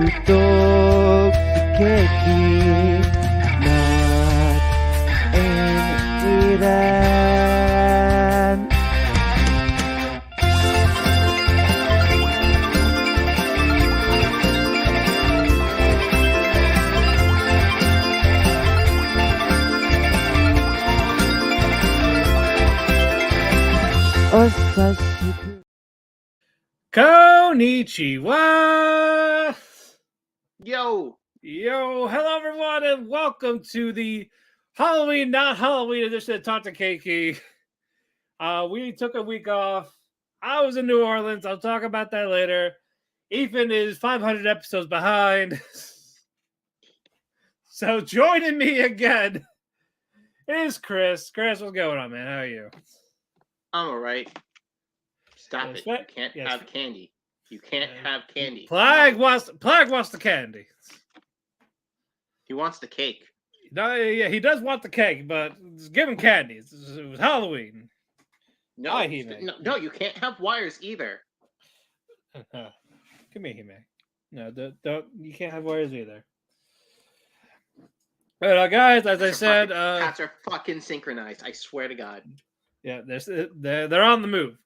Talk the Keki, not in Frieren. Osashi. Konnichiwa! Yo! Yo, hello everyone, and welcome to the Halloween, not Halloween edition of Talk the Keki. We took a week off. I was in New Orleans. I'll talk about that later. Ethan is 500 episodes behind. So joining me again is Chris. Chris, what's going on, man? How are you? I'm alright. Stop Yes, it. You can't yes. have candy. You can't have candy. Plague wants the candy. He wants the cake. No, yeah, he does want the cake, but just give him candy. It was Halloween. No, Hi, Hime. no, you can't have wires either. Come here, Hime. No, don't. You can't have wires either. But guys, as I said, Cats are fucking synchronized. I swear to God. Yeah, they're on the move.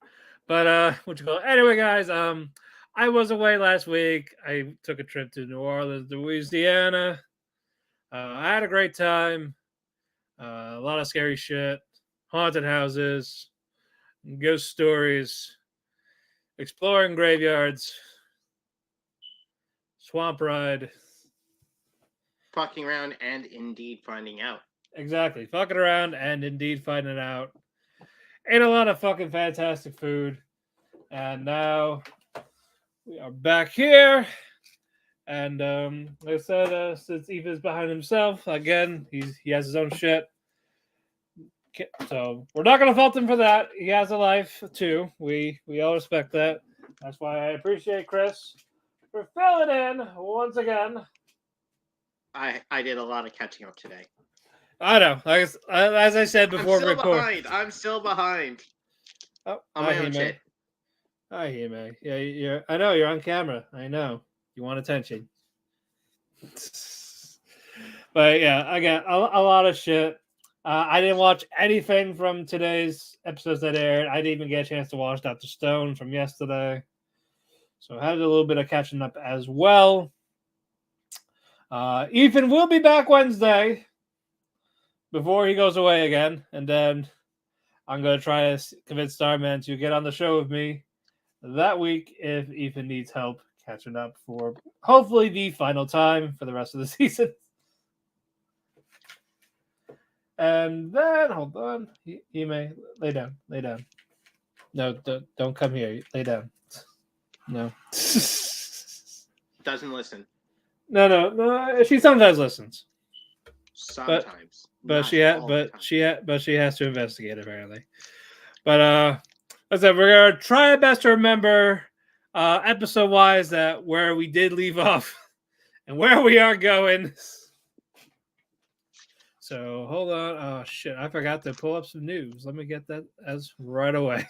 But what you call it? Anyway, guys, I was away last week. I took a trip to New Orleans, Louisiana. I had a great time. A lot of scary shit, haunted houses, ghost stories, exploring graveyards, swamp ride. Fucking around and indeed finding out. Exactly. Fucking around and indeed finding out. Ate a lot of fucking fantastic food. And now we are back here. And like I said, since Eva's behind himself, again, he has his own shit. So we're not gonna fault him for that. He has a life too. We all respect that. That's why I appreciate Chris for filling in once again. I did a lot of catching up today. I know. As I said before, I'm still behind. I'm still behind. Oh, on my own shit. Hi, Hime. Yeah, I know you're on camera. I know you want attention. But yeah, I got a lot of shit. I didn't watch anything from today's episodes that aired. I didn't even get a chance to watch Dr. Stone from yesterday. So I had a little bit of catching up as well. Ethan will be back Wednesday before he goes away again. And then I'm going to try to convince Starman to get on the show with me that week if Ethan needs help catching up for hopefully the final time for the rest of the season. And then, hold on. He may lay down. No, don't come here. Lay down. No. Doesn't listen. No. She sometimes listens. Sometimes. But she has to investigate apparently. But like I said, we're gonna try our best to remember episode wise that where we did leave off and where we are going. So hold on. Oh shit, I forgot to pull up some news. Let me get that as right away.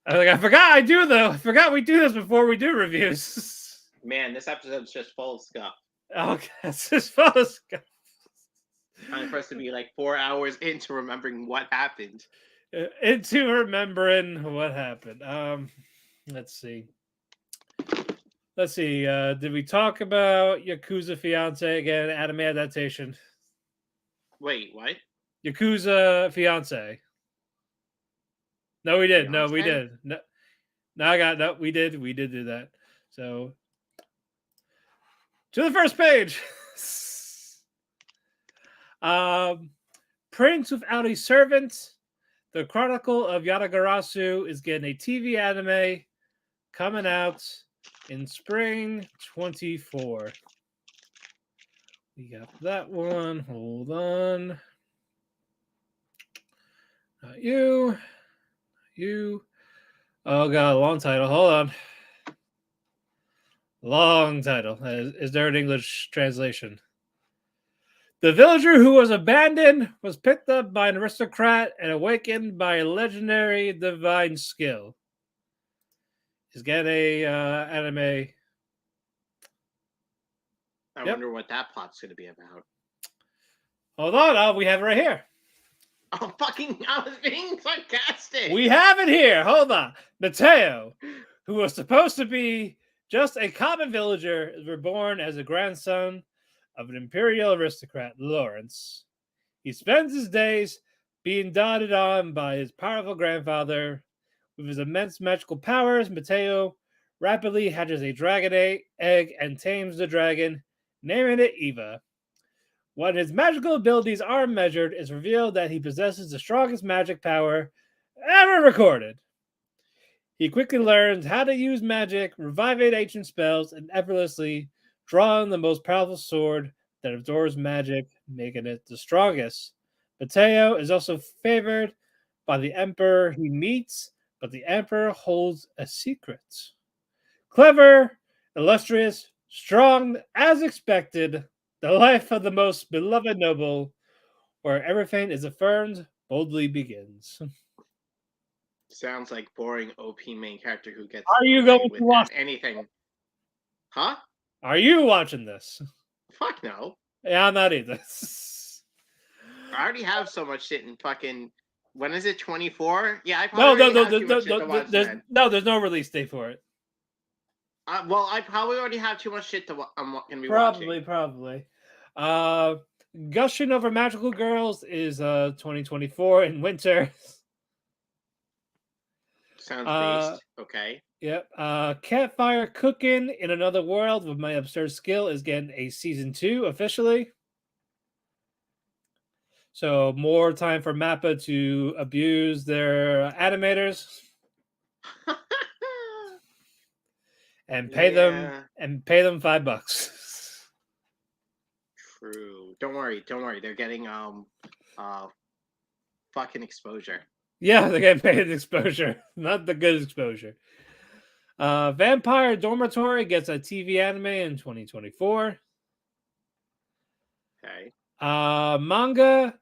I forgot I do though. I forgot we do this before we do reviews. Man, this episode's just full of stuff. Okay, it's just full of stuff. Time for us to be like 4 hours into remembering what happened. Into remembering what happened. Let's see. Did we talk about Yakuza Fiance again? Anime adaptation. Wait, what? Yakuza Fiance. No, we did. No, we did. No, we did. We did do that. So to the first page. Prince Without a Servant. The Chronicle of Yatagarasu is getting a TV anime coming out in spring 24. We got that one. Hold on. Not you. Oh god, long title. Hold on. Long title. Is there an English translation? The villager who was abandoned was picked up by an aristocrat and awakened by a legendary divine skill. Is getting a anime I Yep. wonder what that plot's going to be about. Hold on, we have it right here. Oh, fucking! I was being sarcastic. We have it here. Hold on. Mateo, who was supposed to be just a common villager, is reborn as a grandson of an imperial aristocrat, Lawrence. He spends his days being doted on by his powerful grandfather. With his immense magical powers, Mateo rapidly hatches a dragon egg and tames the dragon, naming it Eva. When his magical abilities are measured, it's revealed that he possesses the strongest magic power ever recorded. He quickly learns how to use magic, reviving ancient spells, and effortlessly draw on the most powerful sword that absorbs magic, making it the strongest. Mateo is also favored by the Emperor he meets, but the Emperor holds a secret. Clever, illustrious, strong, as expected, the life of the most beloved noble, where everything is affirmed, boldly begins. Sounds like boring OP main character who gets Are you away going with to watch? anything. Huh? Are you watching this? Fuck no. Yeah, I'm not either. I already have so much shit in fucking. When is it? 24? Yeah, I No, probably no, already no, have too much shit to watch. there's no release date for it. Well, I probably already have too much shit to I'm gonna be watching. Probably. Gushing over magical girls is 2024 in winter. Sounds based. Okay. Yep. Campfire Cooking in Another World with My Absurd Skill is getting a season 2 officially. So more time for Mappa to abuse their animators and pay them $5. True. Don't worry. They're getting fucking exposure. Yeah, they're getting paid exposure, not the good exposure. Vampire Dormitory gets a TV anime in 2024. Okay. Manga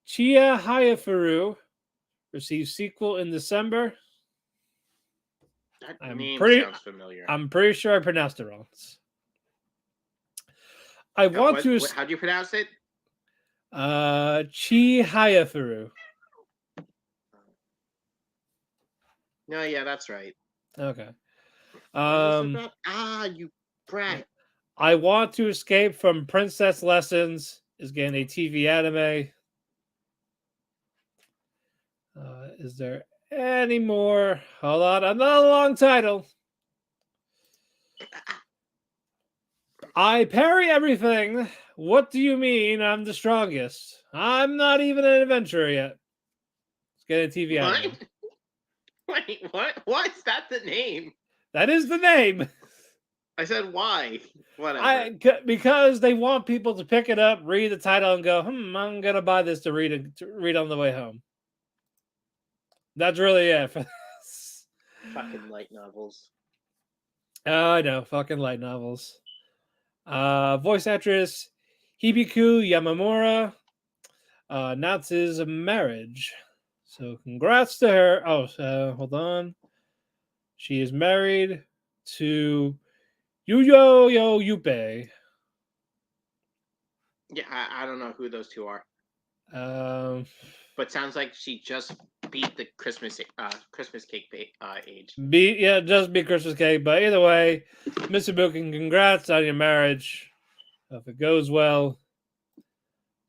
Chia Hayafuru receives sequel in December. That name sounds familiar. I'm pretty sure I pronounced it wrong. How do you pronounce it? Chi Hayafuru. No, yeah, that's right. Okay. You brat. I Want to Escape from Princess Lessons is getting a TV anime. Is there any more? Hold on, another long title. I parry everything. What do you mean I'm the strongest? I'm not even an adventurer yet. Let's get a TV anime. Wait, what? Why is that the name? That is the name. I said why. Whatever. Because they want people to pick it up, read the title, and go, I'm gonna buy this to read on the way home. That's really it for this. Fucking light novels. I know, fucking light novels. Voice actress Hibiku Yamamura announces a marriage. So congrats to her. Hold on. She is married to Yuyo Yupe. Yeah, I don't know who those two are. But sounds like she just beat the Christmas cake age. Just beat Christmas cake. But either way, Mr. Booking, congrats on your marriage. If it goes well.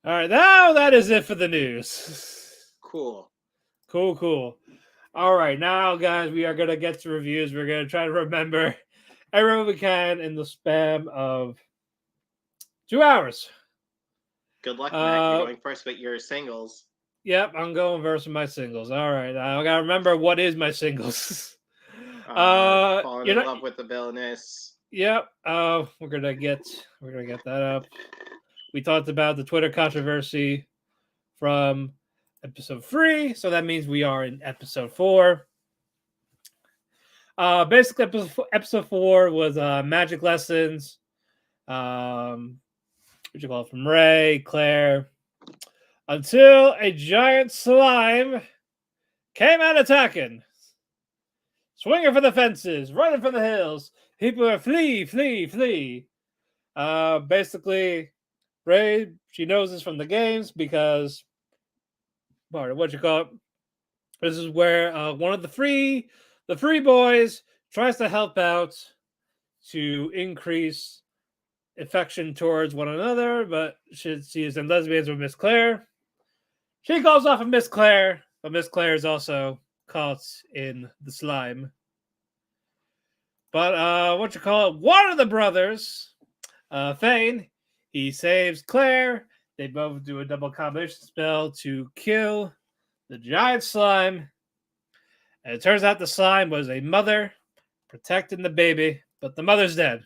All right, now that is it for the news. Cool. All right, now, guys, we are going to get to reviews. We're going to try to remember everyone we can in the span of 2 hours. Good luck, Mac. You're going first with your singles. Yep, I'm going versus my singles. All right, I got to remember what is my singles. Falling in love with the villainess. Yep. We're gonna get that up. We talked about the Twitter controversy from episode 3, so that means we are in episode 4. Basically, episode 4 was magic lessons. What you call it, from Ray, Claire, until a giant slime came out attacking, swinging for the fences, running for the hills. People are flee. Basically, Ray, she knows this from the games because, what you call it? This is where one of the three boys tries to help out to increase affection towards one another, but she is in lesbians with Miss Claire. She calls off of Miss Claire, but Miss Claire is also caught in the slime. But what you call it? One of the brothers, Thane, he saves Claire. They both do a double combination spell to kill the giant slime. And it turns out the slime was a mother protecting the baby, but the mother's dead.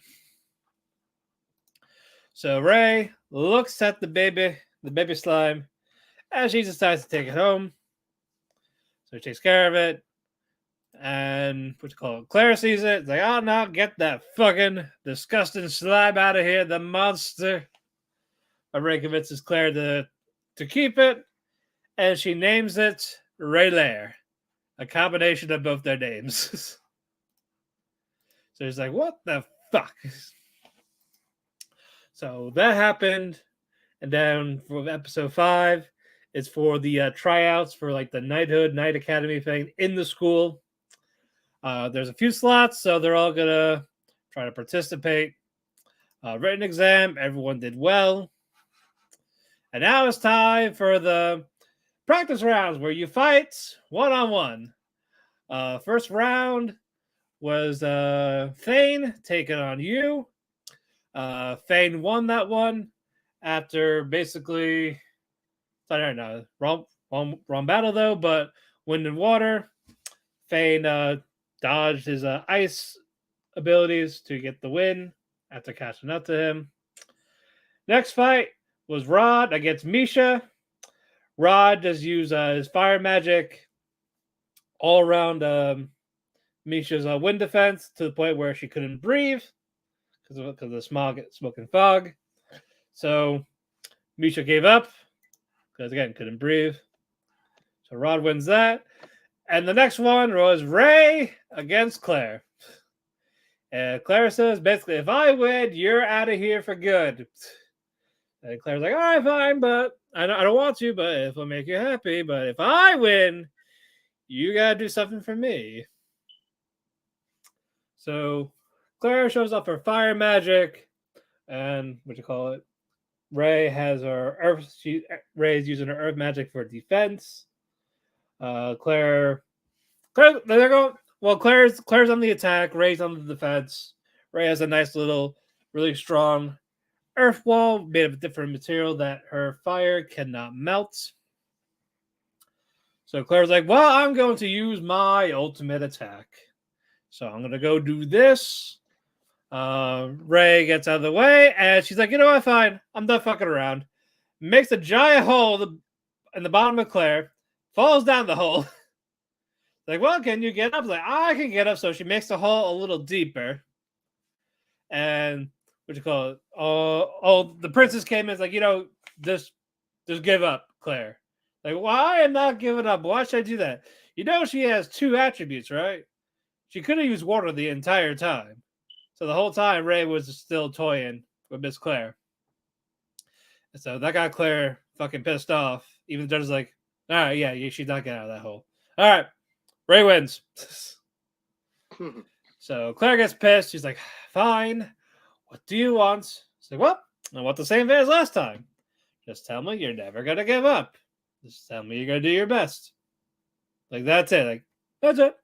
So Ray looks at the baby slime, and she decides to take it home. So he takes care of it. And what you call it? Claire sees it. It's like, oh no, get that fucking disgusting slime out of here, the monster. But Ray convinces Claire to keep it, and she names it Raylair, a combination of both their names. So he's like, what the fuck? So that happened, and then for episode 5, it's for the tryouts for like the knighthood, knight academy thing in the school. There's a few slots, so they're all gonna try to participate. Written exam, everyone did well. And now it's time for the practice rounds where you fight one-on-one. First round was Thane taking on you. Thane won that one after basically, wrong battle though, but wind and water. Thane dodged his ice abilities to get the win after catching up to him. Next fight was Rod against Misha. Rod just used his fire magic all around Misha's wind defense to the point where she couldn't breathe because of the smoke and fog. So Misha gave up because, again, couldn't breathe. So Rod wins that. And the next one was Ray against Claire. And Claire says, basically, if I win, you're out of here for good. And Claire's like, all right, fine, but I don't want to, but if I'll make you happy. But if I win, you got to do something for me. So Claire shows off her fire magic. And what you call it? Ray has her earth. Ray's using her earth magic for defense. Claire, they're going. Well, Claire's on the attack. Ray's on the defense. Ray has a nice little, really strong earth wall made of a different material that her fire cannot melt. So Claire's like, well, I'm going to use my ultimate attack. So I'm going to go do this. Ray gets out of the way, and she's like, you know what, fine. I'm done fucking around. Makes a giant hole in the bottom of Claire. Falls down the hole. Like, well, can you get up? Like, I can get up. So she makes the hole a little deeper. And what you call it? The princess came in. It's like, just give up, Claire. Like, why am not giving up? Why should I do that? She has 2 attributes, right? She could have used water the entire time. So the whole time, Ray was still toying with Miss Claire. And so that got Claire fucking pissed off. Even the judge is like, all right, yeah, she's not getting out of that hole. All right, Ray wins. So Claire gets pissed. She's like, fine. What do you want? She's like, well, I want the same thing as last time. Just tell me you're never going to give up. Just tell me you're going to do your best. Like, that's it. Like, that's it.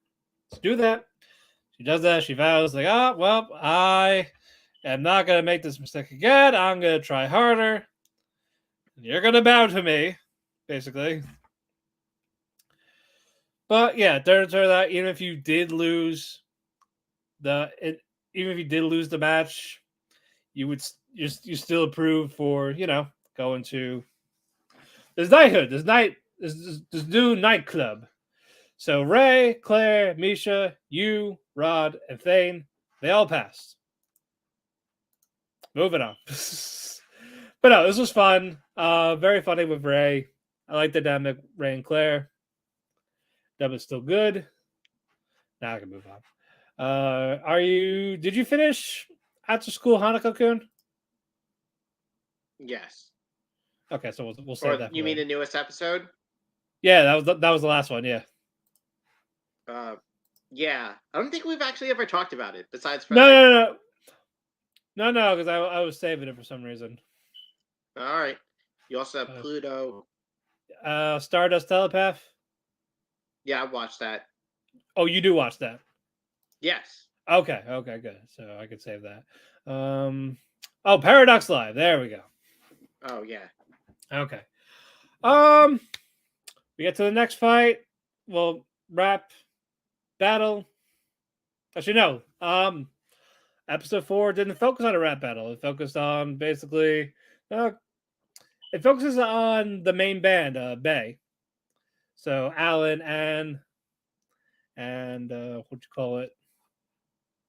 Let's do that. She does that. She vows, like, oh, well, I am not going to make this mistake again. I'm going to try harder. And you're going to bow to me, basically. But, yeah, it turns out even if you did lose the match, you still approve for, going to this knighthood, this new nightclub. So Ray, Claire, Misha, you, Rod, and Thane, they all passed. Moving on. But no, this was fun. Very funny with Ray. I like the dynamic Ray and Claire. That was still good. Now I can move on. Did you finish After School Hanako-kun? Yes. Okay, so we'll save Or that. you mean the newest episode? Yeah, that was the last one. Yeah. Yeah. I don't think we've actually ever talked about it besides for No, because I was saving it for some reason. All right. You also have Pluto. Stardust Telepath. Yeah, I watched that. Oh, you do watch that. Yes. Okay, good. So I could save that. Oh, Paradox Live. There we go. Oh yeah. Okay. We get to the next fight. Well, rap battle. Actually, no. Episode 4 didn't focus on a rap battle. It focused on basically. It focuses on the main band, Bay. So Alan and what you call it,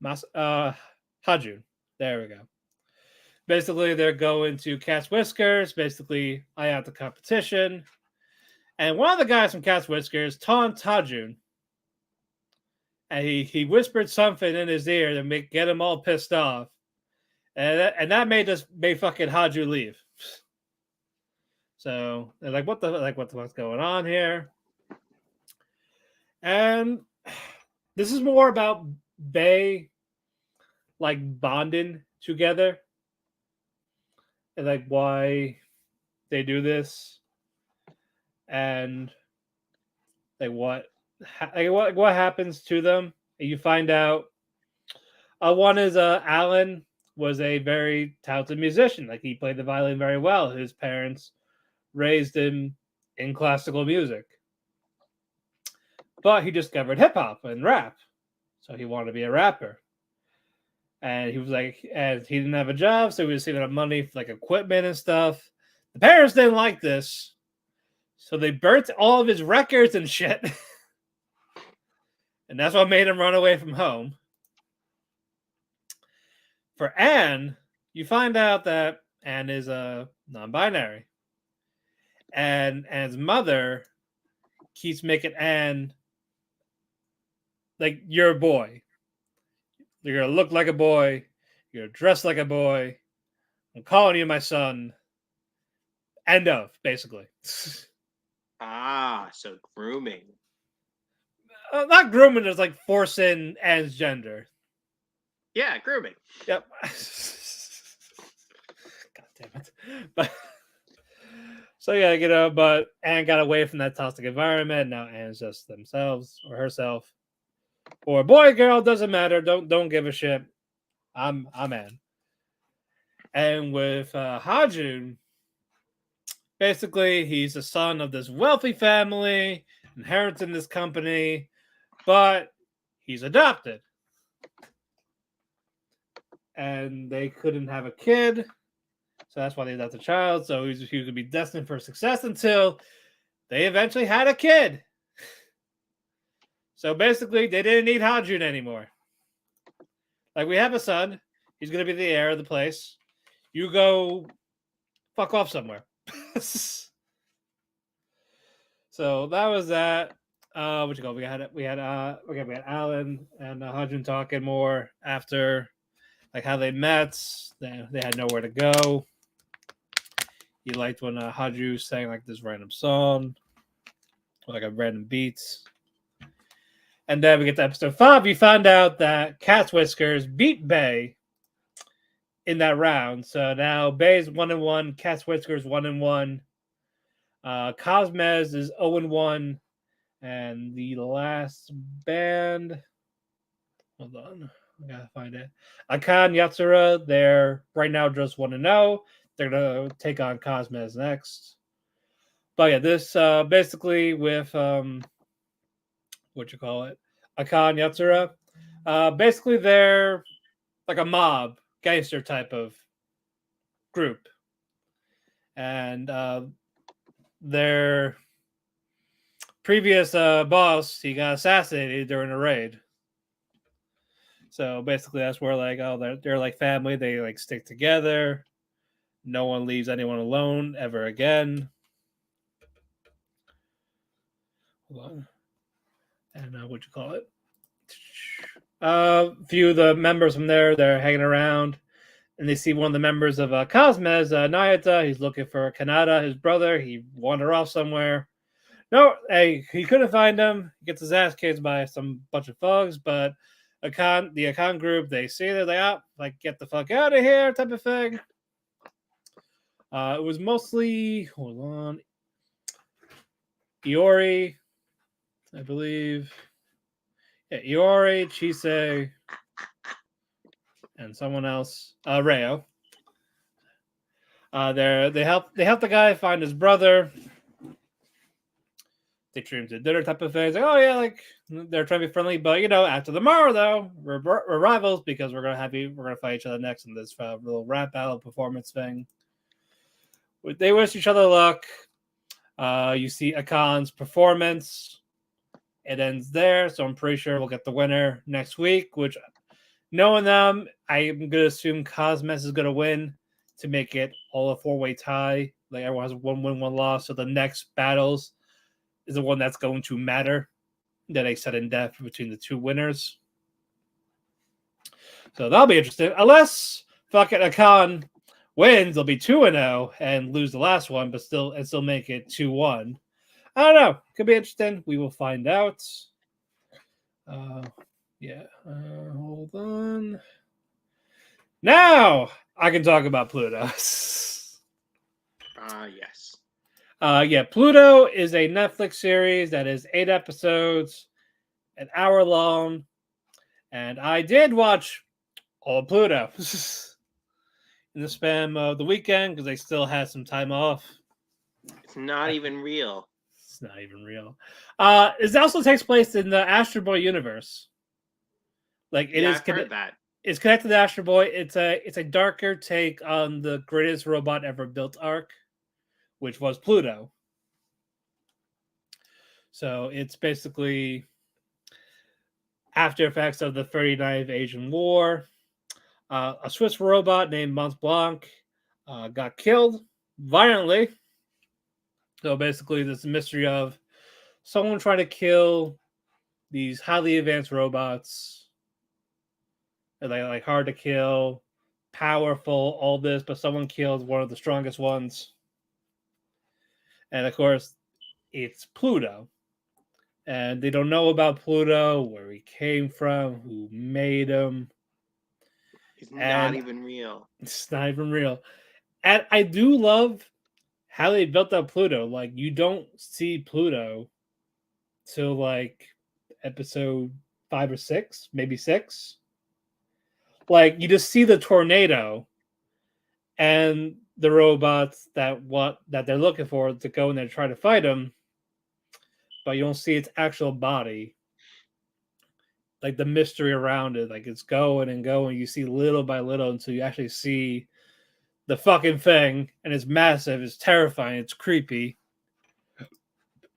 Hajun. There we go. Basically, they're going to Cat's Whiskers. Basically, eye out the competition. And one of the guys from Cat's Whiskers taunts Hajun. And he whispered something in his ear to get him all pissed off. And that made fucking Haju leave. So they're like, what the fuck's going on here? And this is more about Bay like bonding together. And like why they do this. And like what happens to them. And you find out one is Alan was a very talented musician. Like he played the violin very well. His parents raised him in classical music. But he discovered hip hop and rap. So he wanted to be a rapper. And he was like, and he didn't have a job, so he was saving up money for like equipment and stuff. The parents didn't like this. So they burnt all of his records and shit. And that's what made him run away from home. For Anne, you find out that Anne is a non-binary. And Anne's mother keeps making Anne like, you're a boy. You're going to look like a boy. You're going to dress like a boy. I'm calling you my son. End of, basically. So grooming. Not grooming, it's like forcing Anne's gender. Yeah, grooming. Yep. God damn it. But so yeah, but Anne got away from that toxic environment. Now Anne's just themselves or herself. Or boy, girl, doesn't matter. Don't give a shit. I'm Anne. And with Hajun, basically he's the son of this wealthy family, inheriting this company, but he's adopted. And they couldn't have a kid. So that's why they adopted a child. So he was going to be destined for success until they eventually had a kid. So basically, they didn't need Hajun anymore. Like, we have a son. He's going to be the heir of the place. You go fuck off somewhere. So that was that. What you call? We had Alan and Hajun talking more after, like how they met. They had nowhere to go. He liked when Haju sang like this random song, like a random beats. And then we get to episode 5. You found out that Cat's Whiskers beat Bay in that round. So now Bay's 1-1, Cat's Whiskers 1-1. Cosmez is 0-1. And the last band, hold on, I gotta find it. Akan Yatsura, they're right now just 1-0. They're gonna take on Cosmez next. But yeah, this basically with what you call it, Akan Yatsura. Basically, they're like a mob gangster type of group, and their previous boss, he got assassinated during a raid. So basically, that's where like they're like family. They like stick together. No one leaves anyone alone ever again. Hold on. And what you call it? Few of the members from there, they're hanging around. and they see one of the members of Cosmes, Nayata. He's looking for Kanata, his brother. He wandered off somewhere. No, hey, he couldn't find him. He gets his ass kicked by some bunch of thugs, but the Akon group, they see that like get the fuck out of here type of thing. It was mostly, hold on, Iori, I believe. Yeah, Iori, Chise, and someone else, Reo. They help the guy find his brother. They treat him to dinner type of thing. It's like, oh yeah, like they're trying to be friendly, but after tomorrow though, we're rivals because we're gonna fight each other next in this little rap battle performance thing. They wish each other luck. You see Akon's performance. It ends there, so I'm pretty sure we'll get the winner next week. Which, knowing them, I'm gonna assume Cosmes is gonna win to make it all a 4-way tie. Like everyone has 1 win, 1 loss. So the next battles is the one that's going to matter. That they set in depth between the 2 winners. So that'll be interesting. Unless fucking Akon wins, they'll be 2-0 and lose the last one, but still make it 2-1. I don't know. Could be interesting. We will find out. Hold on. Now I can talk about Pluto. Yes. Pluto is a Netflix series that is 8 episodes, an hour long, and I did watch all of Pluto in the span of the weekend because I still had some time off. It's not even real. It's not even real. It also takes place in the Astro Boy universe. Like I've heard that. It's connected to Astro Boy. It's a darker take on the greatest robot ever built arc, which was Pluto. So it's basically after effects of the 39th Asian War. A Swiss robot named Mont Blanc got killed violently. So basically, this mystery of someone trying to kill these highly advanced robots. They're like hard to kill, powerful, all this, but someone killed one of the strongest ones. And of course, it's Pluto. And they don't know about Pluto, where he came from, who made him. It's not even real. It's not even real. And I do love how they built up Pluto. Like, you don't see Pluto till like episode 5 or 6, maybe 6. Like, you just see the tornado and the robots that they're looking for to go in there to try to fight him, but you don't see its actual body. Like the mystery around it, like it's going and going. You see little by little until you actually see the fucking thing, and it's massive, it's terrifying, it's creepy.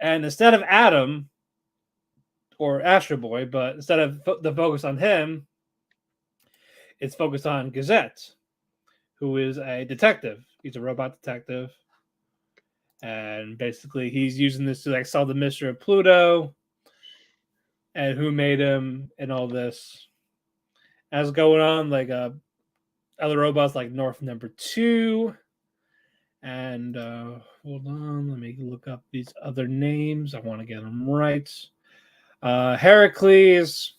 And instead of Adam or Astro Boy, but instead of the focus on him, it's focused on Gazette, who is a detective. He's a robot detective. And basically he's using this to like solve the mystery of Pluto and who made him and all this. As going on, like other robots like North Number 2. And hold on, let me look up these other names. I want to get them right. Heracles.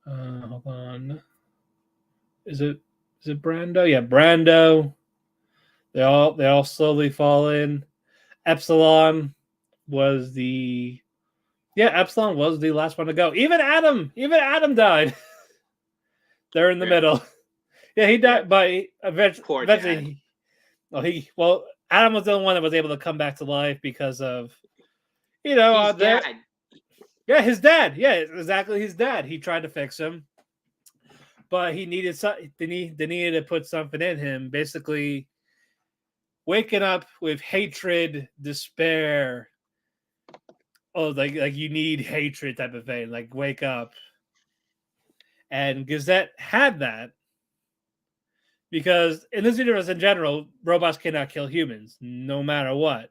Hold on. Is it Brando? Yeah, Brando. They all slowly fall in. Epsilon was the last one to go. Even Adam died. They're in the middle. Yeah, he died, but eventually Adam was the only one that was able to come back to life because of his dad. Yeah, his dad. Yeah, exactly, his dad. He tried to fix him, but he needed they needed to put something in him. Basically, waking up with hatred, despair. Oh, like you need hatred type of thing. Like wake up. And Gazette had that because in this universe in general, robots cannot kill humans, no matter what.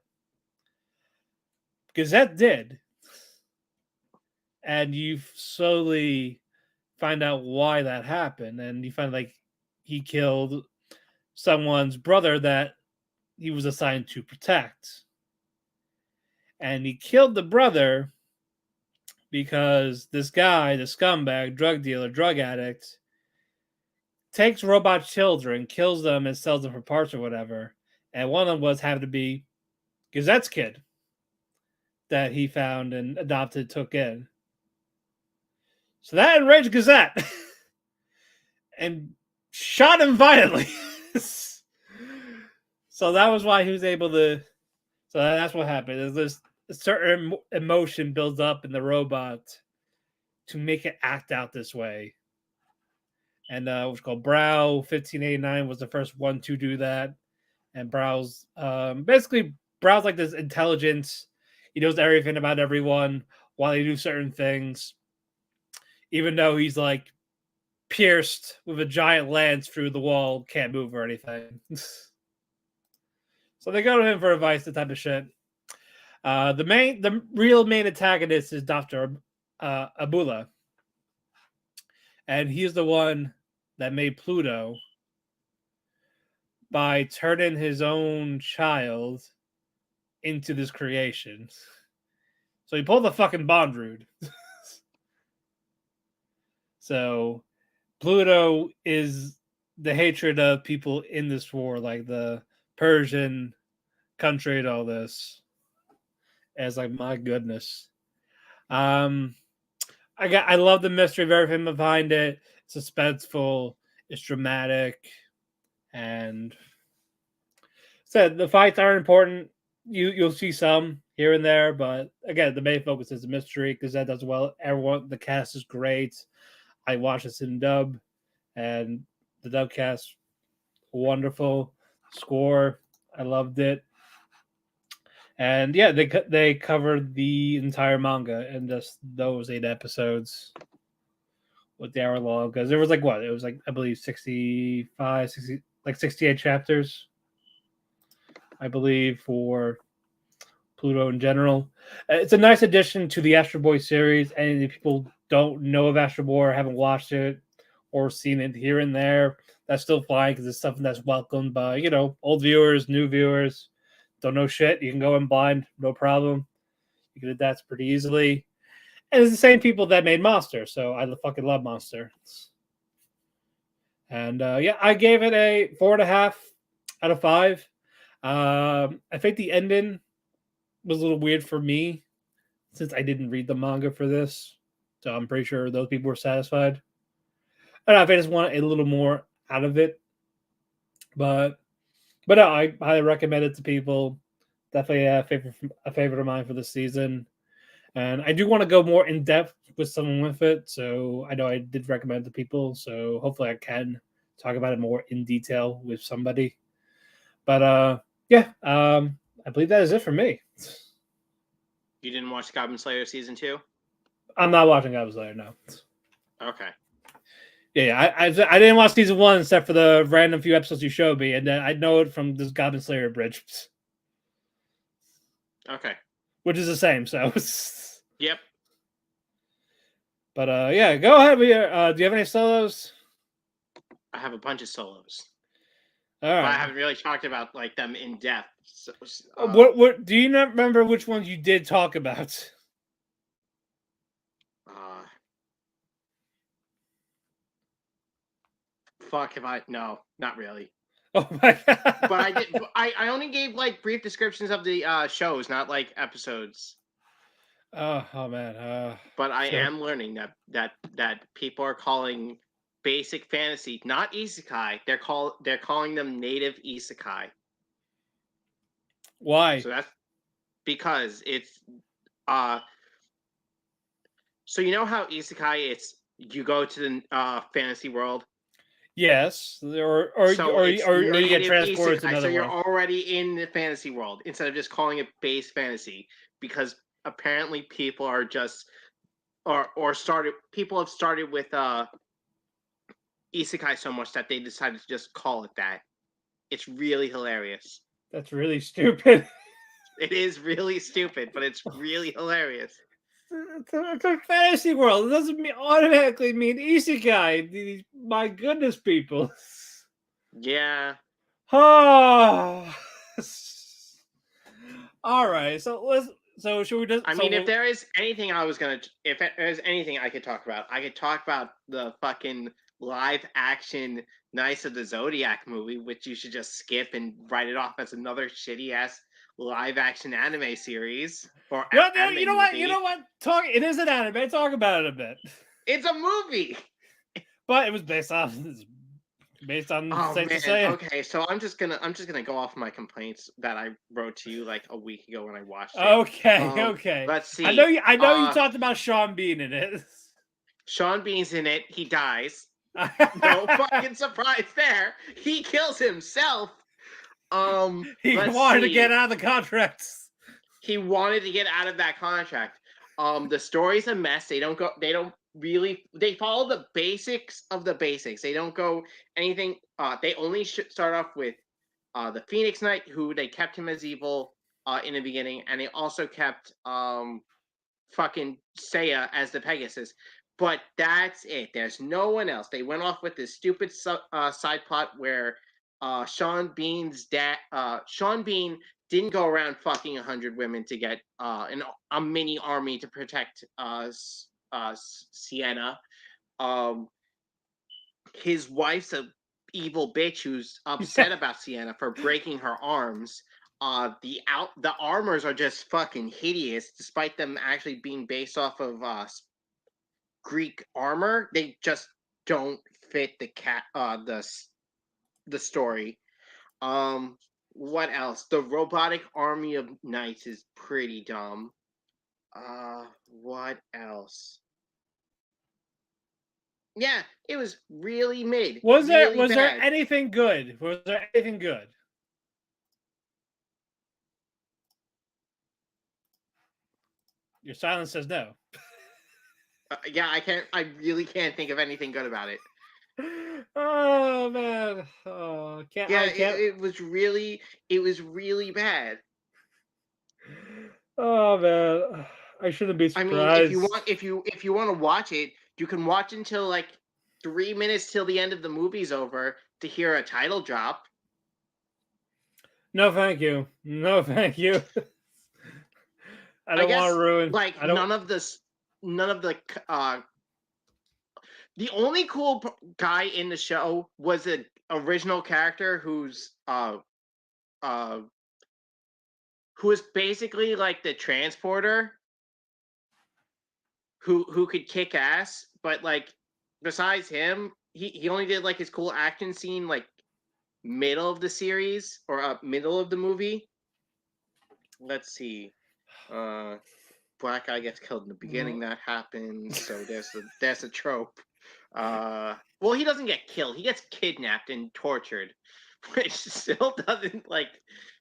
Gazette did. And you slowly find out why that happened. And you find like he killed someone's brother that he was assigned to protect. And he killed the brother because this guy, the scumbag, drug dealer, drug addict, takes robot children, kills them, and sells them for parts or whatever. And one of them was having to be Gazette's kid that he found and adopted, took in. So that enraged Gazette and shot him violently. So that was why he was able to. So that's what happened. There's this certain emotion builds up in the robot to make it act out this way. And what's called Brow 1589 was the first one to do that. And Brow's basically Brow's like this intelligence. He knows everything about everyone while they do certain things. Even though he's like pierced with a giant lance through the wall, can't move or anything. So they go to him for advice, that type of shit. The real main antagonist is Dr. Abula. And he's the one that made Pluto by turning his own child into this creation. So he pulled the fucking Bondrude. So Pluto is the hatred of people in this war, like the Persian country and all this. As like, my goodness. I love the mystery of everything behind it. It's suspenseful, it's dramatic, and said the fights are important. You'll see some here and there, but again, the main focus is the mystery because that does well. Everyone, the cast is great. I watched this in dub, and the dub cast wonderful. Score, I loved it. And yeah, they covered the entire manga in just those 8 episodes with the hour long. Because there was like what? It was like, I believe 65, 60, like 68 chapters, I believe, for Pluto in general. It's a nice addition to the Astro Boy series. And if people don't know of Astro Boy or haven't watched it or seen it here and there, that's still fine because it's something that's welcomed by, old viewers, new viewers. Don't know shit. You can go in blind, no problem. You can adapt pretty easily. And it's the same people that made Monster, so I fucking love Monster. And yeah, I gave it a 4.5 out of 5. I think the ending was a little weird for me since I didn't read the manga for this. So I'm pretty sure those people were satisfied. I don't know if I just want a little more out of it. But no, I highly recommend it to people. Definitely a favorite of mine for this season. And I do want to go more in depth with someone with it. So I know I did recommend it to people. So hopefully I can talk about it more in detail with somebody. But yeah, I believe that is it for me. You didn't watch Goblin Slayer season 2? I'm not watching Goblin Slayer, no. Okay. Yeah, I didn't watch season 1 except for the random few episodes you showed me, and then I know it from this Goblin Slayer bridge. Okay. Which is the same, so. Yep. But yeah, go ahead. Do you have any solos? I have a bunch of solos. All right. But I haven't really talked about like them in depth. So, what do you not remember which ones you did talk about? Fuck if I no, not really. Oh my god! But I did. I only gave like brief descriptions of the shows, not like episodes. Oh man. But I am learning that people are calling basic fantasy not isekai. They're calling them native isekai. Why? So that's because it's So you know how isekai it's you go to the fantasy world. Yes, or you get transported to another so you're world. already in the fantasy world instead of just calling it base fantasy because apparently people are just people have started with isekai so much that they decided to just call it that. It's really hilarious. That's really stupid. It is really stupid, but it's really hilarious. It's a fantasy world. It doesn't automatically mean isekai. My goodness, people. Yeah. Oh. All right. So should we just? I mean, if there is anything if there's anything I could talk about, I could talk about the fucking live action Knights of the Zodiac movie, which you should just skip and write it off as another shitty ass live action anime series or Well, anime you know what? movie. You know what? Talk. It is an anime. Talk about it a bit. It's a movie. But it was based on Oh Saint man. Seiya. Okay, so I'm just gonna go off my complaints that I wrote to you like a week ago when I watched it. Okay. Let's see. I know you talked about Sean Bean in it. Sean Bean's in it. He dies. No fucking surprise there. He kills himself. He wanted to get out of the contracts. He wanted to get out of that contract. The story's a mess. They don't follow the basics of the basics. They don't go anything. They only should start off with the Phoenix Knight, who they kept him as evil in the beginning, and they also kept fucking Seiya as the Pegasus. But that's it. There's no one else. They went off with this stupid side plot where Sean Bean's dad, Sean Bean, didn't go around fucking 100 women to get a mini army to protect Sienna. His wife's a evil bitch who's upset about Sienna for breaking her arms. The armors are just fucking hideous, despite them actually being based off of Greek armor. They just don't fit the story. What else? The robotic army of knights is pretty dumb. What else? Yeah, it was really mid. Was really there anything good? Was there anything good? Your silence says no. Yeah, I really can't think of anything good about it. Oh man! Oh, can't. Yeah, I can't. it was really bad. Oh man, I shouldn't be surprised. I mean, if you want to watch it, you can watch until like 3 minutes till the end of the movie's over to hear a title drop. No, thank you. No, thank you. I don't want to ruin. Like none of the the only cool guy in the show was an original character who is basically like the transporter who could kick ass, but like besides him, he only did like his cool action scene like middle of the series or middle of the movie. Let's see. Black guy gets killed in the beginning. That happens. So there's a trope. Well, he doesn't get killed. He gets kidnapped and tortured, which still doesn't like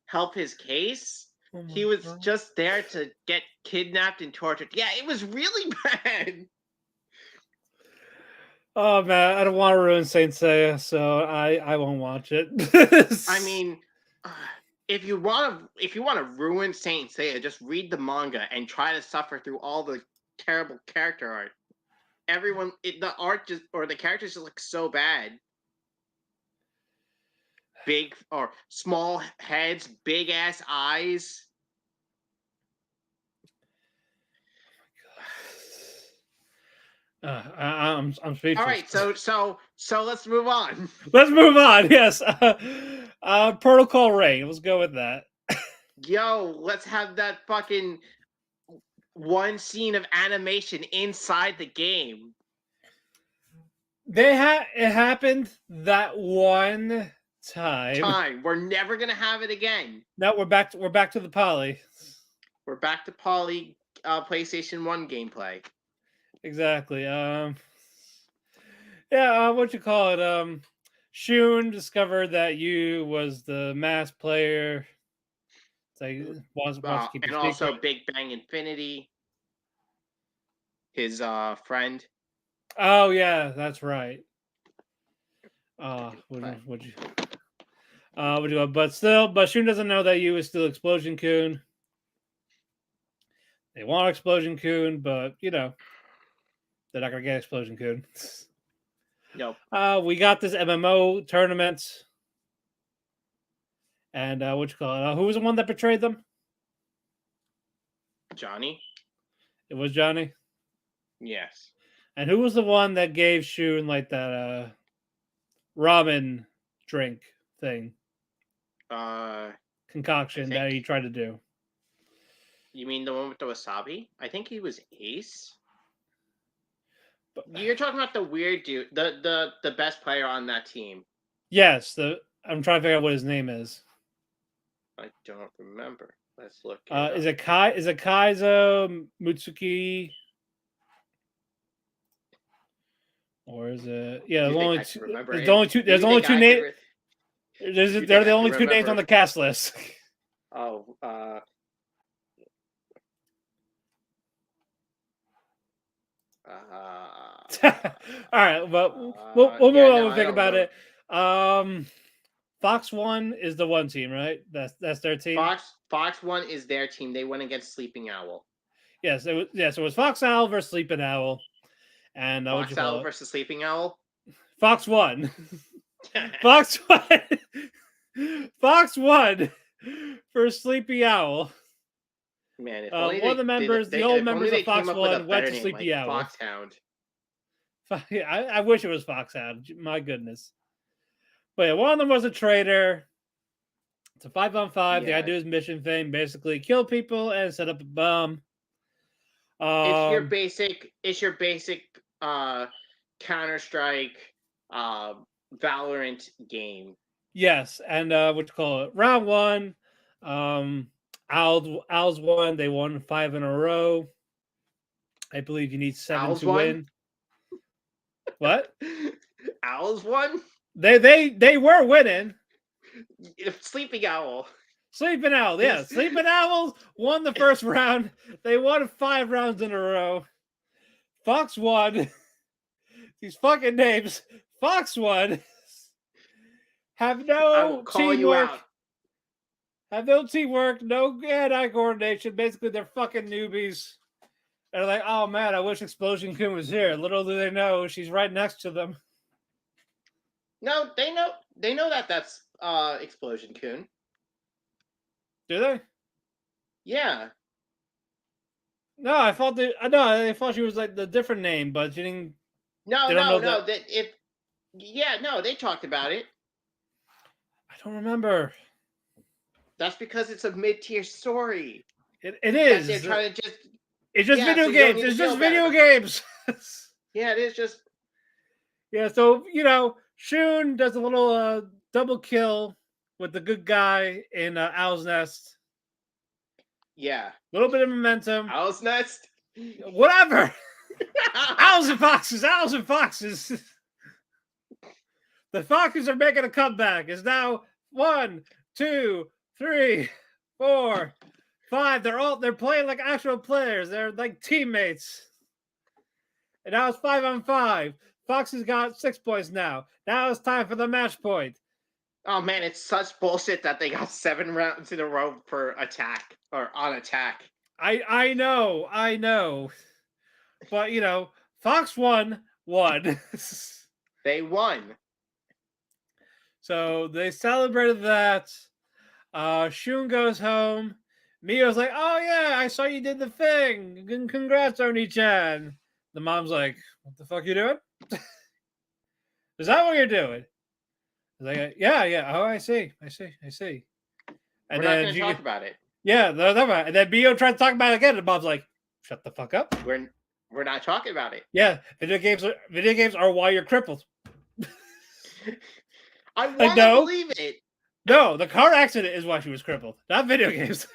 help his case. He was just there to get kidnapped and tortured. Yeah, it was really bad. Oh man, I don't want to ruin Saint Seiya, so I won't watch it. I mean, if you want to ruin Saint Seiya, just read the manga and try to suffer through all the terrible character art. The art just or the characters just look so bad. Big or small heads, big ass eyes. I'm speechless. All right, so let's move on. Let's move on. Yes, Protocol Rain. Let's go with that. Yo, let's have that fucking one scene of animation inside the game. It happened that one time. We're never gonna have it again. No, we're back to the poly. We're back to poly PlayStation 1 gameplay. Exactly. What you call it? Shun discovered that you was the mass player. It's like wants to keep and also Big Bang Infinity, his friend. Oh yeah, that's right. Would you go? But Shun doesn't know that you is still Explosion-kun. They want Explosion-kun, but you know they're not gonna get Explosion-kun. Nope. We got this MMO tournament. And what you call it? Who was the one that betrayed them? Johnny? It was Johnny. Yes. And who was the one that gave Shun like that ramen drink thing concoction that he tried to do? You mean the one with the wasabi? I think he was Ace. You're talking about the weird dude, the best player on that team. Yes, I'm trying to figure out what his name is. I don't remember. Let's look. Is it Kaizo Mutsuki? Or is it? Yeah, there's only two. There's only two. There's only two names. They're the only two names on the cast list. Oh. All right, but we'll move on and think about it. Fox One is the one team, right? That's their team. Fox One is their team. They went against Sleeping Owl. Yes, it was Fox Owl versus Sleeping Owl, and Fox Owl versus Sleeping Owl. Fox One. Fox One. Fox One for Sleepy Owl. Man, if one of the members, the old members of Fox One, went to Sleepy Owl. Foxhound. I wish it was Foxhound. My goodness. But yeah, one of them was a traitor. It's a 5-on-5. Yeah. The idea is mission thing. Basically, kill people and set up a bomb. It's your basic Counter-Strike Valorant game. Yes, and what you call it? Round one. Owls won. They won 5 in a row. I believe you need 7 Owls to won? win. What? Owls won? They were winning. Sleeping Owl. Sleeping Owl, yeah. Sleeping Owls won the first round. They won 5 rounds in a row. Fox won. These fucking names. Fox won. Have no teamwork. Have no teamwork, no hand-eye coordination. Basically, they're fucking newbies. They're like, oh man, I wish Explosion Kun was here. Little do they know, she's right next to them. No, they know that that's Explosion Kun. Do they? Yeah. No, I thought she was like the different name, but she didn't. No. They talked about it. I don't remember. That's because it's a mid-tier story. It is. They're trying to just. It's just video games. It's just video games. Yeah, it is just. Yeah, so Shun does a little double kill with the good guy in Owl's Nest. Yeah. A little bit of momentum. Owl's Nest? Whatever. Owls and foxes. Owls and foxes. The Foxes are making a comeback. It's now 1, 2, 3, 4, 5. They're playing like actual players. They're like teammates. And now it's 5-on-5. Foxes got 6 points now. Now it's time for the match point. Oh man, it's such bullshit that they got 7 rounds in a row per attack or on attack. I know. But Fox won. They won. So they celebrated that. Shun goes home. Mio's like, oh yeah, I saw you did the thing. Congrats, Oni-chan. The mom's like, what the fuck you doing? Is that what you're doing? Like, yeah. Oh, I see. And we're not going to talk about it. Yeah, they're about it. And then Mio tried to talk about it again, and Bob's like, shut the fuck up. We're not talking about it. Yeah, video games are why you're crippled. I want to believe it. No, the car accident is why she was crippled, not video games.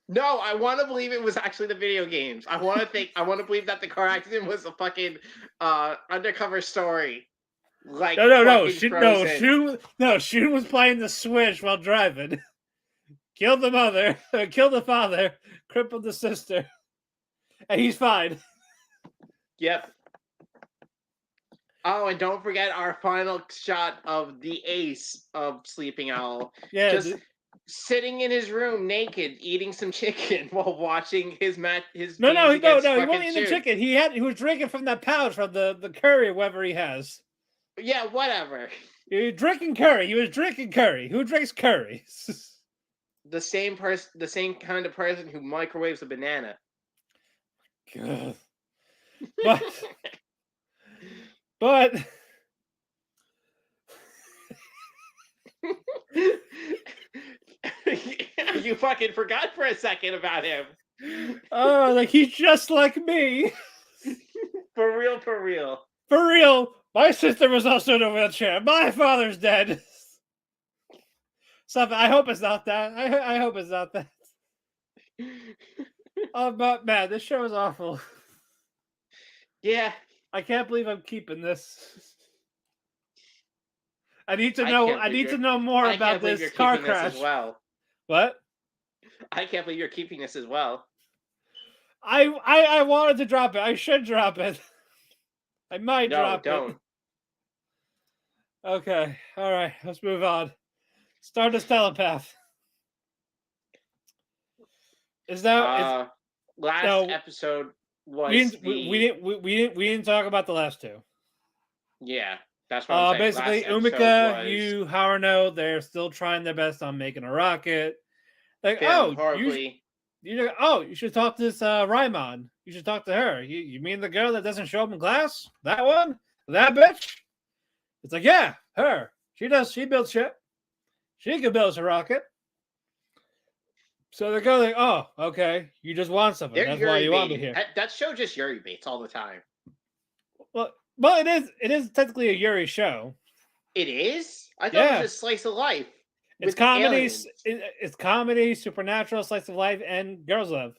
No, I want to believe it was actually the video games. I want to believe that the car accident was a fucking undercover story. Like no. Shun was playing the Switch while driving. Killed the mother, killed the father, crippled the sister, and he's fine. Yep. Oh, and don't forget our final shot of the ace of Sleeping Owl. Yeah, just sitting in his room naked, eating some chicken while watching his match. He wasn't eating the chicken. He was drinking from that pouch from the curry, whatever he has. Yeah, whatever. You're drinking curry. He was drinking curry. Who drinks curry? The same person, the same kind of person who microwaves a banana. God. But You fucking forgot for a second about him. oh, like he's just like me. For real, for real. For real. My sister was also in a wheelchair. My father's dead. Something. I hope it's not that. I hope it's not that. Oh, but man, this show is awful. Yeah. I can't believe I'm keeping this. I need to know. I need to know more about this car crash. This as well. What? I can't believe you're keeping this as well. I wanted to drop it. I should drop it. I might drop it. Okay. All right. Let's move on. Stardust Telepath. Is that last episode was we didn't talk about the last two. Yeah, that's what I'm saying. Basically, Umika, Yu, Haruno, they're still trying their best on making a rocket. Like, horribly. You should talk to this Raimon. You should talk to her. You mean the girl that doesn't show up in class? That one? That bitch? It's like, yeah, her. She does. She builds shit. She can build a rocket. So they're going like, oh, okay. You just want something. That's why you want me here. That show just Yuri baits all the time. Well, it is technically a Yuri show. It is? I thought it was a slice of life. It's comedy. It's comedy, supernatural, slice of life, and girls' love.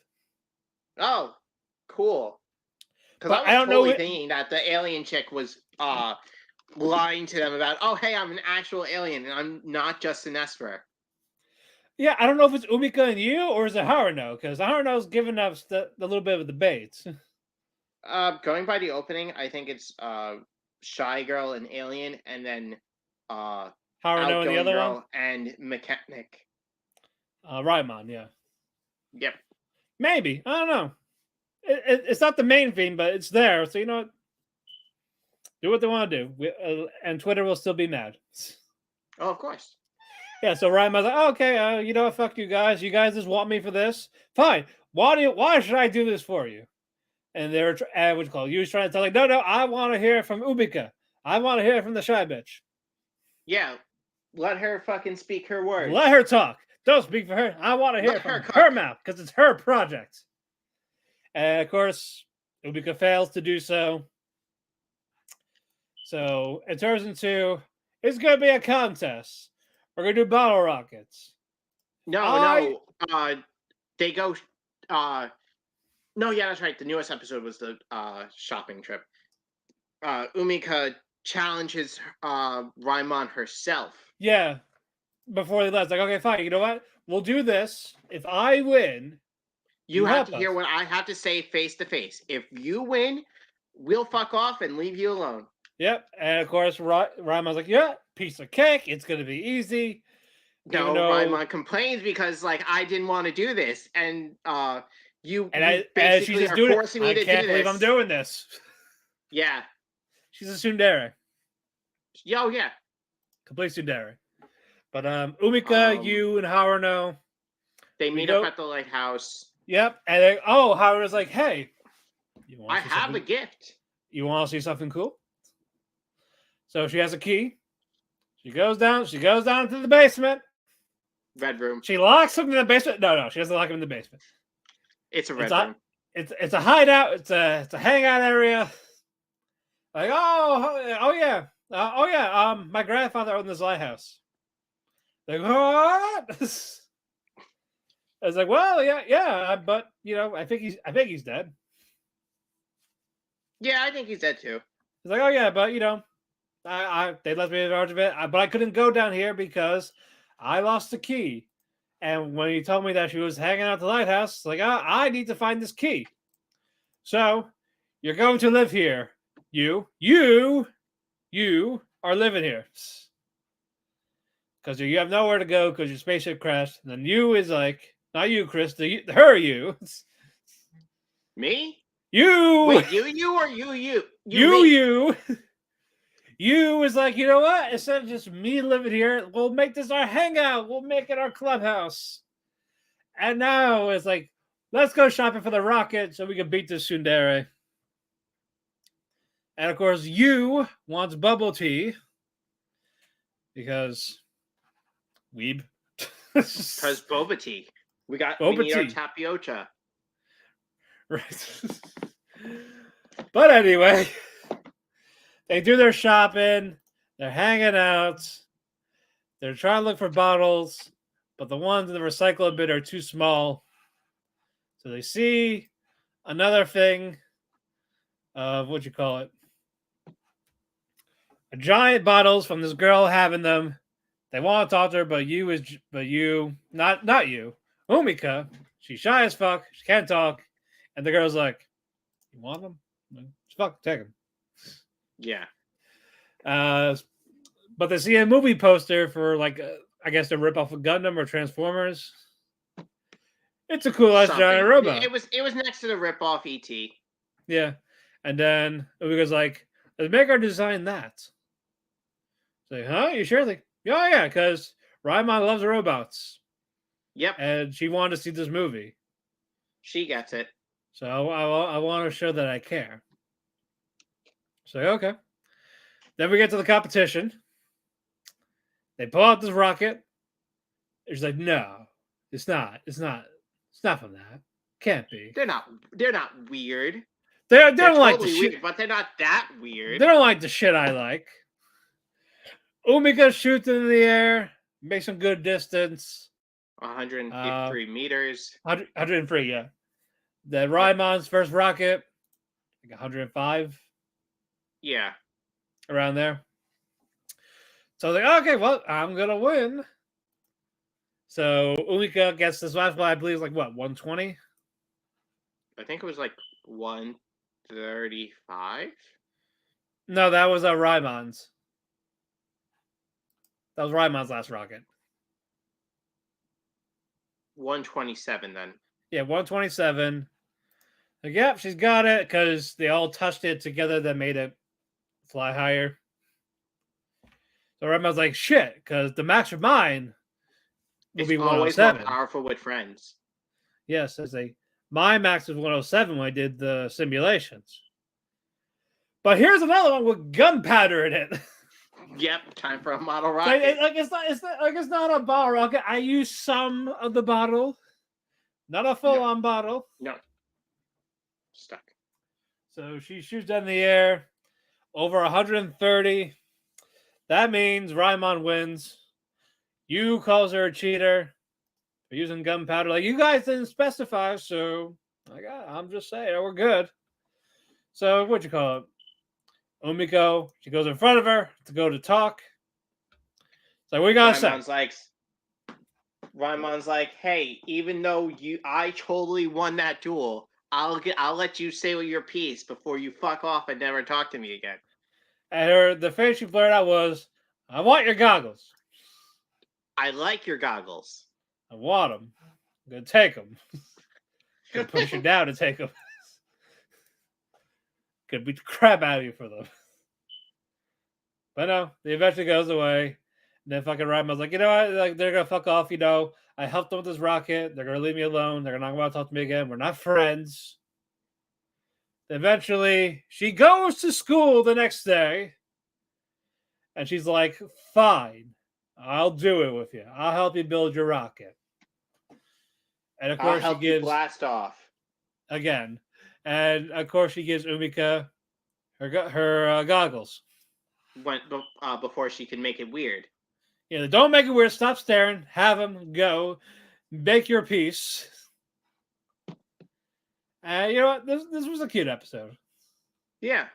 Oh, cool. Because I was totally thinking that the alien chick was lying to them about, oh, hey, I'm an actual alien, and I'm not just an Esper. Yeah, I don't know if it's Umika and Yu, or is it Haruno? Because Haruno's giving us the little bit of the bait. Going by the opening, I think it's Shy Girl and Alien, and then Haruno and the other girl one? And Mechanic. Raimon, yeah. Yep. Maybe. I don't know. It's not the main theme, but it's there. So, you know what? Do what they want to do. And Twitter will still be mad. Oh, of course. Yeah, so Raimon's like, oh, okay, you know what? Fuck you guys. You guys just want me for this? Fine. Why should I do this for you? And they're, what's called? You was trying to tell, like, no, I want to hear from Umika. I want to hear from the shy bitch. Yeah. Let her fucking speak her words. Let her talk. Don't speak for her. I want to hear from her mouth because it's her project. And of course, Umika fails to do so. So it turns into, it's going to be a contest. We're going to do bottle rockets. No. They go. No, yeah, that's right. The newest episode was the shopping trip. Umika challenges Raimon herself. Yeah. Before they left, like, okay, fine. You know what? We'll do this. If I win, you have to hear what I have to say face to face. If you win, we'll fuck off and leave you alone. Yep. And of course, Raimon's like, yeah, piece of cake. It's going to be easy. No, Raimon complains because, like, I didn't want to do this. And you basically she's are doing forcing me to do this. I can't believe I'm doing this. Yeah. She's a tsundere. Oh, yeah. Complete tsundere. But Umika, Yu, and Haruno. They meet up at the lighthouse. Yep. And Haruno's like, hey. I have a gift. You want to see something cool? So she has a key. She goes down to the basement. Red room. She locks him in the basement. No, she doesn't lock him in the basement. It's a red room. It's a hideout. It's a hangout area. Like, oh yeah. My grandfather owned this lighthouse. Like, what? I was like, well, yeah, but I think he's dead. Yeah, I think he's dead too. He's like, oh yeah, but they left me in charge of it, but I couldn't go down here because I lost the key. And when he told me that she was hanging out at the lighthouse, like, I need to find this key. So you're going to live here. You are living here. Because you have nowhere to go because your spaceship crashed. And then you is like, not you, Chris, her you. Me? You. Wait, you or you? You. You is like, you know what? Instead of just me living here, we'll make this our hangout. We'll make it our clubhouse. And now it's like, let's go shopping for the rocket so we can beat this tsundere. And of course, you wants bubble tea because weeb. Because boba tea. We Boba need our tea. tapioca. Right. But anyway, they do their shopping. They're hanging out. They're trying to look for bottles, but the ones in the recycling bin are too small. So they see another thing of what you call it. A giant bottles from this girl having them. They want to talk to her, but not you. Umika, she's shy as fuck. She can't talk. And the girl's like, you want them? Fuck, take them. Yeah. But they see a movie poster for, like, I guess to rip off of Gundam or Transformers. It's a cool ass giant robot. It was next to the rip off ET. Yeah. And then Umika's like, let's make our design that. It's like, huh? You sure? Like, oh yeah, because Raimon loves robots. Yep. And she wanted to see this movie. She gets it. So I want to show that I care. So, okay. Then we get to the competition. They pull out this rocket. She's like, no, it's not. It's not from that. Can't be. They're not weird. They They're don't like the totally shit. weird, but they're not that weird. They don't like the shit I like. Umika shoots in the air, makes some good distance. 153 meters. 103, yeah. The Raimon's first rocket, like 105. Yeah. Around there. So I was like, okay, well, I'm going to win. So Umika gets this last one, I believe, like, what, 120? I think it was like 135. No, that was Raimon's. That was Raimon's last rocket. 127 then. Yeah, 127. Like, yep, she's got it because they all touched it together that made it fly higher. So Raimon's like, shit, because the match of mine will be always 107. more powerful with friends. Yes, my max was 107 when I did the simulations. But here's another one with gunpowder in it. Yep, time for a model rocket. It's not a bottle rocket. I used some of the bottle, not a full-on bottle. No, stuck. So she shoots down in the air, over 130. That means Raimon wins. You calls her a cheater for using gunpowder. Like, you guys didn't specify, so I'm just saying we're good. So what'd you call it? Umiko, she goes in front of her to go to talk. So we gotta say. Raimon's like, hey, even though I totally won that duel, I'll let you say your piece before you fuck off and never talk to me again. And the face she blurted out was, I want your goggles. I like your goggles. I want them. I'm gonna take them. Gonna push you down to take them. Could beat the crap out of you for them. But no, he eventually goes away. And then fucking Raimon's like, you know what? Like, they're gonna fuck off, you know. I helped them with this rocket. They're gonna leave me alone. They're not gonna talk to me again. We're not friends. Eventually, she goes to school the next day. And she's like, fine. I'll do it with you. I'll help you build your rocket. And of course, I'll help you blast off. Again. And of course, she gives Umika her goggles. Before she can make it weird. Yeah, don't make it weird. Stop staring. Have them go. Make your peace. And you know what? This was a cute episode. Yeah,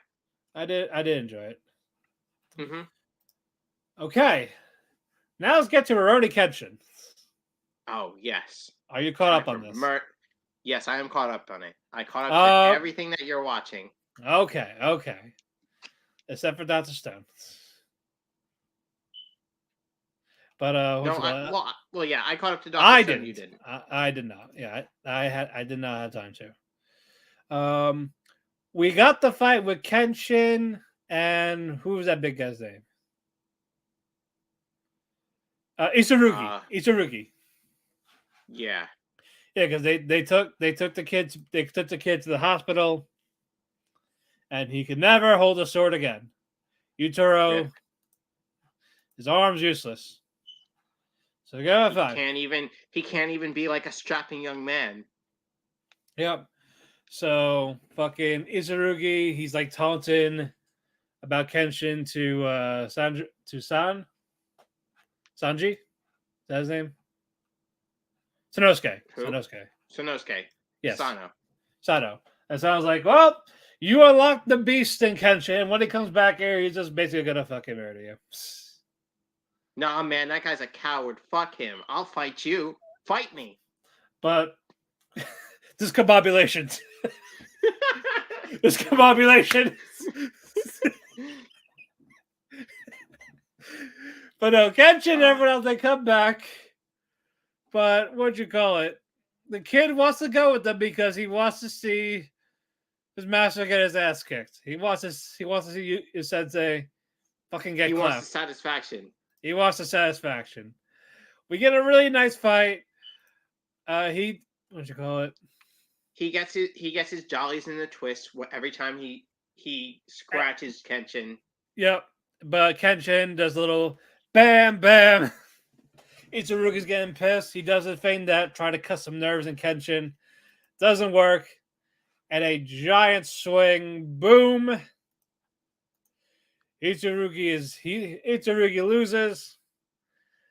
I did enjoy it. Mm-hmm. Okay, now let's get to Rurouni Kenshin. Oh yes. Are you caught up on this? Yes, I am caught up on it. I caught up to everything that you're watching. Okay. Except for Dr. Stone. But well, yeah, I caught up to Dr. Stone. You didn't. I did not. Yeah, I did not have time to. We got the fight with Kenshin and who was that big guy's name? Isarugi. Isarugi. Yeah. Yeah, because they took the kids to the hospital, and he could never hold a sword again. Yutaro, Yeah. his arm's useless. So go He 5. can't even be like a strapping young man. Yep. So fucking Isarugi, he's like taunting about Kenshin to Sanji. Is that his name? Sanosuke. Who? Sanosuke. Sanosuke. Yes. Sano. And sounds like, well, you unlock the beast in Kenshin. When he comes back here, he's just basically gonna fucking murder you. Nah, man, that guy's a coward. Fuck him. I'll fight you. Fight me. But discombobulation. Discombobulation. But no, Kenshin and everyone else, they come back. But what'd you call it? The kid wants to go with them because he wants to see his master get his ass kicked. He wants to see his sensei fucking get He clapped. wants the satisfaction. He wants the satisfaction. We get a really nice fight. What'd you call it? He gets his jollies in the twist every time he scratches Kenshin. Yep. But Kenshin does a little bam bam. Itsurugi's getting pissed. He does a thing that try to cut some nerves in Kenshin. Doesn't work. And a giant swing. Boom. Itsurugi loses.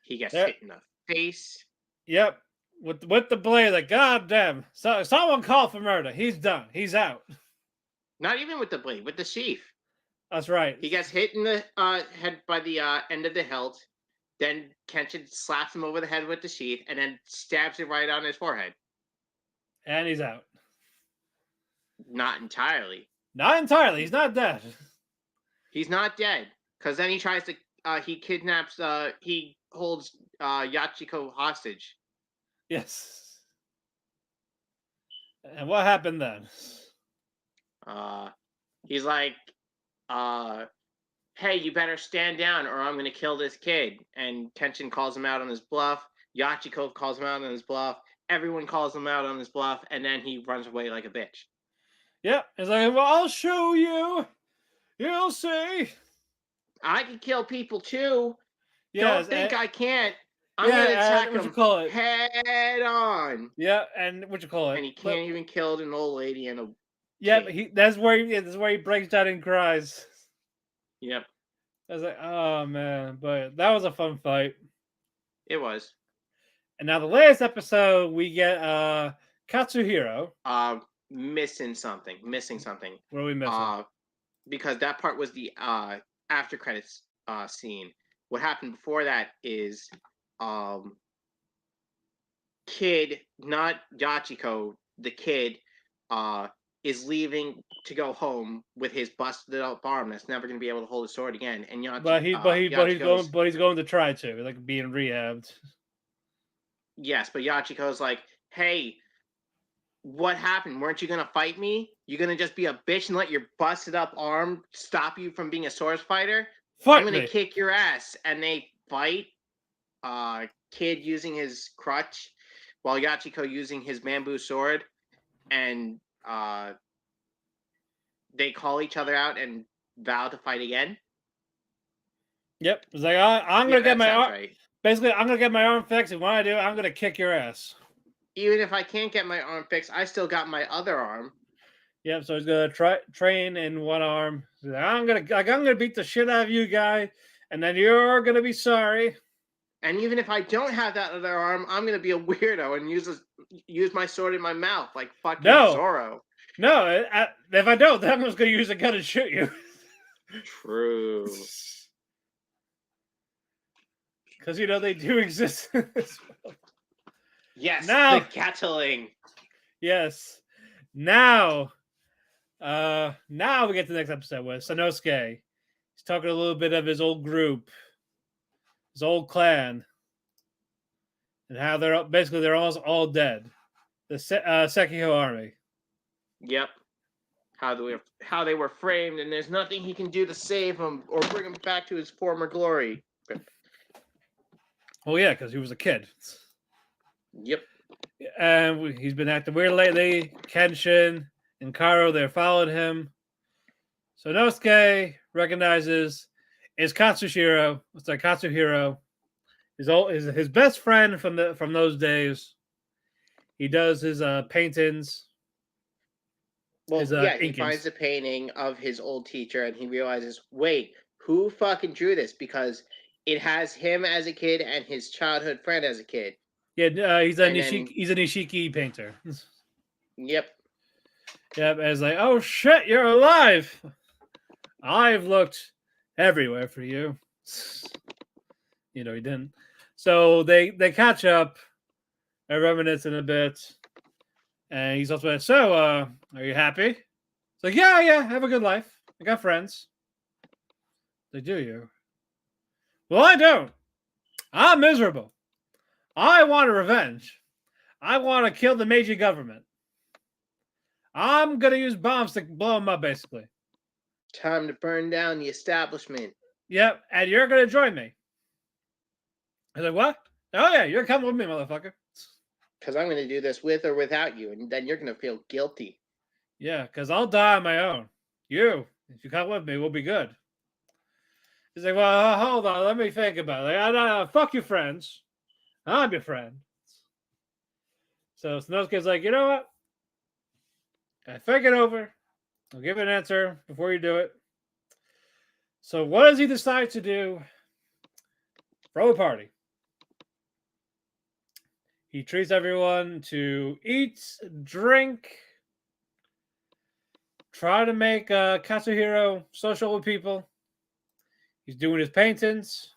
He gets hit in the face. Yep. With the blade, like, God damn. So, someone called for murder. He's done. He's out. Not even with the blade, with the sheath. That's right. He gets hit in the head by the end of the hilt. Then Kenshin slaps him over the head with the sheath and then stabs it right on his forehead. And he's out. Not entirely. Not entirely. He's not dead. He's not dead. Because then he tries to... he kidnaps... he holds Yachiko hostage. Yes. And what happened then? He's like... hey, you better stand down or I'm going to kill this kid. And Kenshin calls him out on his bluff. Yachiko calls him out on his bluff. Everyone calls him out on his bluff. And then he runs away like a bitch. Yep. He's like, well, I'll show you. You'll see. I can kill people too. Yes, Don't think I can't. I'm going to attack him head on. Yeah, and what you call it? And he can't even kill an old lady and a yeah, kid. but that's where he breaks down and cries. Yep. I was like, oh man, but that was a fun fight. It was. And now the latest episode, we get Katsuhiro. Missing something. What are we missing? Because that part was the after credits scene. What happened before that is kid, not Yachiko, the kid, is leaving to go home with his busted up arm that's never going to be able to hold a sword again. And he's going to try to, like, being rehabbed. Yes, but Yachiko's like, hey, what happened? Weren't you going to fight me? You going to just be a bitch and let your busted up arm stop you from being a sword fighter? I'm going to kick your ass. And they fight. Kid using his crutch while Yachiko using his bamboo sword. And they call each other out and vow to fight again. Yep. It's like, I'm going to get my arm. Right. Basically, I'm going to get my arm fixed. And when I do, I'm going to kick your ass. Even if I can't get my arm fixed, I still got my other arm. Yep. So he's going to train in one arm. Like, I'm going to beat the shit out of you, guy. And then you're going to be sorry. And even if I don't have that other arm, I'm going to be a weirdo and use my sword in my mouth like fucking Zoro. No, if I don't, then I'm just going to use a gun and shoot you. True. Because, they do exist in this world. Yes, now, the Gatling. Yes. Now we get to the next episode with Sanosuke. He's talking a little bit of his old group, his old clan, and how they're almost all dead. The Sekio army. Yep. how they were framed, and there's nothing he can do to save him or bring him back to his former glory. Well, yeah, because he was a kid. Yep. And he's been acting weird lately. Kenshin and Karo, they're following him. So Nosuke recognizes is Katsuhiro. It's like Katsuhiro. His best friend from those days. He does his paintings. Well, His, he inkings. finds a painting of his old teacher, and he realizes, wait, who fucking drew this? Because it has him as a kid and his childhood friend as a kid. Yeah, he's a And then- Nishiki painter. Yep. Yep, and it's like, oh shit, you're alive. I've looked everywhere for you. You know, he didn't. So they catch up. They're reminiscing a bit. And he's also like, so, are you happy? It's like, yeah, I have a good life. I got friends. They do you. Well, I don't. I'm miserable. I want revenge. I want to kill the Meiji government. I'm going to use bombs to blow them up, basically. Time to burn down the establishment. Yep, and you're going to join me. I was like, what? Oh, yeah, you're coming with me, motherfucker. Because I'm going to do this with or without you, and then you're going to feel guilty. Yeah, because I'll die on my own. You, if you come with me, we'll be good. He's like, well, hold on, let me think about it. Like, fuck your friends. I'm your friend. So Sanosuke's like, you know what? I think it over. I'll give an answer before you do it. So what does he decide to do? Throw a party. He treats everyone to eat, drink, try to make Katsuhiro social with people. He's doing his paintings.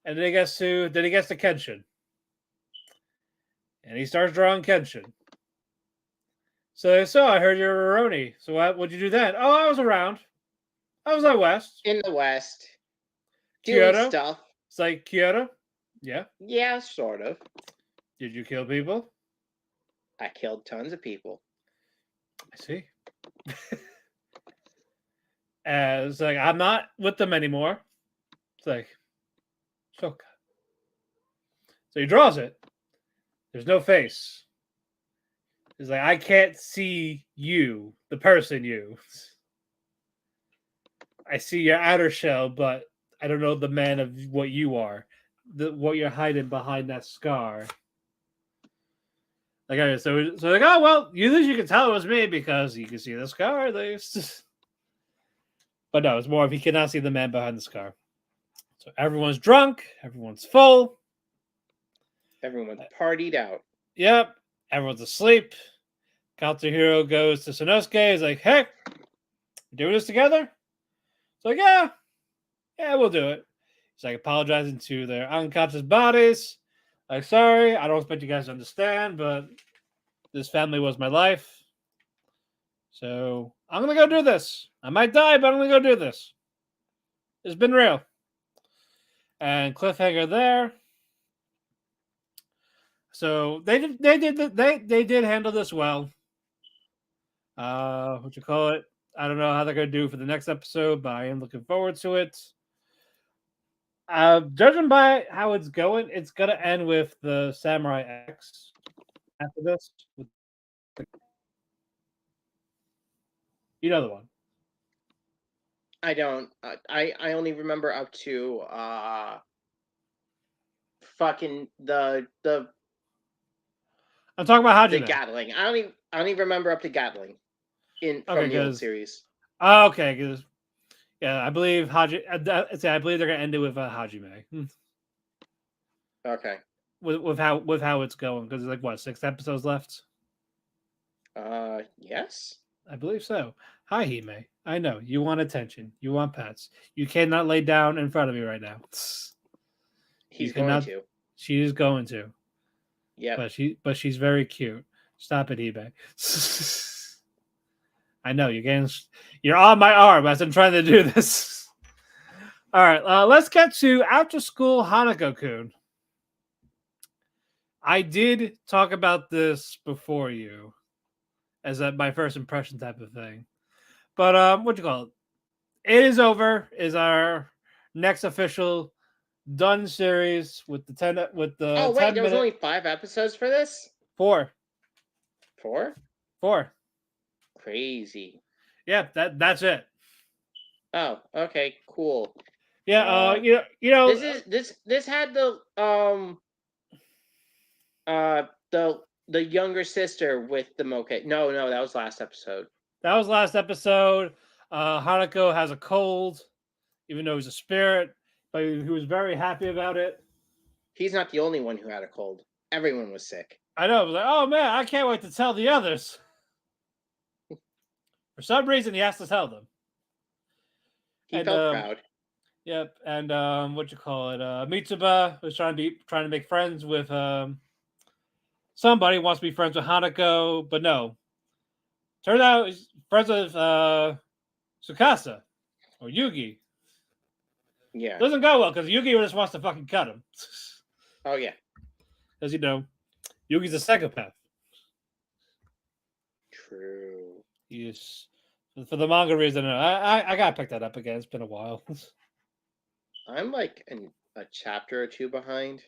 And then he gets to Kenshin. And he starts drawing Kenshin. So I heard you're a Roni. So what'd you do then? Oh, I was around. I was out west. In the West. Kyoto? Doing stuff. It's like Kyoto? Yeah. Yeah, sort of. Did you kill people? I killed tons of people. I see. It's like, I'm not with them anymore. It's like, so he draws it. There's no face. It's like, I can't see you, the person you. I see your outer shell, but I don't know the man of what you are. What you're hiding behind that scar. Like, so like, oh, well, at least you can tell it was me because you can see the scar at least. But no, it's more if he cannot see the man behind the scar. So everyone's drunk. Everyone's full. Everyone's partied out. Yep. Everyone's asleep. Katsuhiro goes to Sanosuke. He's like, hey, we doing this together? It's like, yeah, we'll do it. He's like apologizing to their unconscious bodies. Like, sorry, I don't expect you guys to understand, but this family was my life. So I'm going to go do this. I might die, but I'm going to go do this. It's been real. And cliffhanger there. So they did handle this well. What you call it? I don't know how they're going to do for the next episode, but I am looking forward to it. Judging by how it's going to end with the Samurai X after this. You know the one. I don't. I only remember up to fucking the I'm talking about the Hajime. Gatling. I don't even remember up to Gatling from the old series. Oh, okay, because I believe I believe they're gonna end it with Hajime. Okay. With how it's going, because there's like what 6 episodes left. Yes. I believe so. Hi, Hime. I know you want attention. You want pets. You cannot lay down in front of me right now. He's going to. She is going to. Yeah. But she's very cute. Stop it, eBay. I know you're on my arm as I'm trying to do this. All right, let's get to After School Hanako-kun. I did talk about this before you, as my first impression type of thing. But what you call it? It is over. Is our next official done series with the Oh wait, 10 there was minute only 5 episodes for this. 4 4? 4. Crazy. Yeah, that's it. Oh, okay, cool. Yeah, This had the younger sister with the moke. No, that was last episode. that was last episode. Hanako has a cold, even though he's a spirit, but he was very happy about it. He's not the only one who had a cold. Everyone was sick. I know. I was like, oh man, I can't wait to tell the others. For some reason, he has to tell them. He felt proud. Yep, and what you call it? Mitsuba was trying to make friends with somebody, wants to be friends with Hanako, but no. Turns out he's friends with Tsukasa or Yugi. Yeah. Doesn't go well because Yugi just wants to fucking cut him. Oh yeah. Because Yugi's a psychopath. True. He's for the manga reason. I gotta pick that up again. It's been a while. I'm like a chapter or 2 behind.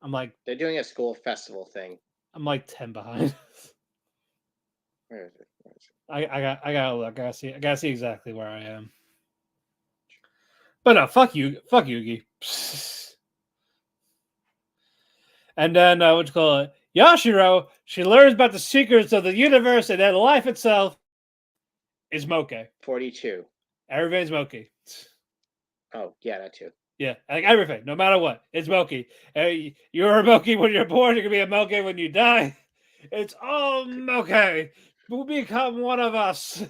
I'm like they're doing a school festival thing. I'm like 10 behind. Where is it? I gotta look. I gotta see exactly where I am. But no, fuck Yugi. And then what you call it? Yashiro, she learns about the secrets of the universe, and then life itself is moke. 42. Everything's moke. Oh yeah, that too. Yeah, like everything, no matter what, it's moke. You're a moke when you're born. You're gonna be a moke when you die. It's all moke. Will become one of us.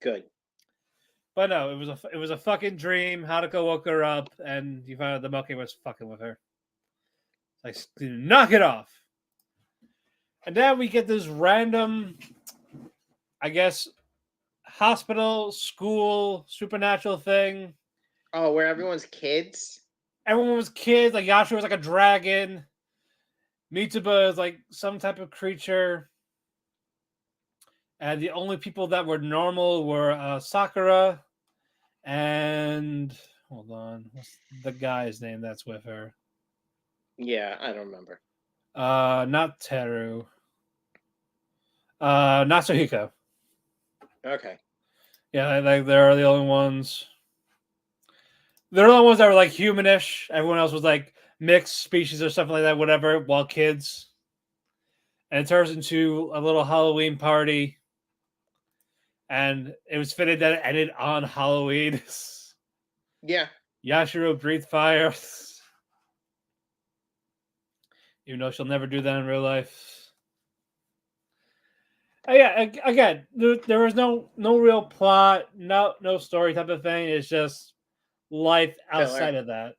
Good. But no, it was a fucking dream. Hanako woke her up, and you found out the moke was fucking with her. Like, knock it off. And then we get this random, I guess, hospital, school, supernatural thing. Oh, where everyone's kids? Everyone was kids. Like, Yashiro was like a dragon. Mitsuba is like some type of creature. And the only people that were normal were Sakura and... Hold on. What's the guy's name that's with her? Yeah, I don't remember. Not Teru. Natsuhiko. Okay. Yeah, like they're the only ones. They're the only ones that were like humanish. Everyone else was like mixed species or something like that, whatever, while kids. And it turns into a little Halloween party. And it was fitted that it ended on Halloween. Yeah. Yashiro breathed fire. Even though she'll never do that in real life. Yeah, again, there was no real plot, no story type of thing. It's just life outside of that.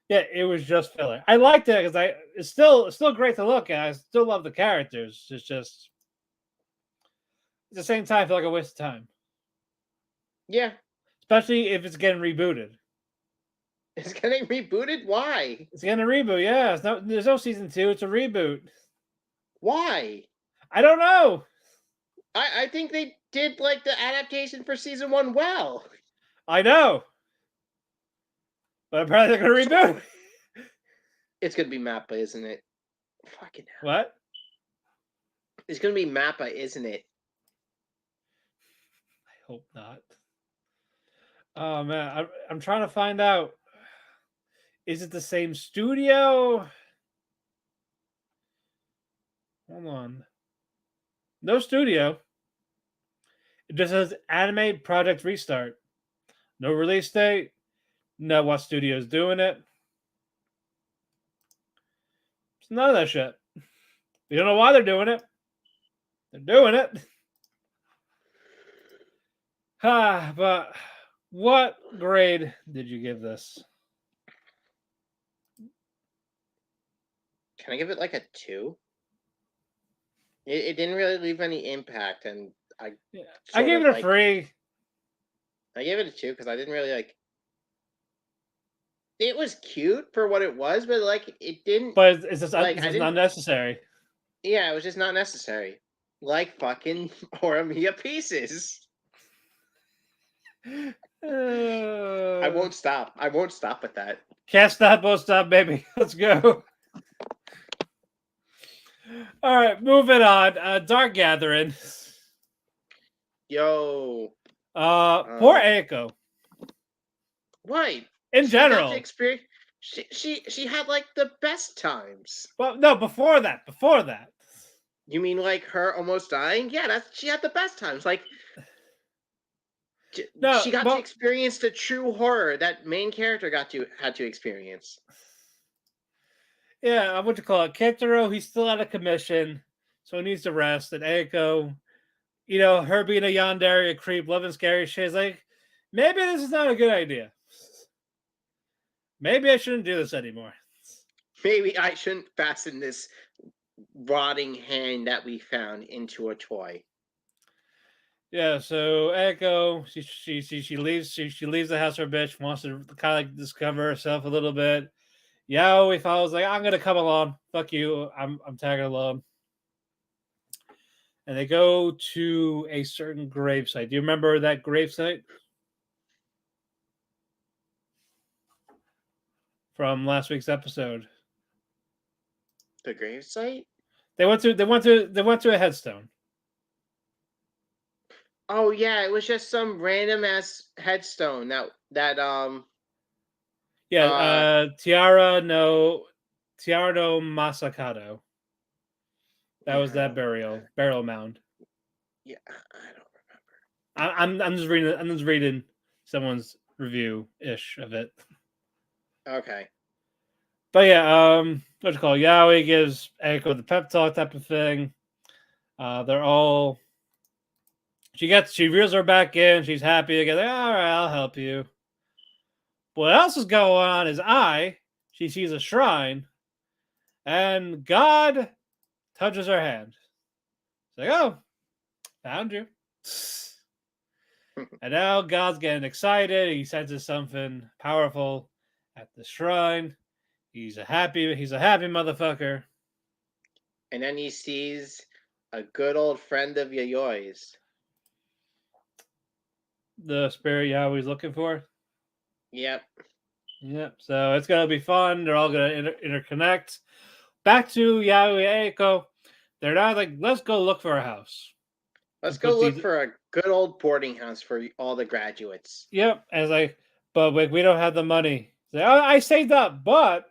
Yeah, it was just filler. I liked it because it's still great to look at. I still love the characters. It's just at the same time, I feel like a waste of time. Yeah. Especially if it's getting rebooted. It's getting rebooted? Why? It's getting a reboot, yeah. There's no season 2, it's a reboot. Why? I don't know. I think they did like the adaptation for season 1 well. I know. But apparently they're going to reboot. It's going to be Mappa, isn't it? Fucking hell. What? It's going to be Mappa, isn't it? I hope not. Oh, man. I'm trying to find out. Is it the same studio? Hold on. No studio. It just says Anime Project Restart. No release date. No what studio's doing it. It's none of that shit. We don't know why they're doing it. They're doing it. But what grade did you give this? Can I give it like a 2? It didn't really leave any impact, and I gave it a 3. I gave it a 2 because I didn't really like. It was cute for what it was, but like it didn't. But it's just like, not necessary. Yeah, it was just not necessary. like fucking Horimiya pieces. I won't stop. I won't stop with that. Can't stop, won't stop, baby. Let's go. All right, moving on. Dark Gathering. Yo. Poor Eiko. Why? In She got to general. experience. She had like the best times. Well, no, before that. Before that. You mean like her almost dying? Yeah, she had the best times. Like No, she got to experience the true horror that main character had to experience. Yeah, what you call it? Kentaro, he's still out of commission, so he needs to rest. And Eiko, you know, her being a yandere, a creep, loving scary shit, is like, maybe this is not a good idea. Maybe I shouldn't do this anymore. Maybe I shouldn't fasten this rotting hand that we found into a toy. Yeah, so Echo, she leaves she leaves the house for a bit. She wants to kind of like discover herself a little bit. Yaoi follows like, I'm gonna come along. Fuck you. I'm tagging along. And they go to a certain gravesite. Do you remember that gravesite? From last week's episode. The gravesite? They went to a headstone. Oh yeah, it was just some random ass headstone Tiara no Masakado. That was that burial mound. Yeah, I don't remember. I'm just reading someone's review ish of it. Okay. But yeah, what's it called? Yaoi gives Eiko the pep talk type of thing. They're all. She reels her back in. She's happy again. Like, all right, I'll help you. What else is going on is she sees a shrine, and God touches her hand. It's like, oh, found you. And now God's getting excited. He senses something powerful at the shrine. He's a happy motherfucker. And then he sees a good old friend of Yayoi's. The spirit Yaoi's looking for. Yep. So it's gonna be fun. They're all gonna interconnect. Back to Yaoi and Eiko. They're now like, let's go look for a house. Let's go look for a good old boarding house for all the graduates. Yep. And it's like, but we don't have the money. Like, oh, I saved up, but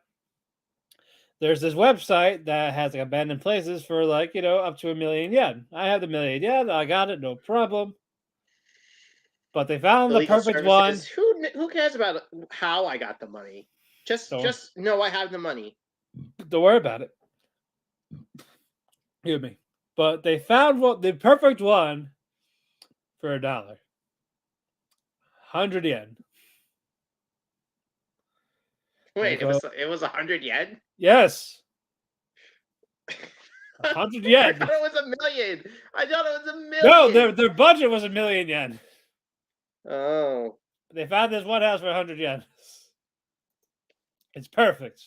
there's this website that has like abandoned places for like, up to 1 million yen. I have the 1 million yen. I got it, no problem. But they found the perfect one. Who cares about how I got the money? Just know I have the money. Don't worry about it. Excuse me. But they found the perfect one for $1. 100 yen. Wait, it was 100 yen? Yes. 100 yen. I thought it was 1 million. I thought it was 1 million. No, their budget was 1 million yen. Oh. They found this one house for 100 yen. It's perfect.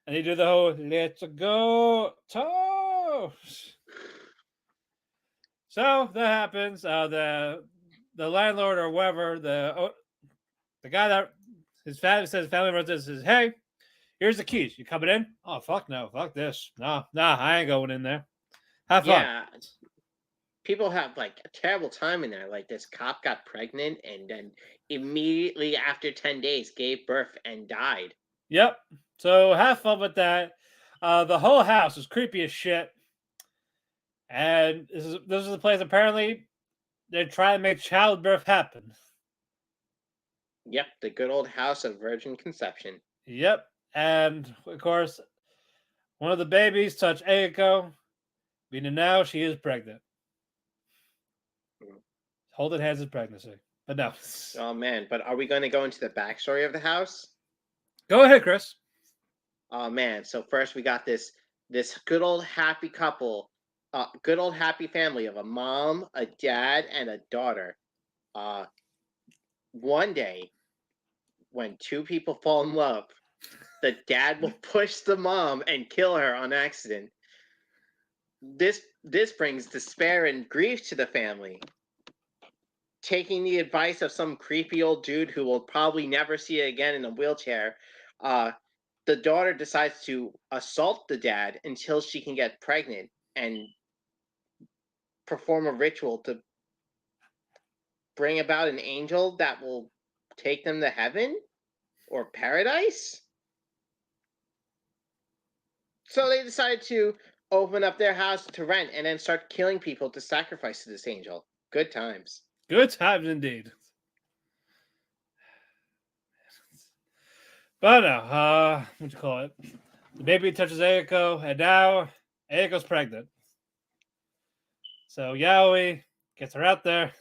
And they do the whole let's go toast. So that happens. The landlord or whoever, the guy that his family runs this says, hey, here's the keys. You coming in? Oh, fuck no. Fuck this. Nah, I ain't going in there. Have fun. Yeah. People have like a terrible time in there. Like this cop got pregnant and then immediately after 10 days gave birth and died. Yep. So have fun with that. The whole house is creepy as shit. And this is the place apparently they're trying to make childbirth happen. Yep, the good old house of virgin conception. Yep. And of course, one of the babies touched Eiko, meaning now she is pregnant. Holding hands in pregnancy. But no. Oh man, but are we going to go into the backstory of the house? Go ahead, Chris. Oh man, so first we got this good old happy couple, good old happy family of a mom, a dad, and a daughter. One day, when two people fall in love, the dad will push the mom and kill her on accident. this brings despair and grief to the family. Taking the advice of some creepy old dude who will probably never see it again in a wheelchair, the daughter decides to assault the dad until she can get pregnant and perform a ritual to bring about an angel that will take them to heaven or paradise. So they decided to open up their house to rent and then start killing people to sacrifice to this angel. Good times. Good times indeed. But no, what you call it? The baby touches Aiko, and now Aiko's pregnant. So Yaoi gets her out there,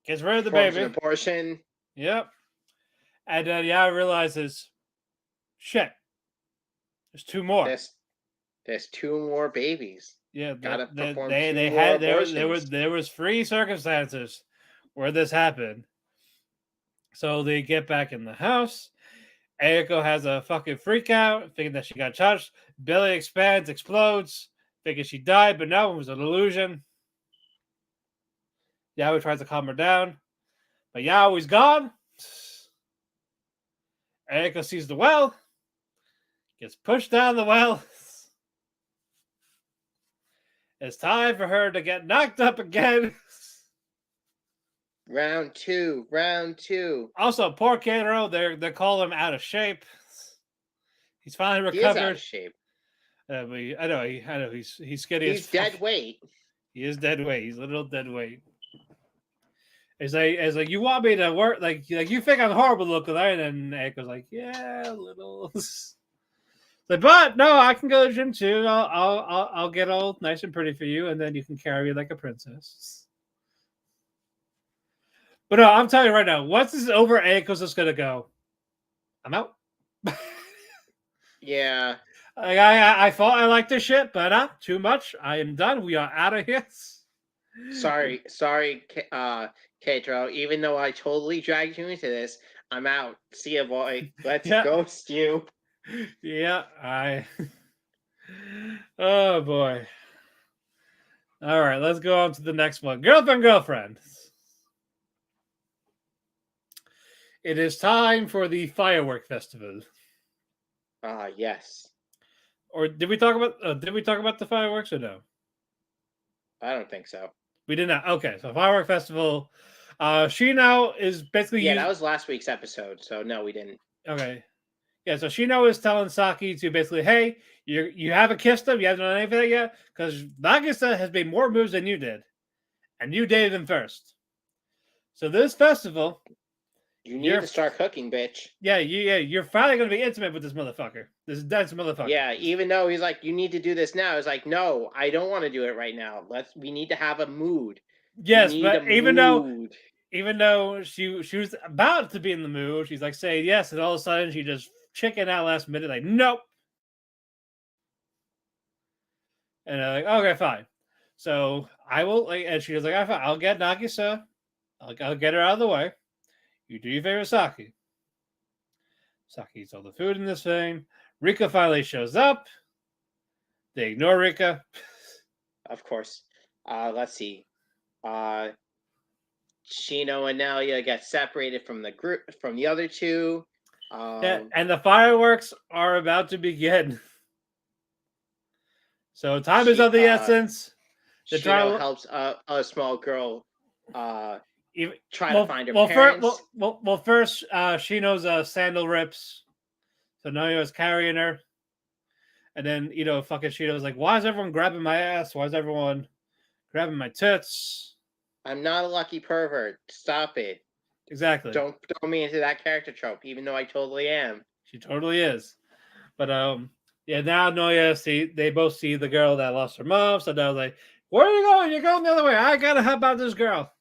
gets rid of the Performs baby. an abortion. Yep. And then Yaoi realizes, shit, there's two more. There's two more babies. Yeah, Gotta perform they two had more there was free circumstances where this happened. So they get back in the house. Aiko has a fucking freak out, thinking that she got touched. Belly expands, explodes, thinking she died, but no, it was an illusion. Yaoi tries to calm her down, but Yaoi's gone. Aiko sees the well, gets pushed down the well. It's time for her to get knocked up again. Round two. Also, poor Keitaro, they call him out of shape. He's finally He is out recovered. of shape. I know. He's skinny. He's dead weight. He is dead weight. He's a little dead weight. It's like you want me to work like you think I'm horrible looking, right? And Aiko's like, yeah, a little. Like, but no, I can go to the gym too. I'll get all nice and pretty for you, and then you can carry me like a princess. But no, I'm telling you right now, once this is over, Aiko's just gonna go. I'm out. Yeah. I thought I liked this shit, but too much. I am done. We are out of here. Sorry, Keitaro. Even though I totally dragged you into this, I'm out. See ya, boy. Let's ghost you. Yeah, Oh boy. All right, let's go on to the next one. Girlfriend. It is time for the firework festival. Yes. Or did we talk about the fireworks or no? I don't think so. We did not. Okay, so firework festival. She now is basically that was last week's episode. So no, we didn't. Okay. Yeah, so Shino is telling Saki to basically, hey, you haven't kissed him, you haven't done anything yet, because Nagisa has made more moves than you did, and you dated him first. So this festival, you need to start cooking, bitch. Yeah, you're finally going to be intimate with this motherfucker, this dense motherfucker. Yeah, even though he's like, you need to do this now. It's like, no, I don't want to do it right now. We need to have a mood. Yes, but even though she was about to be in the mood, she's like saying yes, and all of a sudden she just chicken out last minute, like nope. And I'm like, okay, fine. So I will, and she was like, I'll get Nagisa. I'll get her out of the way. You do your favorite Saki. Saki eats all the food in this thing. Rika finally shows up. They ignore Rika. Of course. Let's see. Shino and Nelia get separated from the group, from the other two. And the fireworks are about to begin. So time is of the essence. Shino helps a small girl try to find her parents. First, Shino's sandal rips. So Nelia's carrying her. And then, fucking Shino's like, why is everyone grabbing my ass? Why is everyone grabbing my tits? I'm not a lucky pervert. Stop it. Exactly. Don't throw me into that character trope, even though I totally am. She totally is. But now Noya they both see the girl that lost her mom. So now like, where are you going? You're going the other way. I gotta help out this girl.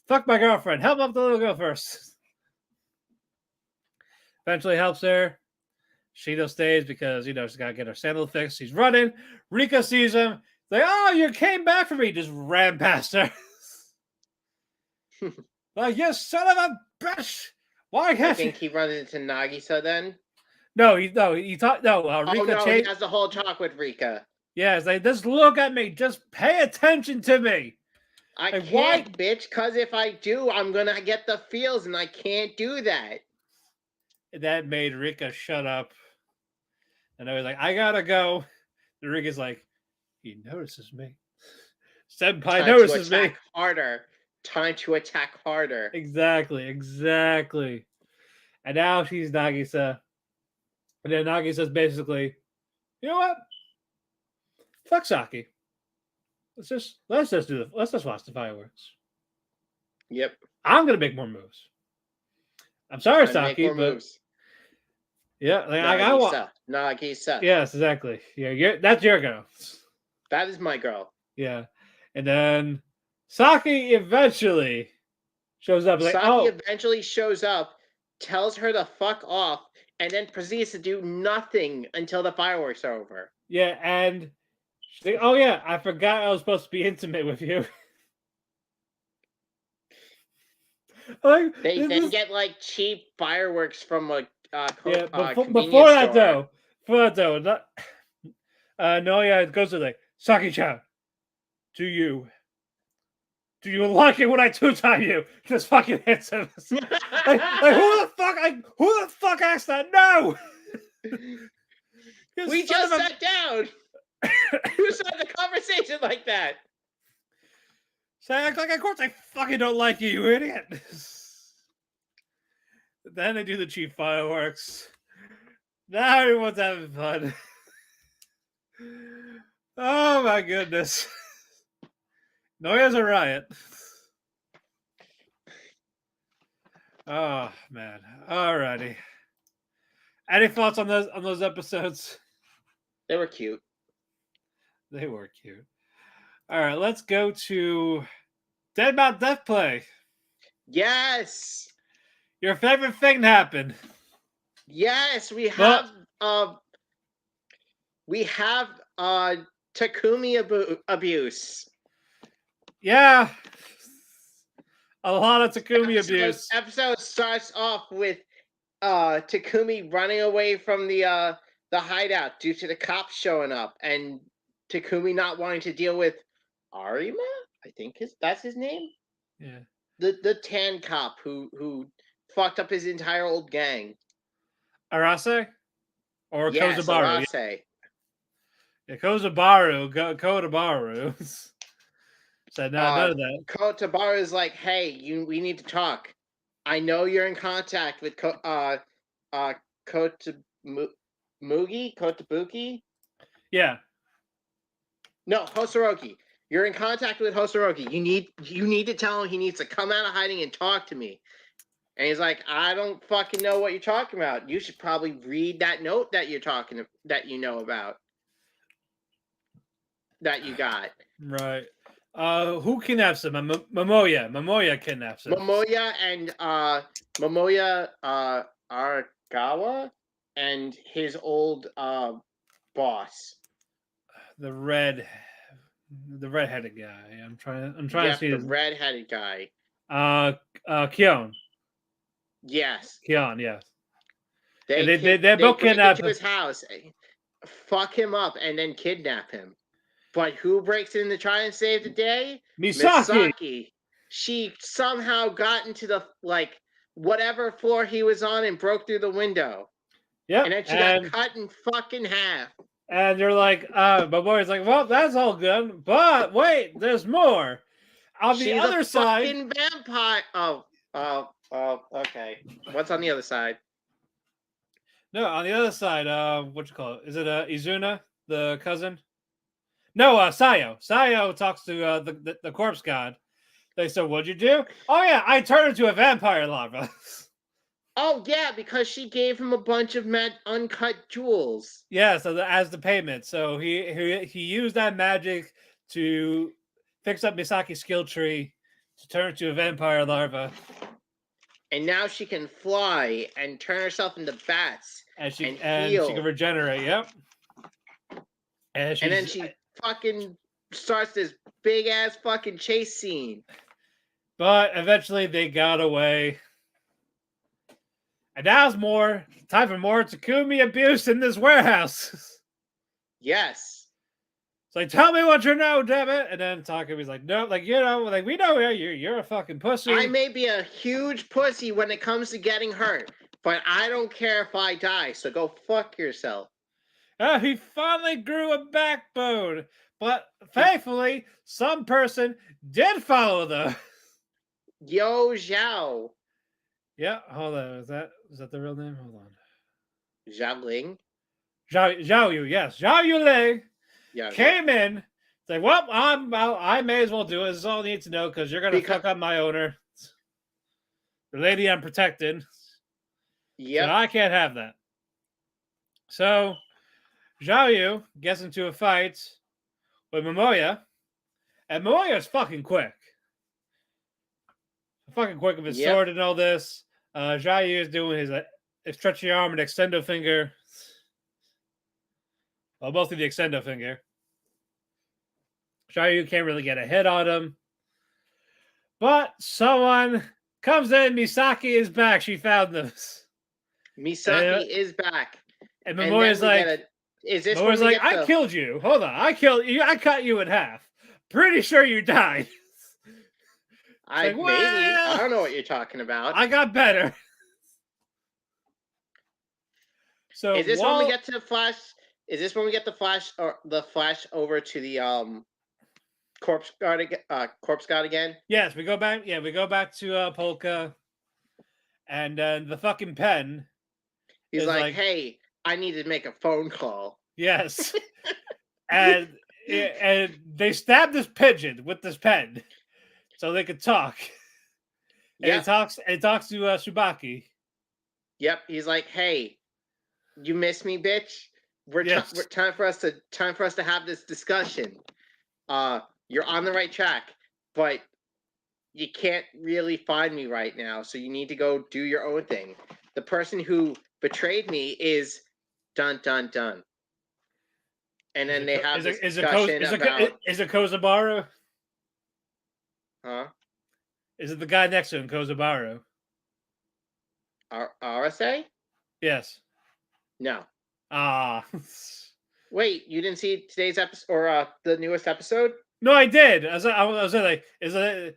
Fuck my girlfriend. Help out the little girl first. Eventually helps her. Shino stays because she's gotta get her sandal fixed. She's running. Rika sees him. Like, oh, you came back for me. Just ran past her. Like, you son of a bitch! Why can't I think he runs into Nagisa then. No, he talked. No, Rika he has the whole talk with Rika. Yeah, it's like, just look at me. Just pay attention to me. I Like, can't, bitch, because if I do, I'm gonna get the feels, and I can't do that. That made Rika shut up. And I was like, I gotta go. And Rika's like, he notices me. Senpai Time notices to me. attack harder. Time to attack harder. Exactly. And now she's Nagisa. And then Nagisa's basically, you know what? Fuck Saki. Let's just watch the fireworks. Yep. I'm gonna make more moves. I'm sorry, Time to make Saki, more but moves. yeah, like I gotta Nagisa. Yes, exactly. Yeah, that's your girl. That is my girl. Yeah, and then Saki eventually shows up. Like, Saki oh, eventually shows up, tells her to fuck off, and then proceeds to do nothing until the fireworks are over. yeah, and she's like, oh yeah, I forgot I was supposed to be intimate with you. Like, They this then is- get like cheap fireworks from a yeah, convenience before that store. though, Noya goes to like, Saki-chan, do you like it when I two-time you? Just fucking hits him. like, who the fuck asked that? No! We just sat down. Who started the conversation like that? Say, like, of course I fucking don't like you, you idiot. Then they do the cheap fireworks. Now everyone's having fun. Oh my goodness. Noya's a riot. Oh man. Alrighty. Any thoughts on those episodes? They were cute. They were cute. Alright, let's go to Dead Mount Death Play. Yes. Your favorite thing happened. Yes, we have Takumi abuse. Yeah. A lot of Takumi abuse. Episode starts off with Takumi running away from the hideout due to the cops showing up, and Takumi not wanting to deal with Arima, I think that's his name. Yeah. The tan cop who fucked up his entire old gang. Arase? Or Yes, Kozabaru? Arase. Yeah, Kozabaru. Said none of that. Kotabaru is like, hey, we need to talk. I know you're in contact with Kotabuki? Yeah. No, Hosoroki. You're in contact with Hosoroki. You need to tell him he needs to come out of hiding and talk to me. And he's like, I don't fucking know what you're talking about. You should probably read that note that you know about. That you got. Right. Who kidnaps him? Momoya. Momoya kidnaps him. Momoya and Momoya Aragawa and his old boss. The redheaded guy. I'm trying to see the redheaded guy. Kyon. Yes. Kyon, yes. They both kidnap into his house, fuck him up, and then kidnap him. But who breaks in to try and save the day? Misaki. She somehow got into the whatever floor he was on and broke through the window. Yeah. And then she got cut in fucking half. And you're like, my boy's like, well, that's all good, but wait, there's more. On the other side, fucking vampire. Oh, okay. What's on the other side? No, on the other side, what you call it? Is it Izuna, the cousin? No, Sayo. Sayo talks to the corpse god. They said, what'd you do? Oh yeah, I turned into a vampire larva. Oh yeah, because she gave him a bunch of uncut jewels. Yeah, so as the payment. So he used that magic to fix up Misaki's skill tree to turn into a vampire larva. And now she can fly and turn herself into bats. And she can regenerate, yep. And then she fucking starts this big ass fucking chase scene. But eventually they got away. And now's time for more Takumi abuse in this warehouse. Yes. like, tell me what you know, damn it. And then Takeru's like, no, like, like, we know you're a fucking pussy. I may be a huge pussy when it comes to getting hurt, but I don't care if I die, so go fuck yourself. He finally grew a backbone. But thankfully, some person did follow them. Yo Zhao. Yeah, hold on. Is that the real name? Hold on. Zhao Ling? Zhao Yu, yes. Zhao Yulei Yeah. came in. Like, well, I may as well do it. This is all I need to know because you're going to fuck up my owner. The lady I'm protecting. Yeah. So I can't have that. So Zhao Yu gets into a fight with Momoya. And Momoya is fucking quick. Fucking quick with his sword and all this. Zhao Yu is doing his stretchy arm and extendo finger. Well, mostly the extendo finger. Zhao Yu can't really get a hit on him. But someone comes in. Misaki is back. She found this. Misaki is back. And Momoya's like, I killed you. Hold on. I killed you. I cut you in half. Pretty sure you died. I don't know what you're talking about. I got better. So is this when we get to the Flash? Is this when we get the Flash over to the corpse god again? Yes, we go back. Yeah, we go back to Polka, and the fucking pen. He's like, "Hey, I need to make a phone call." Yes, and they stabbed this pigeon with this pen, so they could talk. And it talks to Tsubaki. Yep, he's like, "Hey, you miss me, bitch? We're time for us to have this discussion. You're on the right track, but you can't really find me right now, so you need to go do your own thing. The person who betrayed me is dun dun dun." And then they have this discussion about... Is it Kozabaru? Huh? Is it the guy next to him, Kozabaru? RSA? Yes. No. Ah. Wait, you didn't see today's episode or the newest episode? No, I did. I was like, the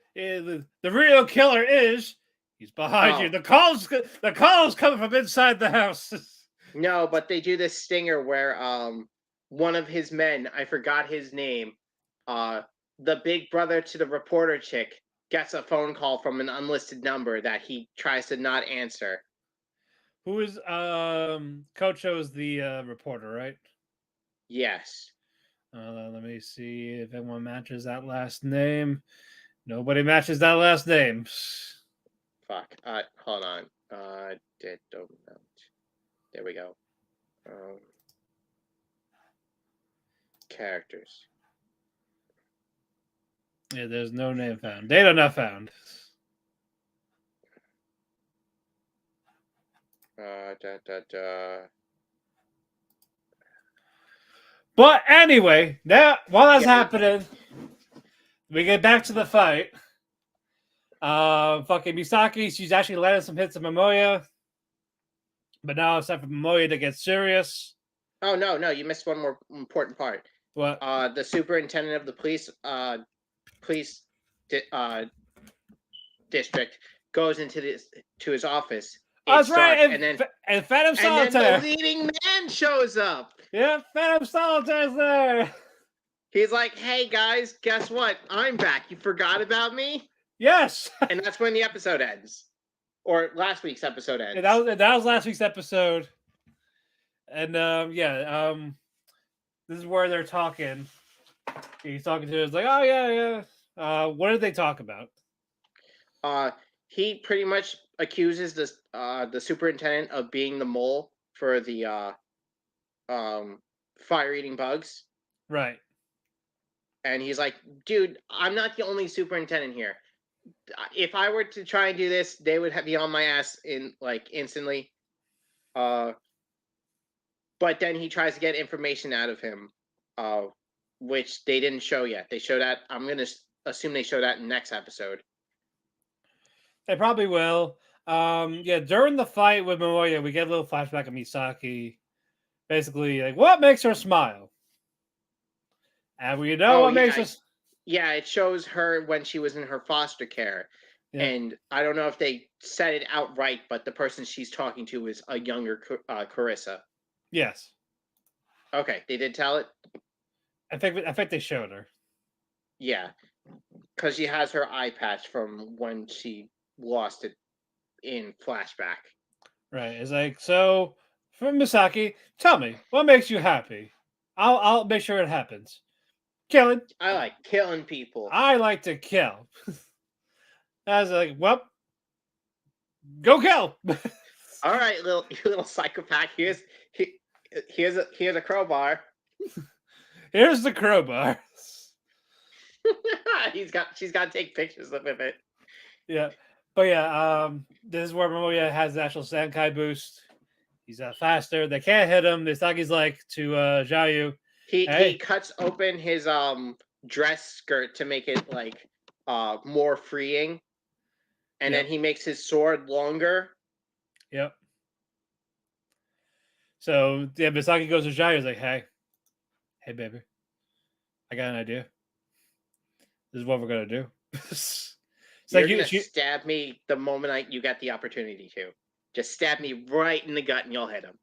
real killer is he's behind you. The call's coming from inside the house. No, but they do this stinger where one of his men, I forgot his name, the big brother to the reporter chick, gets a phone call from an unlisted number that he tries to not answer. Who is Kocho is the reporter, right? Yes. Let me see if anyone matches that last name. Nobody matches that last name. Fuck. Hold on. There we go. Characters. Yeah, there's no name found. Data not found. But anyway, while that's happening, we get back to the fight. Fucking Misaki, she's actually landing some hits at Momoya. But now it's time for Momoya to get serious. Oh, no, you missed one more important part. What? The superintendent of the police district goes into his office. That's right, and Phantom Solitaire. And then the leading man shows up. Yeah, Phantom Solitaire's there. He's like, "Hey guys, guess what? I'm back. You forgot about me?" Yes. And that's when the episode ends, or last week's episode ends. Yeah, that was last week's episode, and this is where they're talking. He's talking to us like, "Oh yeah. What did they talk about?" He pretty much accuses the superintendent of being the mole for the fire-eating bugs. Right. And he's like, "Dude, I'm not the only superintendent here. If I were to try and do this, they would be on my ass instantly." But then he tries to get information out of him, which they didn't show yet. They show that. I'm gonna assume they show that in next episode. They probably will. During the fight with Momoya, we get a little flashback of Misaki. Basically, like, what makes her smile? And we know what makes us. Yeah, it shows her when she was in her foster care. Yeah. And I don't know if they said it outright, but the person she's talking to is a younger Carissa. Yes. Okay, they did tell it? I think they showed her. Yeah, because she has her eye patch from when she lost it in flashback. Right. It's like, so, from Misaki, tell me, what makes you happy? I'll make sure it happens. Killing. I like killing people. I like to kill. I was like, well, go kill. All right, little psychopath. Here's a crowbar. Here's the crowbar. She's got to take pictures of it. Yeah. But yeah, this is where Momoya has the actual Senkai boost. He's faster. They can't hit him. Misaki's like to Xiaoyu. He cuts open his dress skirt to make it like more freeing. And then he makes his sword longer. Yep. So yeah, Misaki goes to Xiaoyu. He's like, hey baby, I got an idea. This is what we're gonna do. You're gonna stab me the moment you get the opportunity to. Just stab me right in the gut and you'll hit him.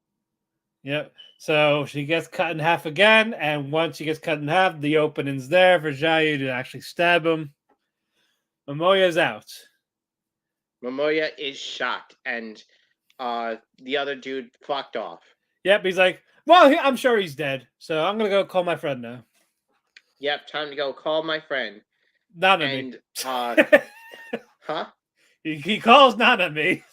Yep. So she gets cut in half again, and once she gets cut in half, the opening's there for Xiaoyu to actually stab him. Momoya's out. Momoya is shocked, and the other dude fucked off. Yep, he's like, well, I'm sure he's dead, so I'm gonna go call my friend now. Yep, time to go call my friend. Nanami. And huh? He calls Nanami.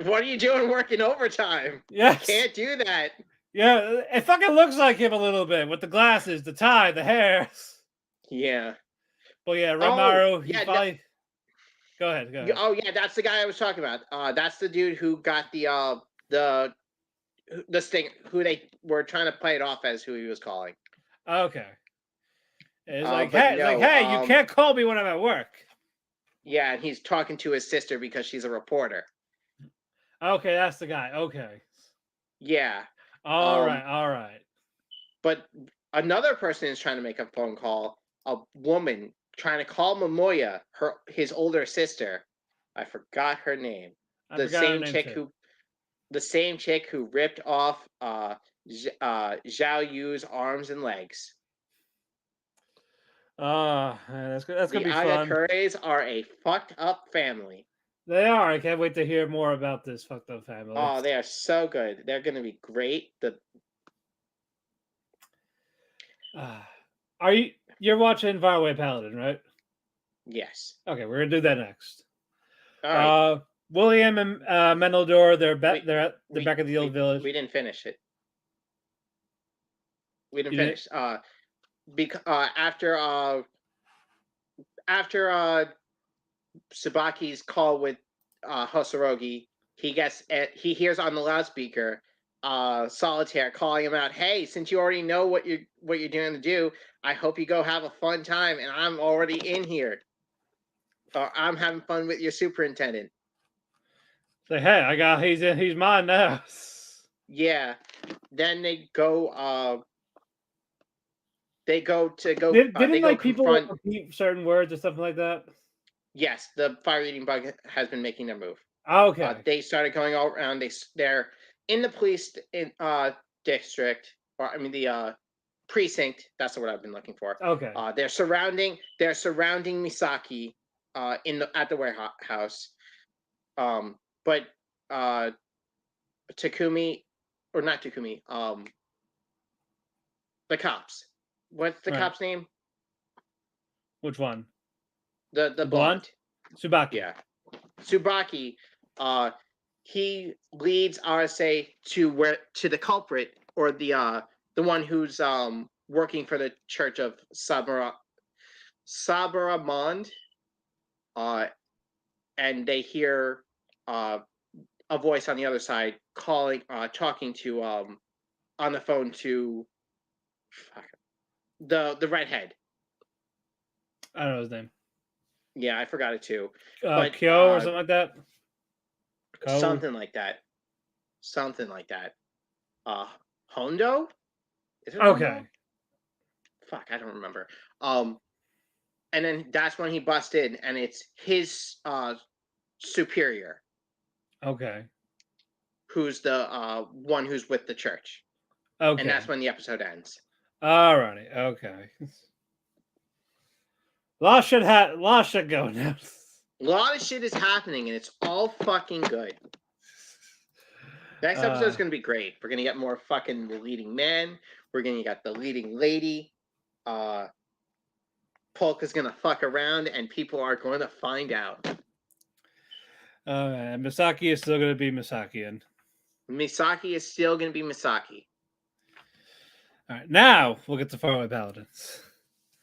What are you doing working overtime? Yes. You can't do that. Yeah, it fucking looks like him a little bit with the glasses, the tie, the hair. Yeah. But yeah, Ranmaru, Go ahead. Oh yeah, that's the guy I was talking about. That's the dude who got the sting, who they were trying to play it off as who he was calling. Okay. It's like, no, hey, you can't call me when I'm at work. Yeah, and he's talking to his sister because she's a reporter. Okay, that's the guy. Okay. Yeah. All right. But another person is trying to make a phone call. A woman trying to call Momoya, his older sister. I forgot her name. The same chick who ripped off Zhao Yu's arms and legs. That's gonna be fun. The Ayakares are a fucked up family. They are. I can't wait to hear more about this fucked up family. Oh, they are so good. They're gonna be great. You're watching Faraway Paladin, right? Yes. Okay, we're gonna do that next. All right. William and Mendeldor, they're back at the old village. We didn't finish it. We didn't finish. After Tsubaki's call with Hosorogi, he hears on the loudspeaker Solitaire calling him out. Hey, since you already know what you're doing to do, I hope you go have a fun time. And I'm already in here. I'm having fun with your superintendent. Say, hey, he's mine now. Yeah. Then they go. Didn't people repeat certain words or something like that? Yes, the fire eating bug has been making their move. Okay. They started going all around. They're in the police district, or I mean the precinct. That's the word I've been looking for. Okay. They're surrounding Misaki at the warehouse. But Takumi, or not Takumi, the cops. What's the cop's name? Which one? The blonde? Tsubaki. Yeah. Tsubaki, he leads RSA to the culprit, or the one who's working for the Church of Sabaramond. And they hear a voice on the other side talking to on the phone to the redhead. I don't know his name. Yeah, I forgot it too. Kyo or something like that. Something like that. Hondo? Is it okay. fuck, I don't remember. And then that's when he busts in, and it's his superior, Okay. who's the one who's with the church. Okay. And that's when the episode ends. Alrighty. Okay. A lot of shit going on. A lot of shit is happening, and it's all fucking good. Next episode is going to be great. We're going to get more fucking leading men. We're going to get the leading lady. Polka's going to fuck around, and people are going to find out. Misaki is still going to be Misakian. Misaki is still going to be Misaki. All right, now we'll get to Faraway Paladins.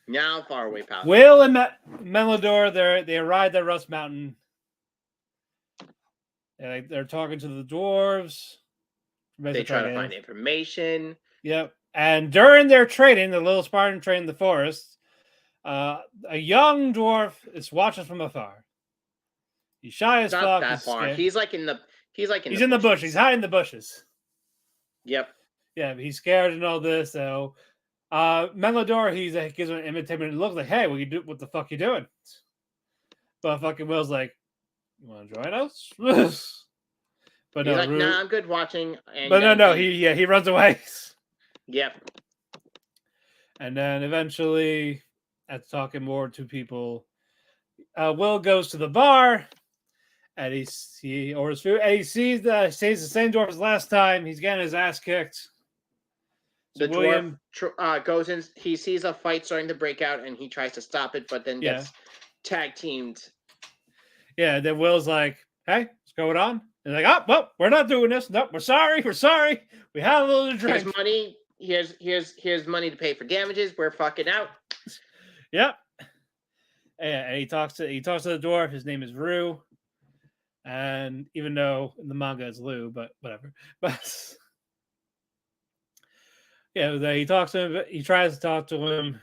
Now, Faraway Paladins. Will and Melodor, they arrived at Rust Mountain. They're talking to the dwarves. They try to find information. Yep. And during their training, the little Spartan train in the forest, a young dwarf is watching from afar. He's shy as fuck. Not that far. He's in the bush. He's hiding in the bushes. Yep. Yeah, he's scared and all this. So, Melodor, he gives him an intimidating look, like, "Hey, what the fuck you doing?" But fucking Will's like, "You want to join us?" But he's no, like, "Nah, I'm good watching." And but no, he runs away. Yep. And then eventually, after talking more to people, Will goes to the bar, and he orders food, and he sees the same dwarf as last time. He's getting his ass kicked. So the dwarf goes in. He sees a fight starting to break out, and he tries to stop it, but then gets tag teamed. Yeah. Then Will's like, "Hey, what's going on?" And like, "Oh, well, we're not doing this. No, we're sorry. We had a little drink. Here's money. Here's money to pay for damages. We're fucking out." Yep. And he talks to the dwarf. His name is Rue. And even though in the manga it's Lou, but whatever. But yeah, he talks to him. He tries to talk to him,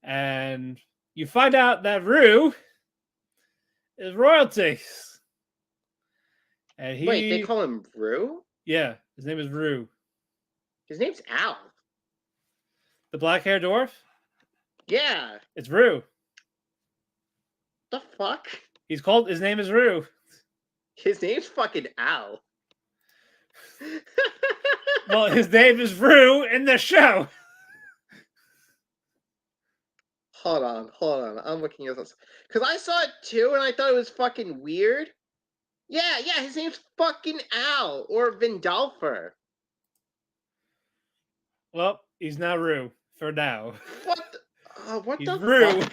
and you find out that Rue is royalty. And wait, they call him Rue? Yeah, his name is Rue. His name's Al. The black-haired dwarf? Yeah. It's Rue. The fuck? His name is Rue. His name's fucking Al. Well, his name is Rue in the show. Hold on. I'm looking at this. Because I saw it too, and I thought it was fucking weird. Yeah, his name's fucking Al, or Vindalfer. Well, he's not Rue for now. What he's the Rue. fuck?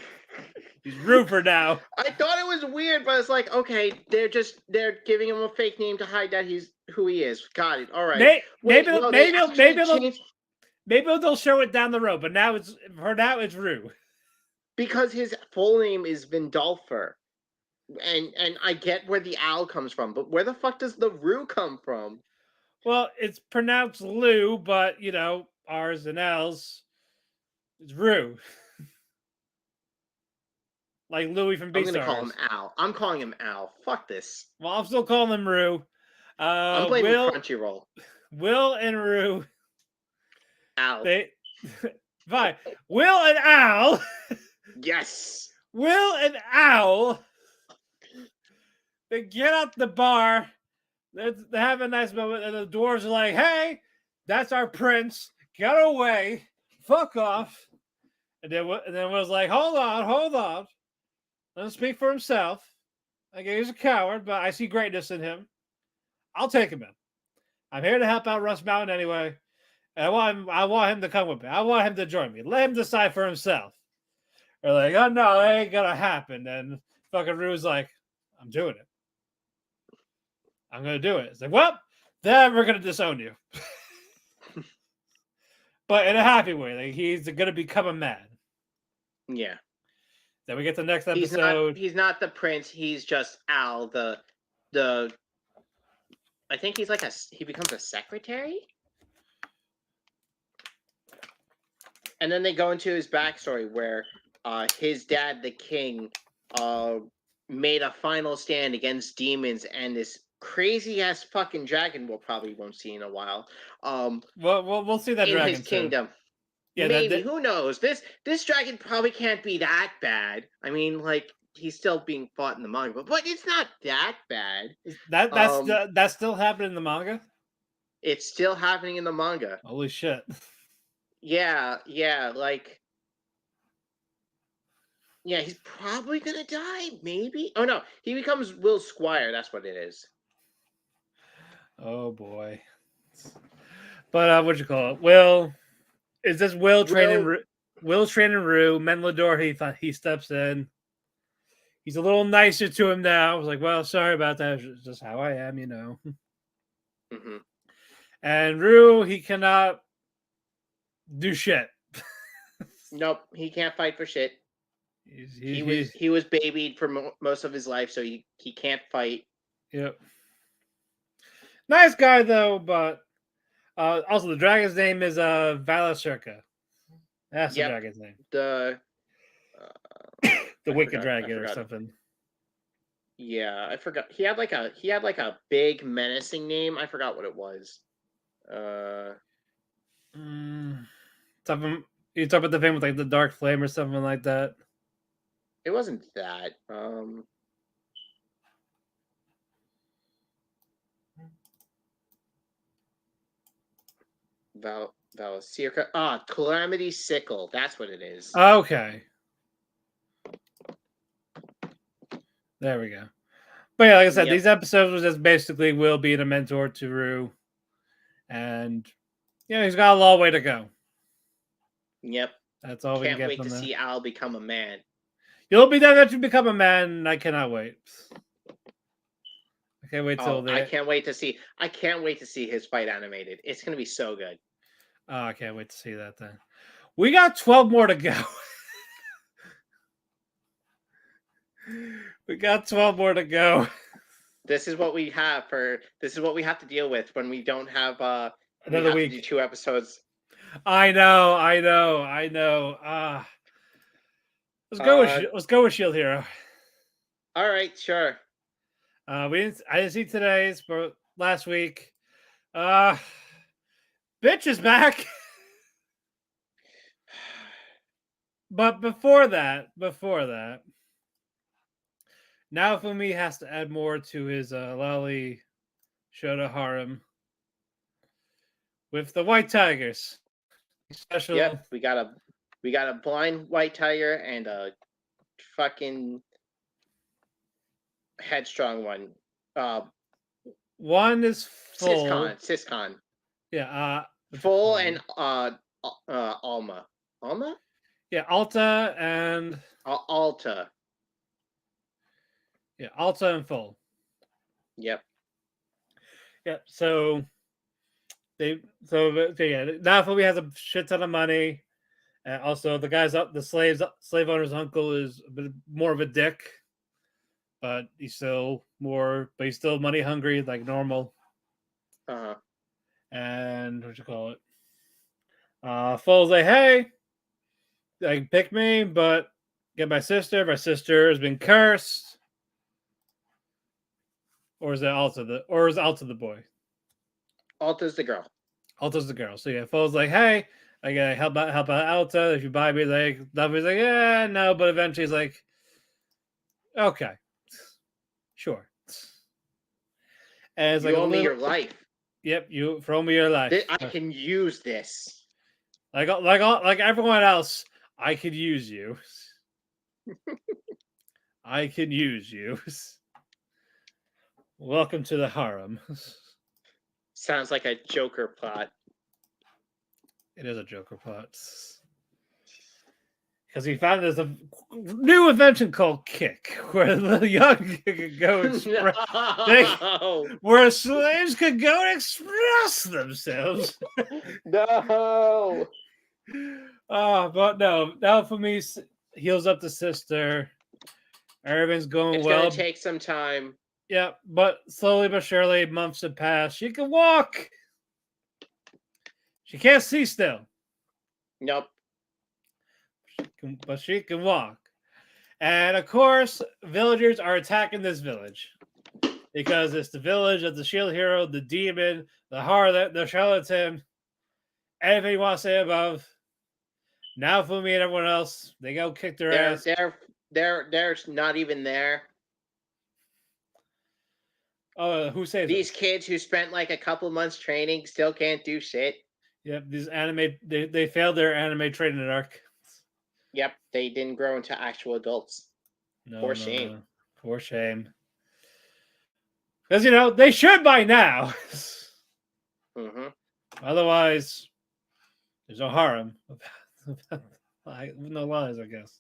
He's Rue for now. I thought it was weird, but it's like, okay, they're giving him a fake name to hide that he's who he is. Got it. All right. Maybe they'll show it down the road, but now it's Rue. Because his full name is Vindalfer. And I get where the Al comes from, but where the fuck does the Rue come from? Well, it's pronounced Lou, but R's and L's. It's Rue. Like Louis from Beastars. I'm gonna call him Al. I'm calling him Al. Fuck this. Well, I'm still calling him Rue. I'm blaming Crunchyroll. Will and Rue. Al. Fine. Will and Al. Yes. Will and Al. They get out the bar. They have a nice moment, and the dwarves are like, "Hey, that's our prince. Get away. Fuck off." And then Will's like, Hold on. Let him speak for himself. Okay, he's a coward, but I see greatness in him. I'll take him in. I'm here to help out Rust Mountain anyway. And I want him to come with me. I want him to join me. Let him decide for himself." They're like, "Oh no, that ain't gonna happen." And fucking Rue's like, "I'm doing it. I'm gonna do it." It's like, "Well, then we're gonna disown you." But in a happy way. Like, he's gonna become a man. Yeah. Then we get to the next episode. He's not the prince. He's just Al. The I think he's he becomes a secretary. And then they go into his backstory where his dad, the king, made a final stand against demons and this crazy ass fucking dragon we'll probably won't see in a while. Well, we'll see that in dragon his kingdom. Yeah, maybe. Who knows? This dragon probably can't be that bad. I mean, like he's still being fought in the manga, but it's not that bad. that's still happening in the manga. It's still happening in the manga. Holy shit! Yeah, like yeah, he's probably gonna die. Maybe. Oh no, he becomes Will Squire. That's what it is. Oh boy! But what you call it? Will is this Will training? Will's training Rue. Menlador he steps in. He's a little nicer to him now. I was like, well, sorry about that. It's just how I am, you know. Mm-hmm. And Rue, he cannot do shit. Nope, he can't fight for shit. He he was babied for most of his life, so he can't fight. Yep. Nice guy though, but also the dragon's name is Valasurka. That's the dragon's name. The Wicked Dragon or something. Yeah, I forgot. He had like a big menacing name. I forgot what it was. Something you talk about the thing with like the dark flame or something like that. It wasn't that. Valsirka. Calamity Sickle. That's what it is. Okay. There we go. But yeah, like I said, these episodes was just basically Will being a mentor to Rue. And he's got a long way to go. Yep. That's all we can get from that. Can't wait to see Al become a man. You'll be done to become a man, and I cannot wait. I can't wait till I can't wait to see his fight animated. It's gonna be so good. Oh, I can't wait to see that then. We got 12 more to go. We got 12 more to go. This is what we have to deal with when we don't have another week. To do 2 episodes. I know. Let's go with Shield Hero. All right, sure. I didn't see today's, but last week. Bitch is back. But before that, now Fumi has to add more to his Lolly Shota harem with the White Tigers. Special. Yep, we got a blind white tiger and a fucking headstrong one. One is full. Siscon. Yeah. Full and Alma. Alma? Yeah, Alta and Alta. Yeah, Alta and Full. Yep. Yeah. So now Fumi has a shit ton of money. And also, the slave owner's uncle is a bit more of a dick, but he's still money hungry like normal. And what you call it? Full's like, hey, like pick me, but get my sister. My sister has been cursed. Or is Alta the boy? Alta's the girl. Alta's the girl. So yeah, Full's like, hey. I gotta help out Alta. If you buy me, like, Duffy's like, yeah, no, but eventually he's like, okay, sure. And it's like, owe me your life. Yep, you throw me your life. I can use this. Like everyone else, I could use you. I can use you. Welcome to the harem. Sounds like a Joker plot. It is a Joker plot. Because he found there's a new invention called Kick, where the young could go where slaves could go and express themselves. No. But no. Now for me, heals up the sister. Everything's going well. It's gonna take some time. Yeah, but slowly but surely, months have passed. She can walk. She can't see still. Nope. But she can walk. And of course, villagers are attacking this village. Because it's the village of the shield hero, the demon, the harlot, the charlatan, anything you want to say above. Now Fumi and everyone else, they go kick their They're ass. they're not even there. Oh, who saved them? These kids who spent like a couple months training still can't do shit. Yep, these anime they failed their anime training arc. Yep, they didn't grow into actual adults. For shame. No. For shame. Because they should by now. Mm-hmm. Otherwise, there's no harm. No lies, I guess.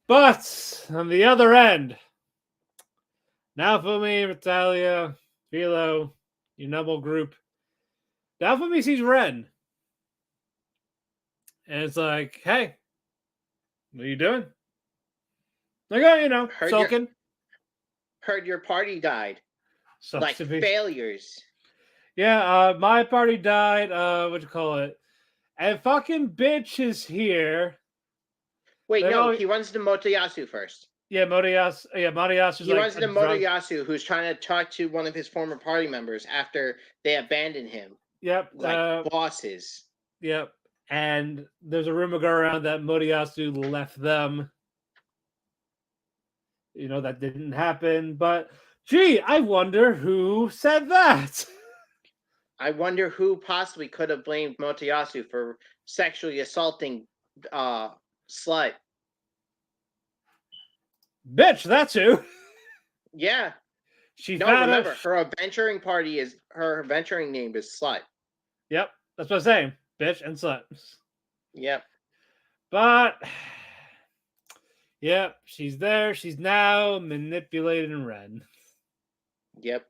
But on the other end, Naofumi, Natalia, Philo, your noble group. Naofumi sees Ren. And it's like, hey, what are you doing? Like, oh, sulking. Heard your party died. Sucks like to be. failures. Yeah, my party died. What you call it? And fucking bitch is here. Wait, no, he runs to Motoyasu first. Yeah, Motoyasu. Yeah, Motoyasu's he runs into Motoyasu, who's trying to talk to one of his former party members after they abandoned him. Yep. Like bosses. Yep. And there's a rumor going around that Motoyasu left them. That didn't happen. But, gee, I wonder who said that. I wonder who possibly could have blamed Motoyasu for sexually assaulting Slut. Bitch, that's who. Yeah. Remember, her adventuring name is Slut. Yep, that's what I'm saying. Bitch and Slut. Yep. But, yep, she's there. She's now manipulating Ren. Yep.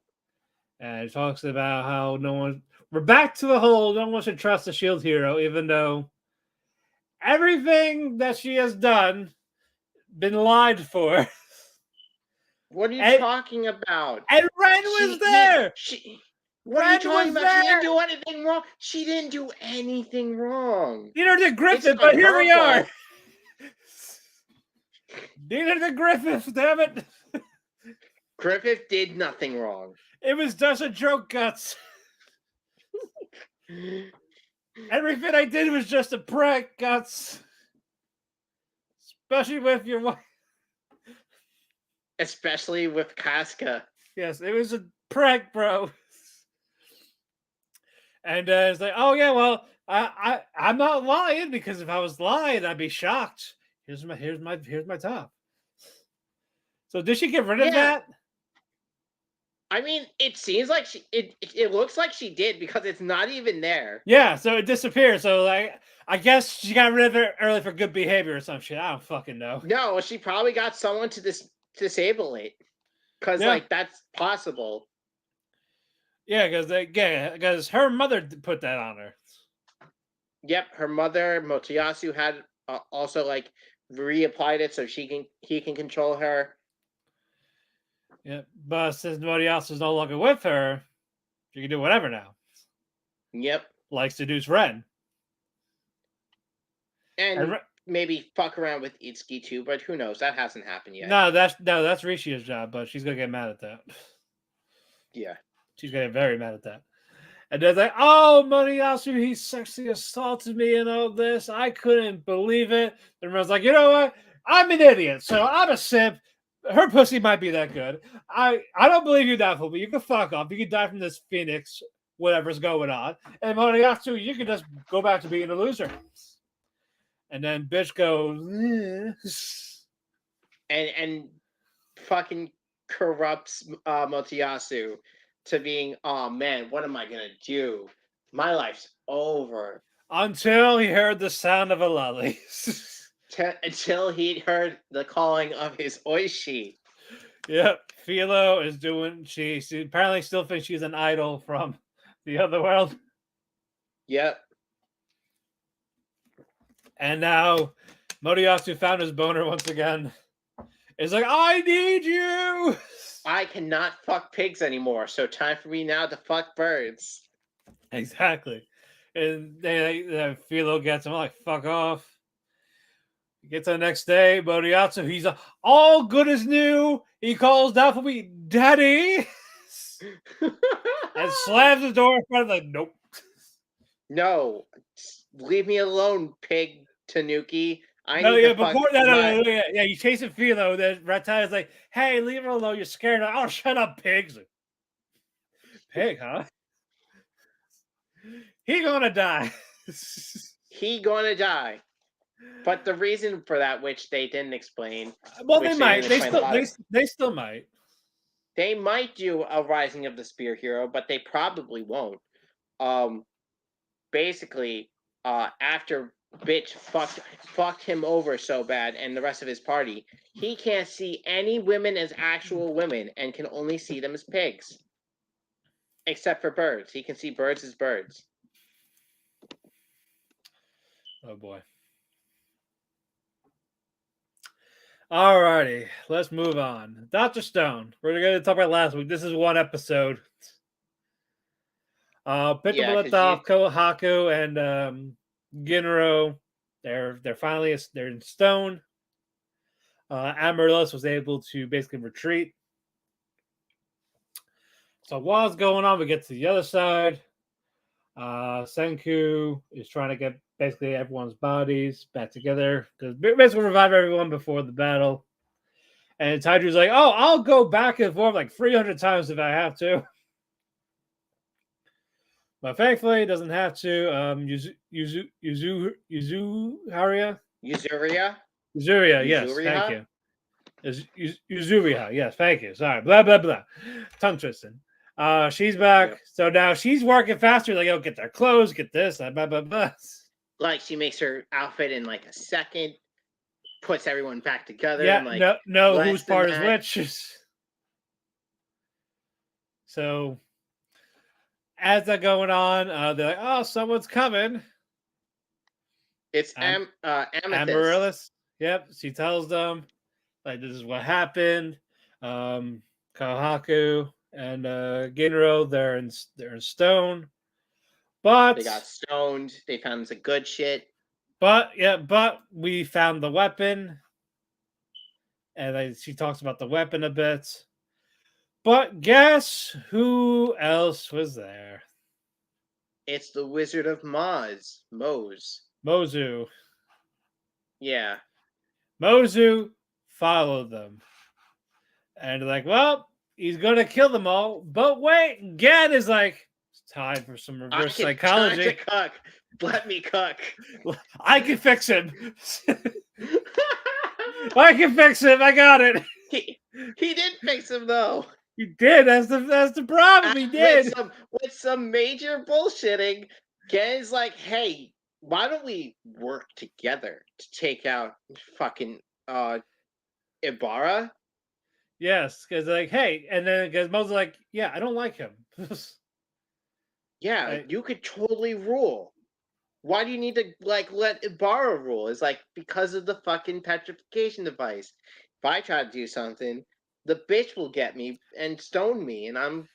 And it talks about how we're back to the whole no one should trust the shield hero, even though everything that she has done been lied for. What are you talking about? And Ren was there. What are you talking about? She didn't do anything wrong. She didn't do anything wrong. Neither did Griffith, but here we are. Neither did Griffith, damn it. Griffith did nothing wrong. It was just a joke, Guts. Everything I did was just a prank, Guts. Especially with your wife. Especially with Casca. Yes, it was a prank, bro. And it's like, oh yeah, well, I'm not lying, because if I was lying, I'd be shocked. Here's my top. So did she get rid of that? I mean, it seems like it looks like she did, because it's not even there. Yeah, so it disappeared. So like, I guess she got rid of it early for good behavior or some shit. I don't fucking know. No, she probably got someone to disable it, because like that's possible. Yeah, because her mother put that on her. Yep, her mother Motoyasu had also like reapplied it so he can control her. Yeah, but since Motoyasu is no longer with her, she can do whatever now. Yep, like seduce Ren, and maybe fuck around with Itsuki too, but who knows? That hasn't happened yet. No, that's Rishia's job, but she's gonna get mad at that. Yeah. She's gonna get very mad at that. And they're like, oh, Motoyasu, he sexually assaulted me and all this. I couldn't believe it. And everyone's like, you know what? I'm an idiot, so I'm a simp. Her pussy might be that good. I don't believe you, Doubtful, but you can fuck off. You can die from this phoenix, whatever's going on. And Motoyasu, you can just go back to being a loser. And then bitch goes, and fucking corrupts Motoyasu to being, oh man, what am I gonna do? My life's over. Until he heard the sound of a lolly. Until he heard the calling of his oishi. Yep, Philo is doing. She apparently still thinks she's an idol from the other world. Yep. And now Motoyasu found his boner once again. It's like, I need you. I cannot fuck pigs anymore, so time for me now to fuck birds. Exactly. And they Philo gets him like, fuck off. He gets the next day, Motoyasu, he's all good as new. He calls down for me, Daddy. And slams the door in front of the nope. No. leave me alone, pig Tanuki. I No, need yeah, to fuck before that, my... yeah, you chase a Philo. The reptile is like, "Hey, leave her alone. You're scared." Like, oh, shut up, pigs. Like, pig, huh? He gonna die. He gonna die. But the reason for that, which they didn't explain, Well, which they they might. didn't They explain a still, lot of, they still might. they might do a Rising of the Spear Hero, but they probably won't. Basically, after bitch fucked him over so bad and the rest of his party, he can't see any women as actual women and can only see them as pigs. Except for birds. He can see birds as birds. Oh boy. Alrighty, let's move on. Dr. Stone. We're gonna talk about last week. This is one episode. Picked up Yeah, left because you... off Kohaku and Ginro. They're finally they're in stone. Amaryllis was able to basically retreat. So while it's going on, we get to the other side. Senku is trying to get basically everyone's bodies back together because basically revive everyone before the battle. And Taiju's like, "Oh, I'll go back and forth like 300 times if I have to." But thankfully, it doesn't have to. Yuzuria? Yuzuria? Yuzuria, yes, thank Yuzuriha? you. Yuzuria, yes, thank you. Sorry, blah, blah, blah. Tongue twisting. She's back. Yep. So now she's working faster. Like, oh, get their clothes, get this, blah, blah, blah. Like, she makes her outfit in like a second, puts everyone back together Yeah, in like no, less whose than part is that. which. So as they're going on, they're like, "Oh, someone's coming." It's Amethyst. Amaryllis. Yep, she tells them like this is what happened. Kohaku and Ginro, they're in stone, but They got stoned. They found some good shit. but we found the weapon, and she talks about the weapon a bit. But guess who else was there? It's the Wizard of Mose. Mozu. Yeah. Mozu followed them. And they're like, well, he's going to kill them all. But wait, Gad is like, it's time for some reverse psychology. Time to cook. Let me cook. I can fix him. I can fix him. I got it. He did fix him though. He did. That's the problem. He did. With some major bullshitting, Gen's like, hey, why don't we work together to take out fucking Ibarra? Yes, because like, hey, and then because Mo's like, yeah, I don't like him. Yeah, you could totally rule. Why do you need to like let Ibarra rule? It's like because of the fucking petrification device. If I try to do something, the bitch will get me and stone me, and I'm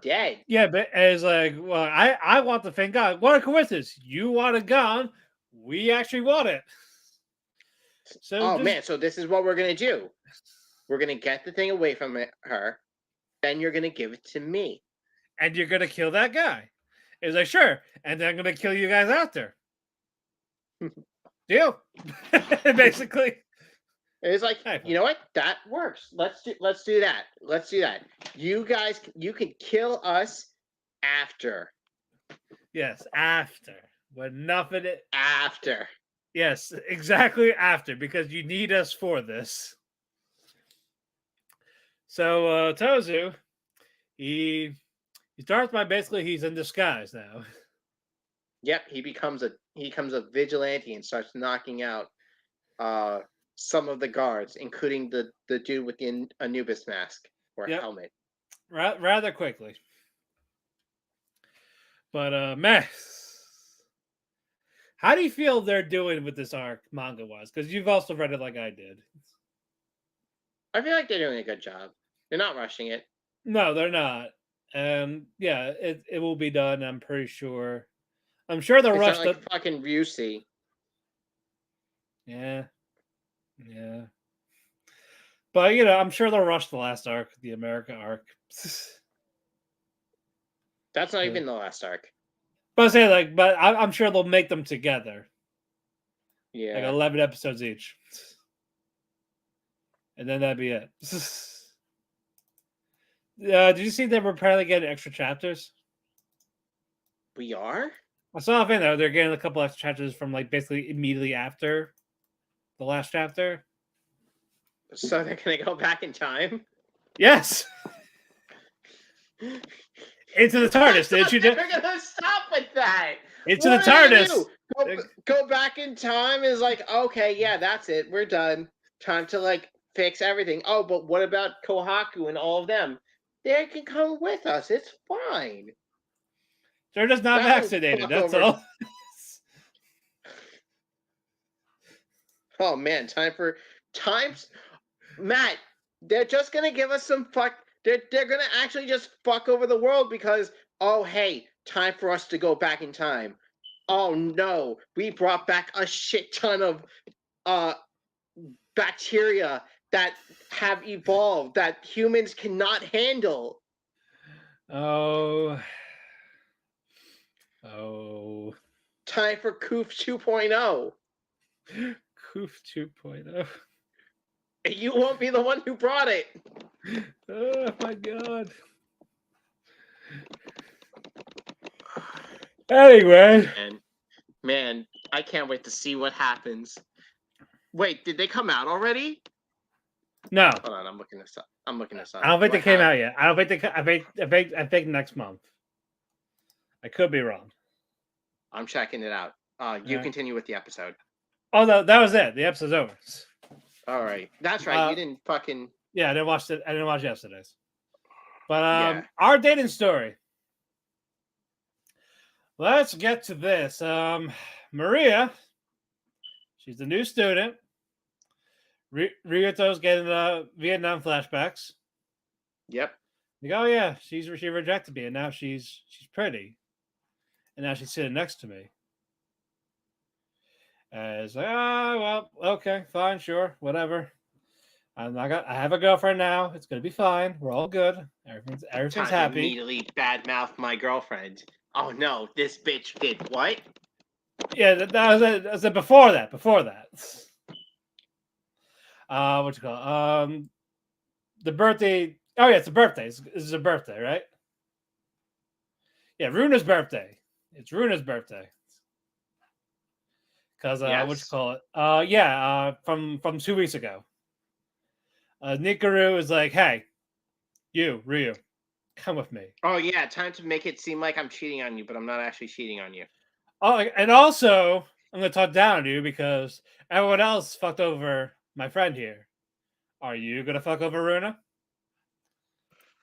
dead. Yeah, but it's like, well, I want the thing gone. What a coincidence! You want it gone. We actually want it. So oh man, so this is what we're gonna do. We're gonna get the thing away from her, then you're gonna give it to me, and you're gonna kill that guy. It's like sure, and then I'm gonna kill you guys after. Deal. Basically. It's like, you know what? That works. Let's do that. Let's do that. You guys, you can kill us after. Yes, after. When nothing. After. Yes, exactly after, because you need us for this. So Tozu, he starts by basically he's in disguise now. Yep, he becomes a vigilante and starts knocking out some of the guards, including the dude with the Anubis mask or helmet. Rather quickly. But man, how do you feel they're doing with this arc manga wise? Because you've also read it like I did. I feel like they're doing a good job. They're not rushing it. No, they're not. Yeah, it will be done. I'm pretty sure. I'm sure they're rushed. It's not like fucking Ryusei. Yeah. But I'm sure they'll rush the last arc, the America arc. That's not even the last arc. But I say like, but I'm sure they'll make them together, like Yeah. 11 episodes each, and then that'd be it. Did you see they were apparently getting extra chapters? We are? I saw a thing though. They're getting a couple extra chapters from like basically immediately after the last chapter. So they're gonna go back in time? Yes. Into the TARDIS. Did you? They're gonna stop with that. Into What the are they TARDIS. gonna do? Go back in time is like, okay, yeah, that's it. We're done. Time to like fix everything. Oh, but what about Kohaku and all of them? They can come with us. It's fine. They're just not That was vaccinated. fuck That's over. all. Oh man, times. Matt, they're just gonna give us some fuck. They're gonna actually just fuck over the world because oh hey, time for us to go back in time. Oh no, we brought back a shit ton of bacteria that have evolved that humans cannot handle. Oh. Time for Coof 2.0. Coof 2.0. You won't be the one who brought it. Oh my god. Anyway. Man, I can't wait to see what happens. Wait, did they come out already? No. Hold on, I'm looking this up. I don't think they came out yet. I don't think they. I think next month. I could be wrong. I'm checking it out. You continue with the episode. Oh no, that was it. The episode's over. All right, that's right. You didn't fucking. Yeah, I didn't watch it. I didn't watch yesterday's. But Yeah. Our dating story. Let's get to this. Maria, she's a new student. Ryuto's getting Vietnam flashbacks. Yep. Like, oh yeah, she rejected me, and now she's pretty, and now she's sitting next to me. And it's like, oh well, okay, fine, sure, whatever. I have a girlfriend now. It's gonna be fine. We're all good. Everything's Time happy. to immediately badmouth my girlfriend. Oh no, this bitch did what? Yeah, that was it. That was it before that. Before that. What you call it? The birthday. Oh yeah, it's a birthday. This is a birthday, right? Yeah, Runa's birthday. It's Runa's birthday. Because Yes. what you call it? From 2 weeks ago. Nikaru is like, hey, you, Ryu, come with me. Oh yeah, time to make it seem like I'm cheating on you, but I'm not actually cheating on you. Oh, and also I'm gonna talk down to you because everyone else fucked over my friend here. Are you gonna fuck over Runa?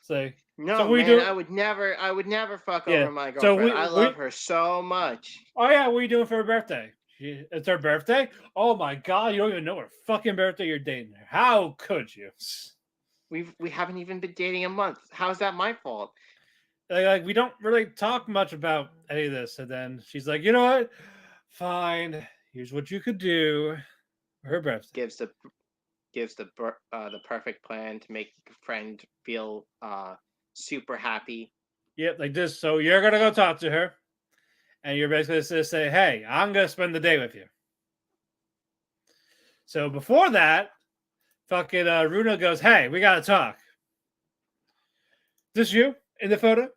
No, so we man, do. I would never fuck Yeah, over my so girlfriend. I love her so much. Oh yeah, what are you doing for her birthday? It's her birthday? Oh my god, you don't even know her fucking birthday you're dating her. How could you? We haven't even been dating a month. How's that my fault? Like we don't really talk much about any of this. And then she's like, you know what? Fine. Here's what you could do for her birthday. Gives the perfect plan to make a friend feel super happy. Yep, like this. So you're gonna go talk to her, and you're basically gonna say, "Hey, I'm gonna spend the day with you." So before that, fucking Runa goes, "Hey, we gotta talk." This you in the photo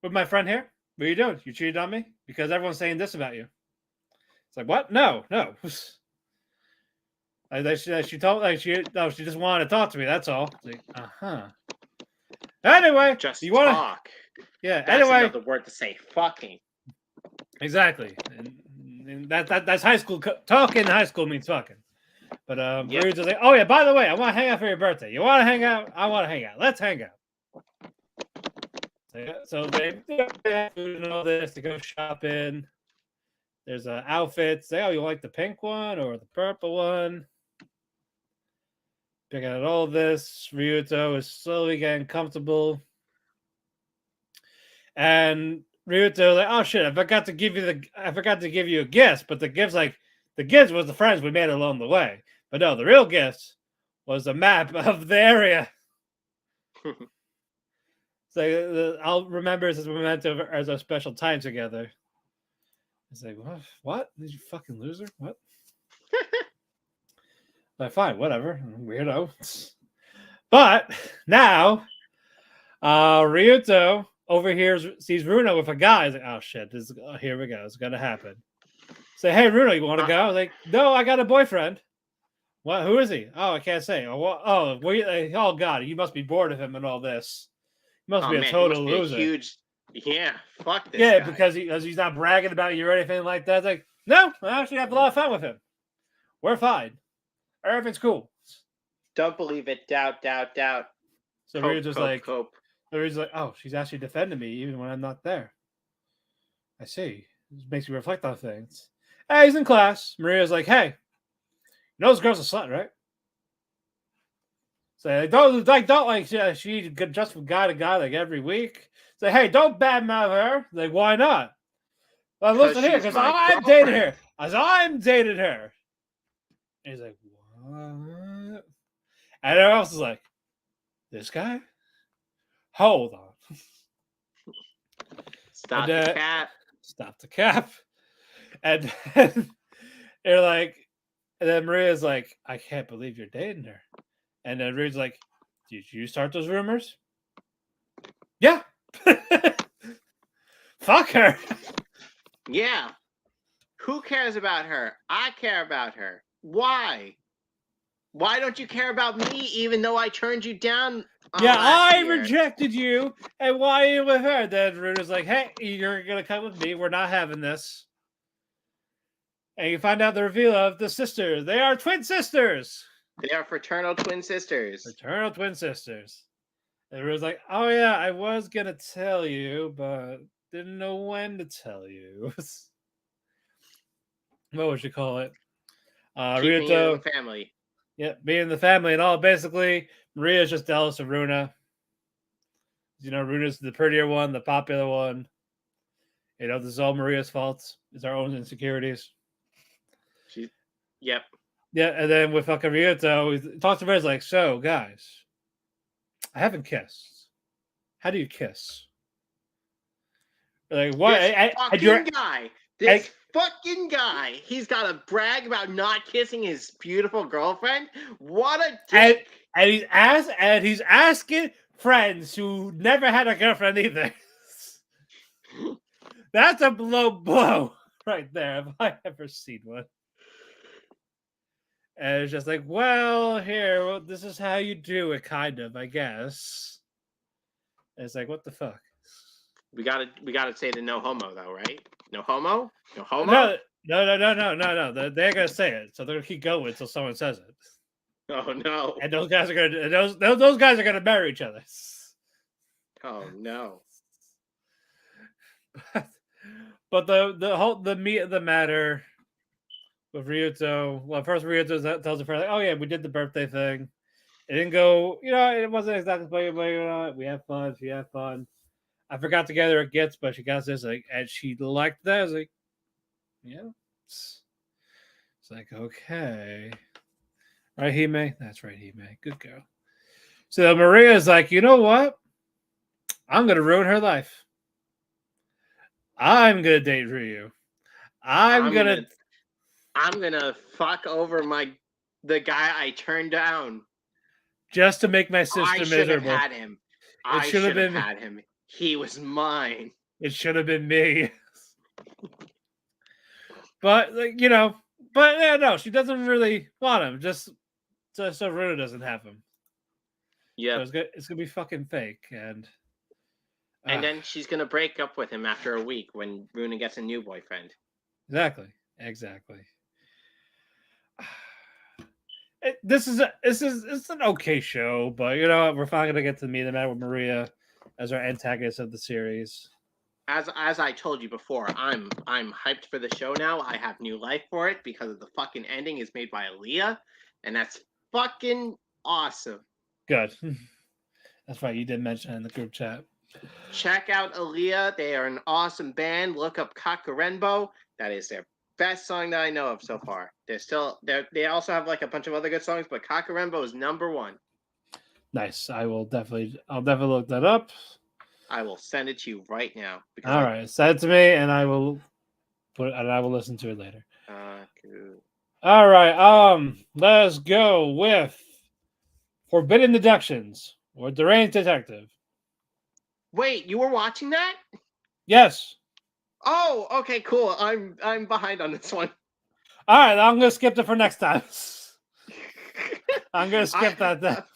with my friend here? What are you doing? You cheated on me because everyone's saying this about you. It's like what? No. She told she just wanted to talk to me. That's all. Like, Anyway, Just you want to talk. Yeah. That's anyway, another word to say fucking. Exactly, and that's high school. Talking in high school means fucking. But Yep. Rude's like, oh yeah, by the way, I want to hang out for your birthday. You want to hang out? I want to hang out. Let's hang out. So they have food and all this to go shopping. There's outfits. Say, oh, you like the pink one or the purple one? Picking out all this. Ryuto is slowly getting comfortable. And Ryuto like, oh shit, I forgot to give you a gift, but the gift was the friends we made along the way. But no, the real gift was a map of the area. So I'll remember as a memento as our special time together. It's like, what? What? Did you fucking loser? What? Like, fine, whatever. Weirdo. But now, Ryuto sees Runa with a guy. He's like, oh shit, here we go. It's gonna happen. Say, hey, Runa, you want to go? I was like, no, I got a boyfriend. What? Who is he? Oh, I can't say. Oh God, you must be bored of him and all this. He must be a total loser. Fuck this Yeah, guy. because he's not bragging about you or anything like that. It's like, no, I actually have a lot of fun with him. We're fine. Everything's cool. Don't believe it. Doubt. So Ryuto's like, oh, she's actually defending me even when I'm not there. I see. It makes me reflect on things. Hey, he's in class. Maria's like, hey, you know this girl's a slut, right? Say, she just from guy to guy like every week. Say, hey, don't badmouth her. Like, why not? Well, listen here, because I'm dating her. I'm dating her. And he's like, what? And everyone else is like, this guy? Hold on. Stop the cap. Stop the cap. And then they're like, and then Maria's like, I can't believe you're dating her. And then Rude's like, did you start those rumors? Yeah. Fuck her. Yeah. Who cares about her? I care about her. Why? Why don't you care about me even though I turned you down? I rejected you. And why are you with her? Then Rude is like, hey, you're going to come with me. We're not having this. And you find out the reveal of the sisters. They are twin sisters. They are fraternal twin sisters. Fraternal twin sisters. And Rude's like, oh yeah, I was going to tell you, but didn't know when to tell you. What would you call it? Keeping you in the family. Yeah, being the family and all. Basically, Maria's just jealous of Runa. You know, Runa's the prettier one, the popular one. You know, this is all Maria's fault. It's our own insecurities. Yep. Yeah, and then with fucking Ryuto, he talks to Maria's like, so, guys, I haven't kissed. How do you kiss? Like, what? This fucking guy. He's got to brag about not kissing his beautiful girlfriend. What a dick. And he's asking friends who never had a girlfriend either. That's a blow right there. Have I ever seen one? And it's just like, this is how you do it, kind of, I guess. And it's like, what the fuck? We gotta say the no homo though, right? No homo? No homo? No. They're gonna say it, so they're gonna keep going until someone says it. Oh no! And those guys are gonna marry each other. Oh no! But the meat of the matter with Ryuto. Well, first Ryuto tells her friend, like, "Oh yeah, we did the birthday thing. It didn't go. It wasn't exactly we had fun. She had fun. I forgot to get her a gift, but she got this, like, and she liked that. I was like, yeah. It's like, okay. Right, Hime? That's right, Hime. Good girl. So Maria's like, you know what? I'm going to ruin her life. I'm going to date Ryu. I'm going to fuck over the guy I turned down. Just to make my sister miserable. I should have had him. He was mine. It should have been me. But, no, she doesn't really want him. Just so Runa doesn't have him. Yeah. So it's going to be fucking fake. And then she's going to break up with him after a week when Runa gets a new boyfriend. Exactly. This is an okay show, but we're finally going to get to meet the man with Maria as our antagonist of the series. As I told you before, I'm hyped for the show now. I have new life for it because of the fucking ending is made by Aaliyah, and that's fucking awesome. Good. That's right. You did mention it in the group chat. Check out Aaliyah. They are an awesome band. Look up Kakarenbo. That is their best song that I know of so far. They also have like a bunch of other good songs, but Kakarenbo is number one. Nice. I'll definitely look that up. I will send it to you right now. All right, send it to me, and I will listen to it later. Cool. All right, let's go with Forbidden Deductions or Deranged Detective. Wait, you were watching that? Yes. Oh, okay, cool. I'm behind on this one. All right, I'm gonna skip it for next time. I'm gonna skip that.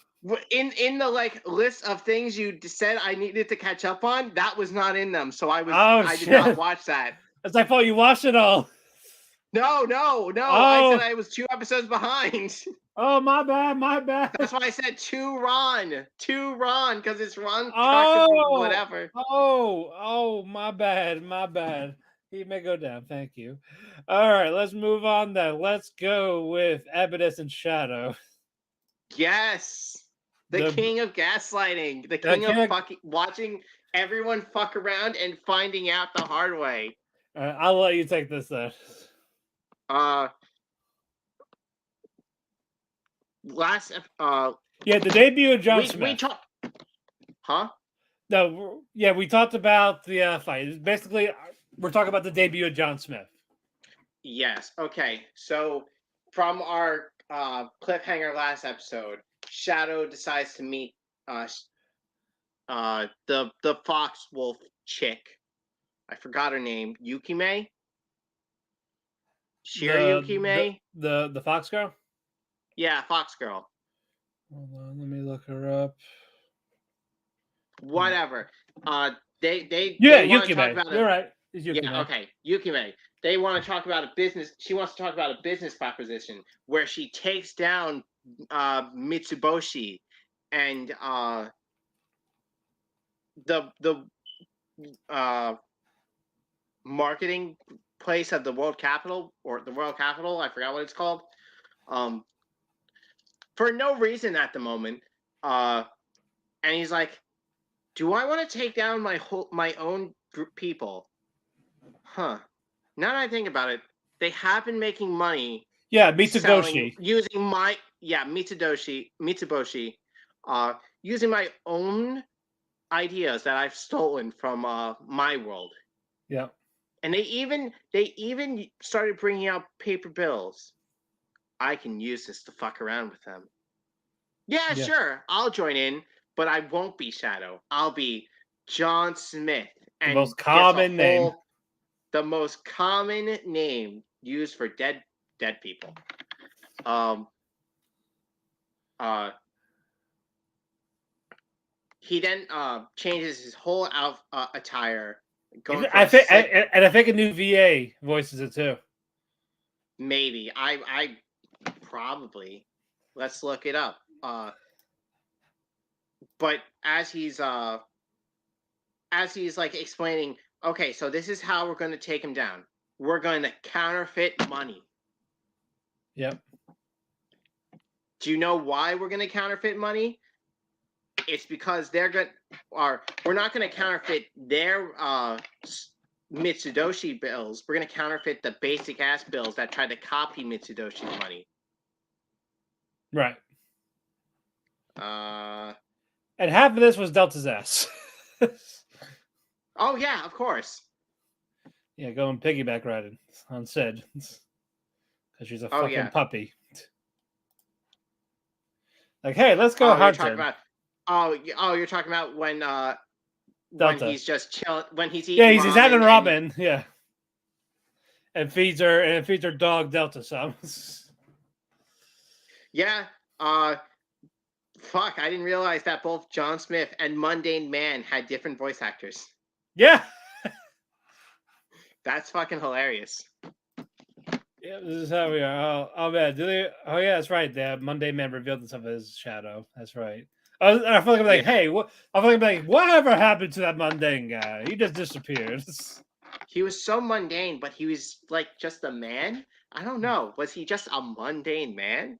In the like list of things you said I needed to catch up on, that was not in them. So I did not watch that. As I thought you watched it all. No. Oh. I said I was 2 episodes behind. Oh, my bad. That's why I said to Ron, because it's Ron. Whatever. Oh, my bad. He may go down. Thank you. All right, let's move on then. Let's go with Evidence and Shadow. Yes. The king of gaslighting. The king of fucking watching everyone fuck around and finding out the hard way. I'll let you take this then. The debut of John Smith. Huh? No, yeah, we talked about the fight. Basically, we're talking about the debut of John Smith. Yes. Okay. So from our cliffhanger last episode, Shadow decides to meet the fox wolf chick. I forgot her name. Yukime? Yukime? The fox girl? Yeah, fox girl. Hold on, let me look her up. Whatever. They Yukime. You're right. It's Yukime. Yeah, okay. Yukime. They want to talk about a business. She wants to talk about a business proposition where she takes down Mitsuboshi and the marketing place of the World Capital or the World Capital. I forgot what it's called. For no reason at the moment. And he's like, "Do I want to take down my own people?" Huh. Now that I think about it, they have been making money. Yeah, Mitsuboshi. Mitsuboshi. Using my own ideas that I've stolen from my world. Yeah. And they even started bringing out paper bills. I can use this to fuck around with them. Yeah, sure. I'll join in, but I won't be Shadow. I'll be John Smith. And the most common name. The most common name used for dead people. He then changes his whole attire. I think a new VA voices it too. Maybe I probably. Let's look it up. But as he's like explaining, okay, so this is how we're going to take him down. We're going to counterfeit money. Yep. Do you know why we're going to counterfeit money? It's because we're not going to counterfeit their Mitsudoshi bills. We're going to counterfeit the basic ass bills that try to copy Mitsudoshi's money. Right. And half of this was Delta's ass. Oh yeah, of course. Yeah, going piggyback riding on Sid because she's a fucking puppy. Like, hey, let's go hunting. You're talking about when he's just chilling, when he's eating. Yeah, he's having ramen. Yeah, and feeds her dog Delta some. Yeah. Fuck! I didn't realize that both John Smith and Mundane Man had different voice actors. Yeah. That's fucking hilarious. Yeah, this is how we are. Oh man, do they? Oh yeah, that's right. The Monday Man revealed himself as Shadow. That's right. I feel like I'm like, hey, what? I feel like, whatever happened to that mundane guy? He just disappeared. He was so mundane, but he was like just a man. I don't know. Was he just a mundane man?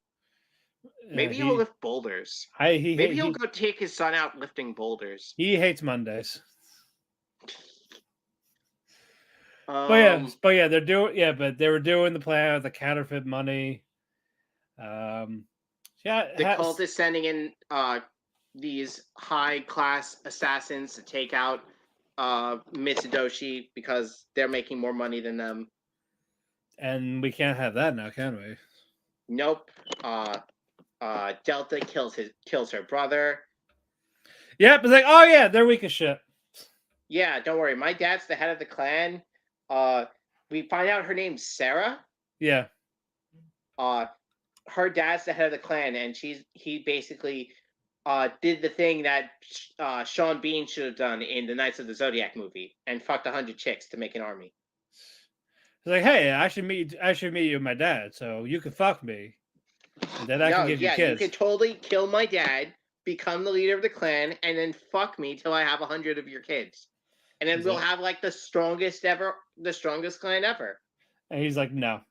Maybe he'll lift boulders. Maybe he'll go take his son out lifting boulders. He hates Mondays. But yeah, they were doing the plan with the counterfeit money. The cult is sending in these high class assassins to take out Mitsudoshi because they're making more money than them. And we can't have that now, can we? Nope. Delta kills her brother. Yep, it's like, oh yeah, they're weak as shit. Yeah, don't worry. My dad's the head of the clan. We find out her name's Sarah. Yeah. Her dad's the head of the clan, and he basically did the thing that Sean Bean should have done in the Knights of the Zodiac movie and fucked 100 chicks to make an army. It's like, hey, I should meet you and my dad, so you can fuck me. And then I can give you kids. You could totally kill my dad, become the leader of the clan, and then fuck me till I have 100 of your kids. And then we'll have like the strongest clan ever. And he's like, no.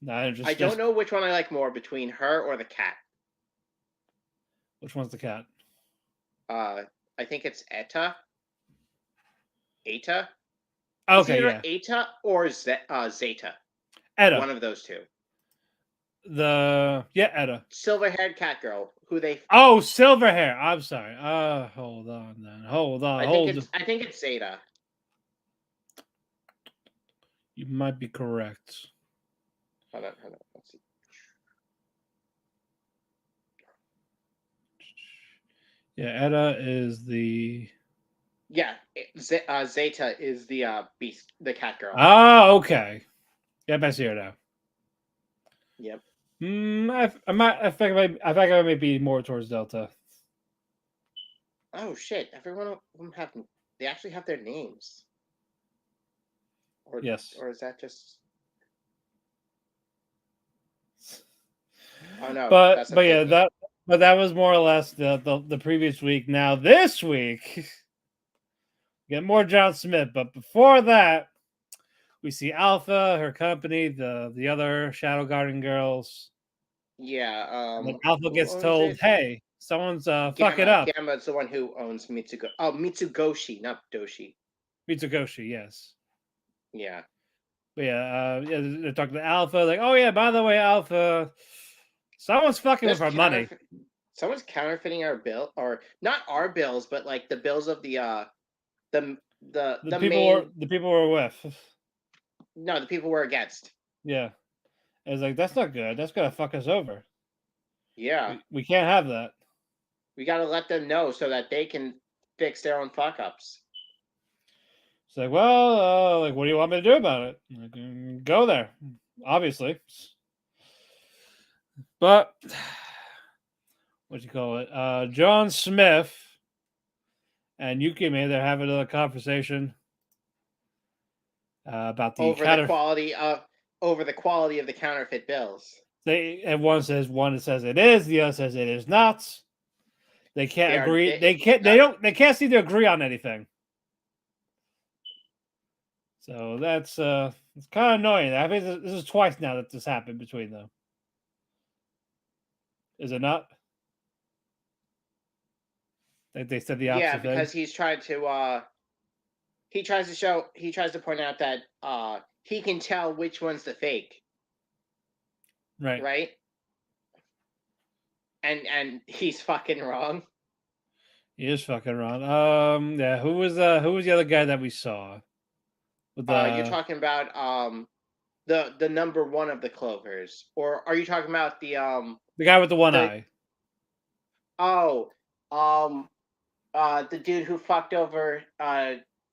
I don't know which one I like more between her or the cat. Which one's the cat? I think it's Eta. Eta? Okay, yeah. Eta or Zeta. Etta. One of those two. Etta. Silver-haired cat girl who they. Oh, silver hair. I'm sorry. Hold on then. I think it's Zeta. You might be correct. Hold on. Let's see. Yeah, Etta is the. Yeah, Zeta is the beast, the cat girl. Oh, okay. Yep, I see her now. Yep. I think I might be more towards Delta. Oh shit! Everyone of them they actually have their names. Yes. Or is that just? Oh no. But that was more or less the previous week. Now this week, we get more John Smith. But before that, we see Alpha, her company, the other Shadow Garden girls. Yeah. When Alpha gets told, "Hey, someone's fucking up." Gamma's the one who owns Mitsugoshi. Oh, Mitsugoshi, not Doshi. Mitsugoshi, yes. Yeah. But yeah, they're talking to Alpha, like, "Oh yeah, by the way, Alpha, someone's fucking with our money. Someone's counterfeiting our bill, or not our bills, but like the bills of the people we're with. No, the people we're against. Yeah. It's like, that's not good. That's gonna fuck us over. Yeah. We can't have that. We gotta let them know so that they can fix their own fuck ups. It's like, well, what do you want me to do about it? Like, go there, obviously. But what you call it? John Smith and Yukime, they're having a conversation about the quality of the counterfeit bills. One says it is, the other says it is not. They can't agree. They can't seem to agree on anything. So that's it's kind of annoying. I think this is twice now that this happened between them. Is it not? They said the opposite. Yeah, because he's trying to he tries to point out that he can tell which one's the fake. Right. Right? And he's fucking wrong. He is fucking wrong. Yeah, who was the other guy that we saw? You're talking about the number one of the Clovers, or are you talking about the guy with the one eye? Oh, the dude who fucked over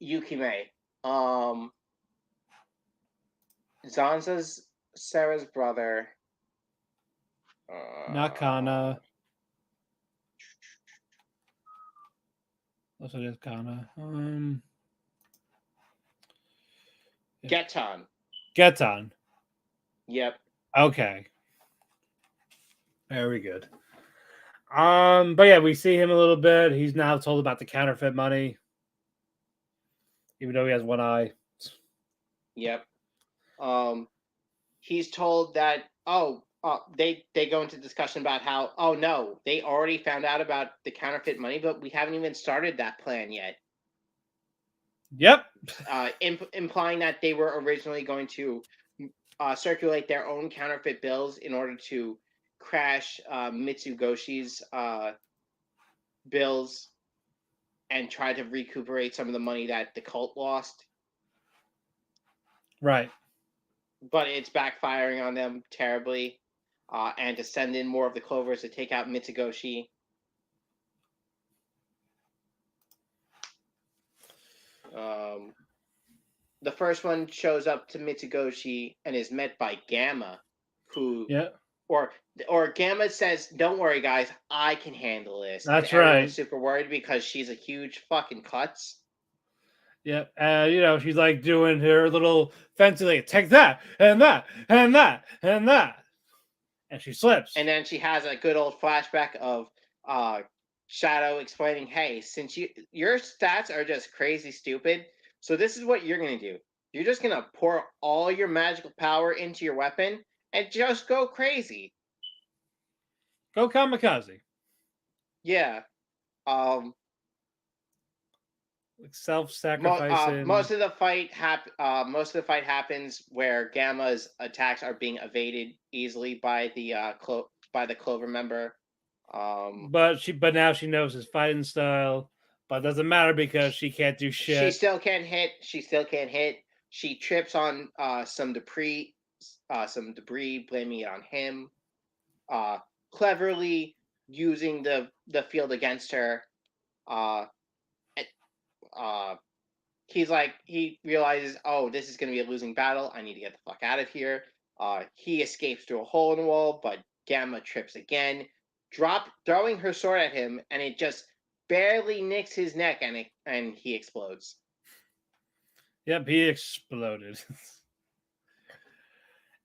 Yukime. Zanza's Sarah's brother. Nakana. Also, it is Kana. Geton. Yep. Okay. Very good. But yeah, we see him a little bit. He's now told about the counterfeit money, even though he has one eye. Yep. He's told that they go into discussion about how no, they already found out about the counterfeit money, but we haven't even started that plan yet. Yep. Implying that they were originally going to circulate their own counterfeit bills in order to crash Mitsugoshi's bills and try to recuperate some of the money that the cult lost. Right. But it's backfiring on them terribly. And to send in more of the Clovers to take out Mitsugoshi. The first one shows up to Mitsugoshi and is met by Gamma, who Yeah. or Gamma says, "Don't worry, guys, I can handle this." That's and everyone's right. super worried because she's a huge fucking klutz. Yep. You know, she's like doing her little fancy, like, take that and that and that and that. And she slips. And then she has a good old flashback of Shadow explaining, "Hey, since your stats are just crazy stupid, so this is what you're gonna do. You're just gonna pour all your magical power into your weapon and just go crazy." Go kamikaze. Yeah. Like self-sacrificing. Most of the fight happens where Gamma's attacks are being evaded easily by the Clover member. But now she knows his fighting style. But it doesn't matter because she can't do shit. She still can't hit. She trips on some debris, blaming it on him. Cleverly using the field against her. He realizes, oh, this is going to be a losing battle. I need to get the fuck out of here. He escapes through a hole in the wall, but Gamma trips again, throwing her sword at him, and it just barely nicks his neck, and he explodes. Yep, he exploded.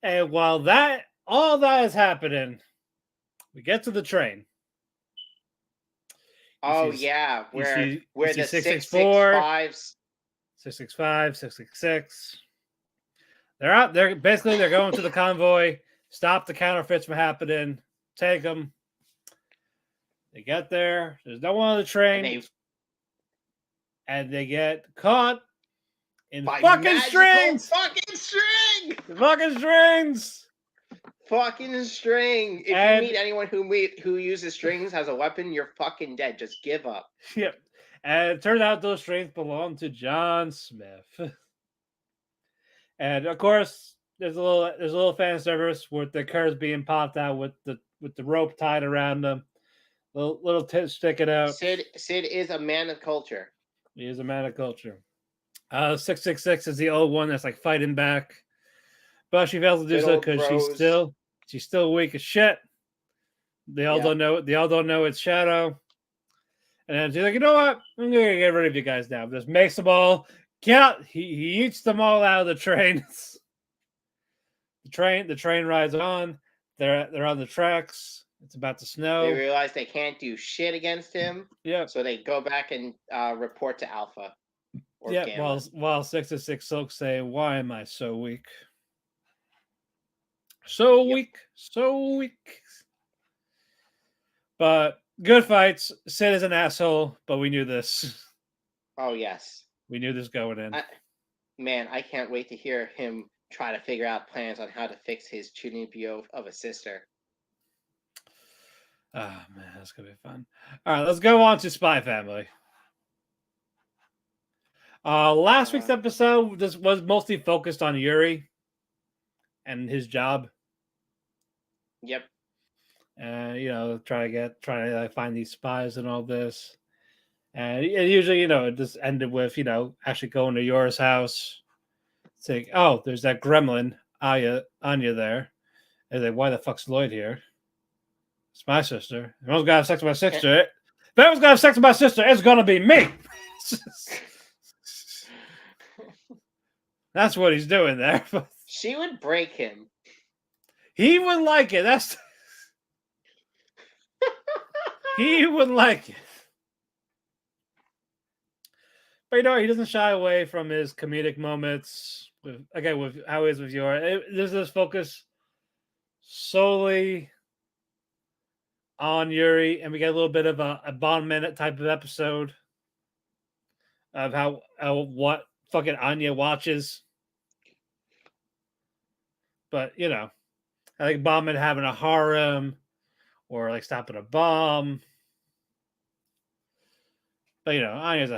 And while all that is happening, we get to the train. Where the 665s, 666. They're out. They're going to the convoy. Stop the counterfeits from happening. Take them. They get there. There's no one on the train, and they get caught in fucking strings. Fucking string. Fucking strings. Fucking string. If you meet anyone who uses strings as a weapon, you're fucking dead. Just give up. Yep. And it turns out those strings belong to John Smith. And of course, there's a little fan service with the curves being popped out with the rope tied around them. Little tips sticking out. Sid is a man of culture. He is a man of culture. 666 is the old one that's like fighting back. But she fails to do so because she's still weak as shit. They all don't know. They all don't know it's Shadow. And then she's like, you know what? I'm gonna get rid of you guys now. Just makes them all get out. He eats them all out of the train. The train rides on. They're on the tracks. It's about to snow. They realize they can't do shit against him. Yeah. So they go back and report to Alpha. Yeah. While 666 Silk say, "Why am I so weak? So weak. But good fights. Sid is an asshole, but we knew this. Oh, yes. We knew this going in. I can't wait to hear him try to figure out plans on how to fix his Chunibyo of a sister. Oh, man, that's going to be fun. All right, let's go on to Spy Family. Last week's episode was mostly focused on Yuri and his job. Yep. And trying to find these spies and all this. And usually, it just ended with, actually going to Yuri's house. Saying, oh, there's that gremlin, Anya there. And like, why the fuck's Lloyd here? It's my sister. If anyone's got to have sex with my sister, it's gonna be me. That's what he's doing there. She would break him. He would like it. He would like it. But he doesn't shy away from his comedic moments. With how he is with Yuri. There's this focus solely on Yuri, and we get a little bit of a Bond minute type of episode of how what fucking Anya watches. But I think Bondman having a harem or like stopping a bomb. But Anya's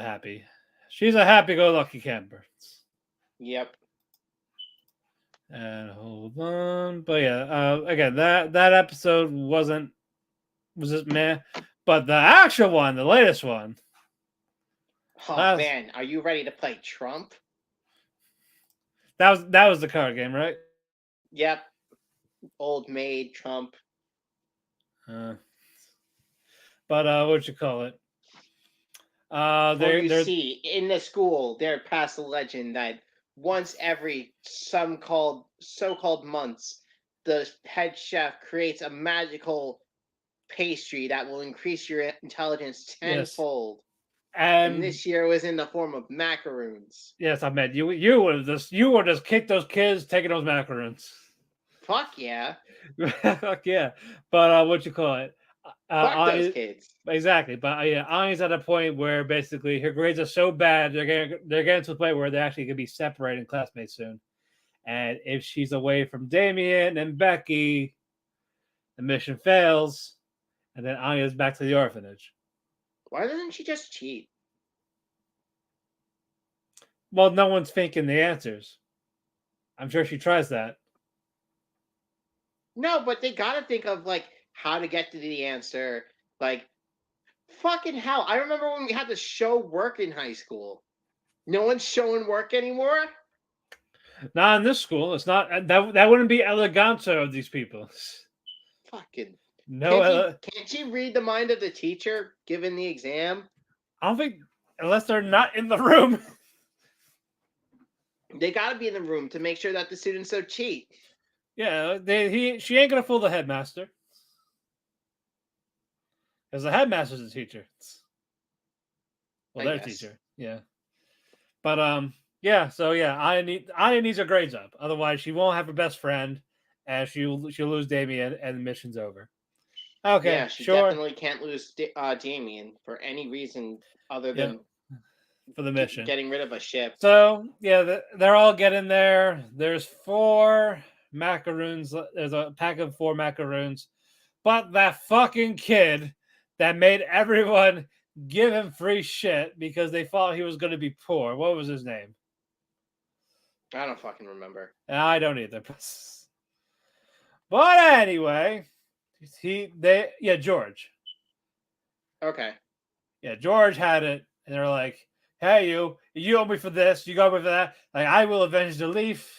she's a happy-go-lucky camper. Yep. And hold on, but again, that episode was just meh, but the actual one, the latest one, Oh man, are you ready to play Trump? that was the card game, right? Yep. Old maid Trump. But what you call it? You see, in the school, they're past the legend that once every so-called months, the head chef creates a magical pastry that will increase your intelligence tenfold. And this year was in the form of macaroons. Yes, I meant you would just kick those kids taking those macaroons. Fuck yeah. Fuck yeah. But what you call it? Fuck those kids. Exactly. But Anya's at a point where basically her grades are so bad they're getting to the point where they're actually gonna be separating classmates soon. And if she's away from Damien and Becky, the mission fails, and then Anya's back to the orphanage. Why doesn't she just cheat? Well, no one's thinking the answers. I'm sure she tries that. No, but they gotta think of like how to get to the answer. Like, fucking hell! I remember when we had to show work in high school. No one's showing work anymore. Not in this school. It's not that wouldn't be eleganto of these people. Fucking no. Can't she read the mind of the teacher given the exam? I don't think unless they're not in the room. They gotta be in the room to make sure that the students don't cheat. Yeah, she ain't gonna fool the headmaster. Because the headmaster's a teacher. Well, their teacher. Yeah. But so Anya needs her grades up. Otherwise she won't have her best friend and she'll lose Damien and the mission's over. Okay. Yeah, she definitely can't lose Damien for any reason other than for the mission. Getting rid of a ship. So they're all getting there. There's 4 macaroons. There's a pack of 4 macaroons. But that fucking kid that made everyone give him free shit because they thought he was going to be poor. What was his name? I don't fucking remember. I don't either. But anyway, George. Okay. Yeah, George had it, and they're like, "Hey, you owe me for this. You got me for that. Like, I will avenge the leaf."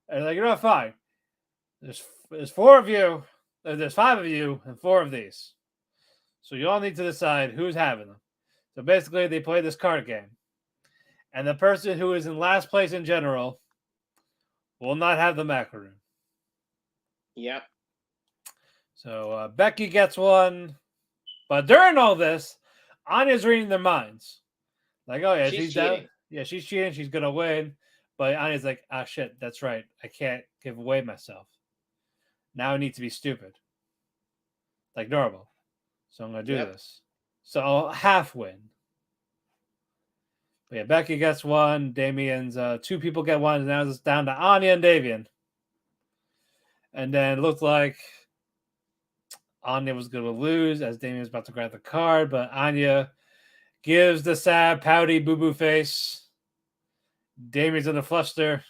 And they're like, fine. There's 4 of you. There's 5 of you and 4 of these. So you all need to decide who's having them. So basically, they play this card game. And the person who is in last place in general will not have the macaroon. Yep. So Becky gets one. But during all this, Anya's reading their minds. Like, oh, yeah, she's cheating. Yeah, she's cheating. She's going to win. But Anya's like, shit, that's right. I can't give away myself. Now I need to be stupid. Like normal. So I'm going to do this. So I'll half win. But yeah, Becky gets one. Damien's 2 people get one. And now it's down to Anya and Damien. And then it looked like Anya was going to lose as Damien was about to grab the card. But Anya gives the sad, pouty, boo-boo face. Damien's in a fluster.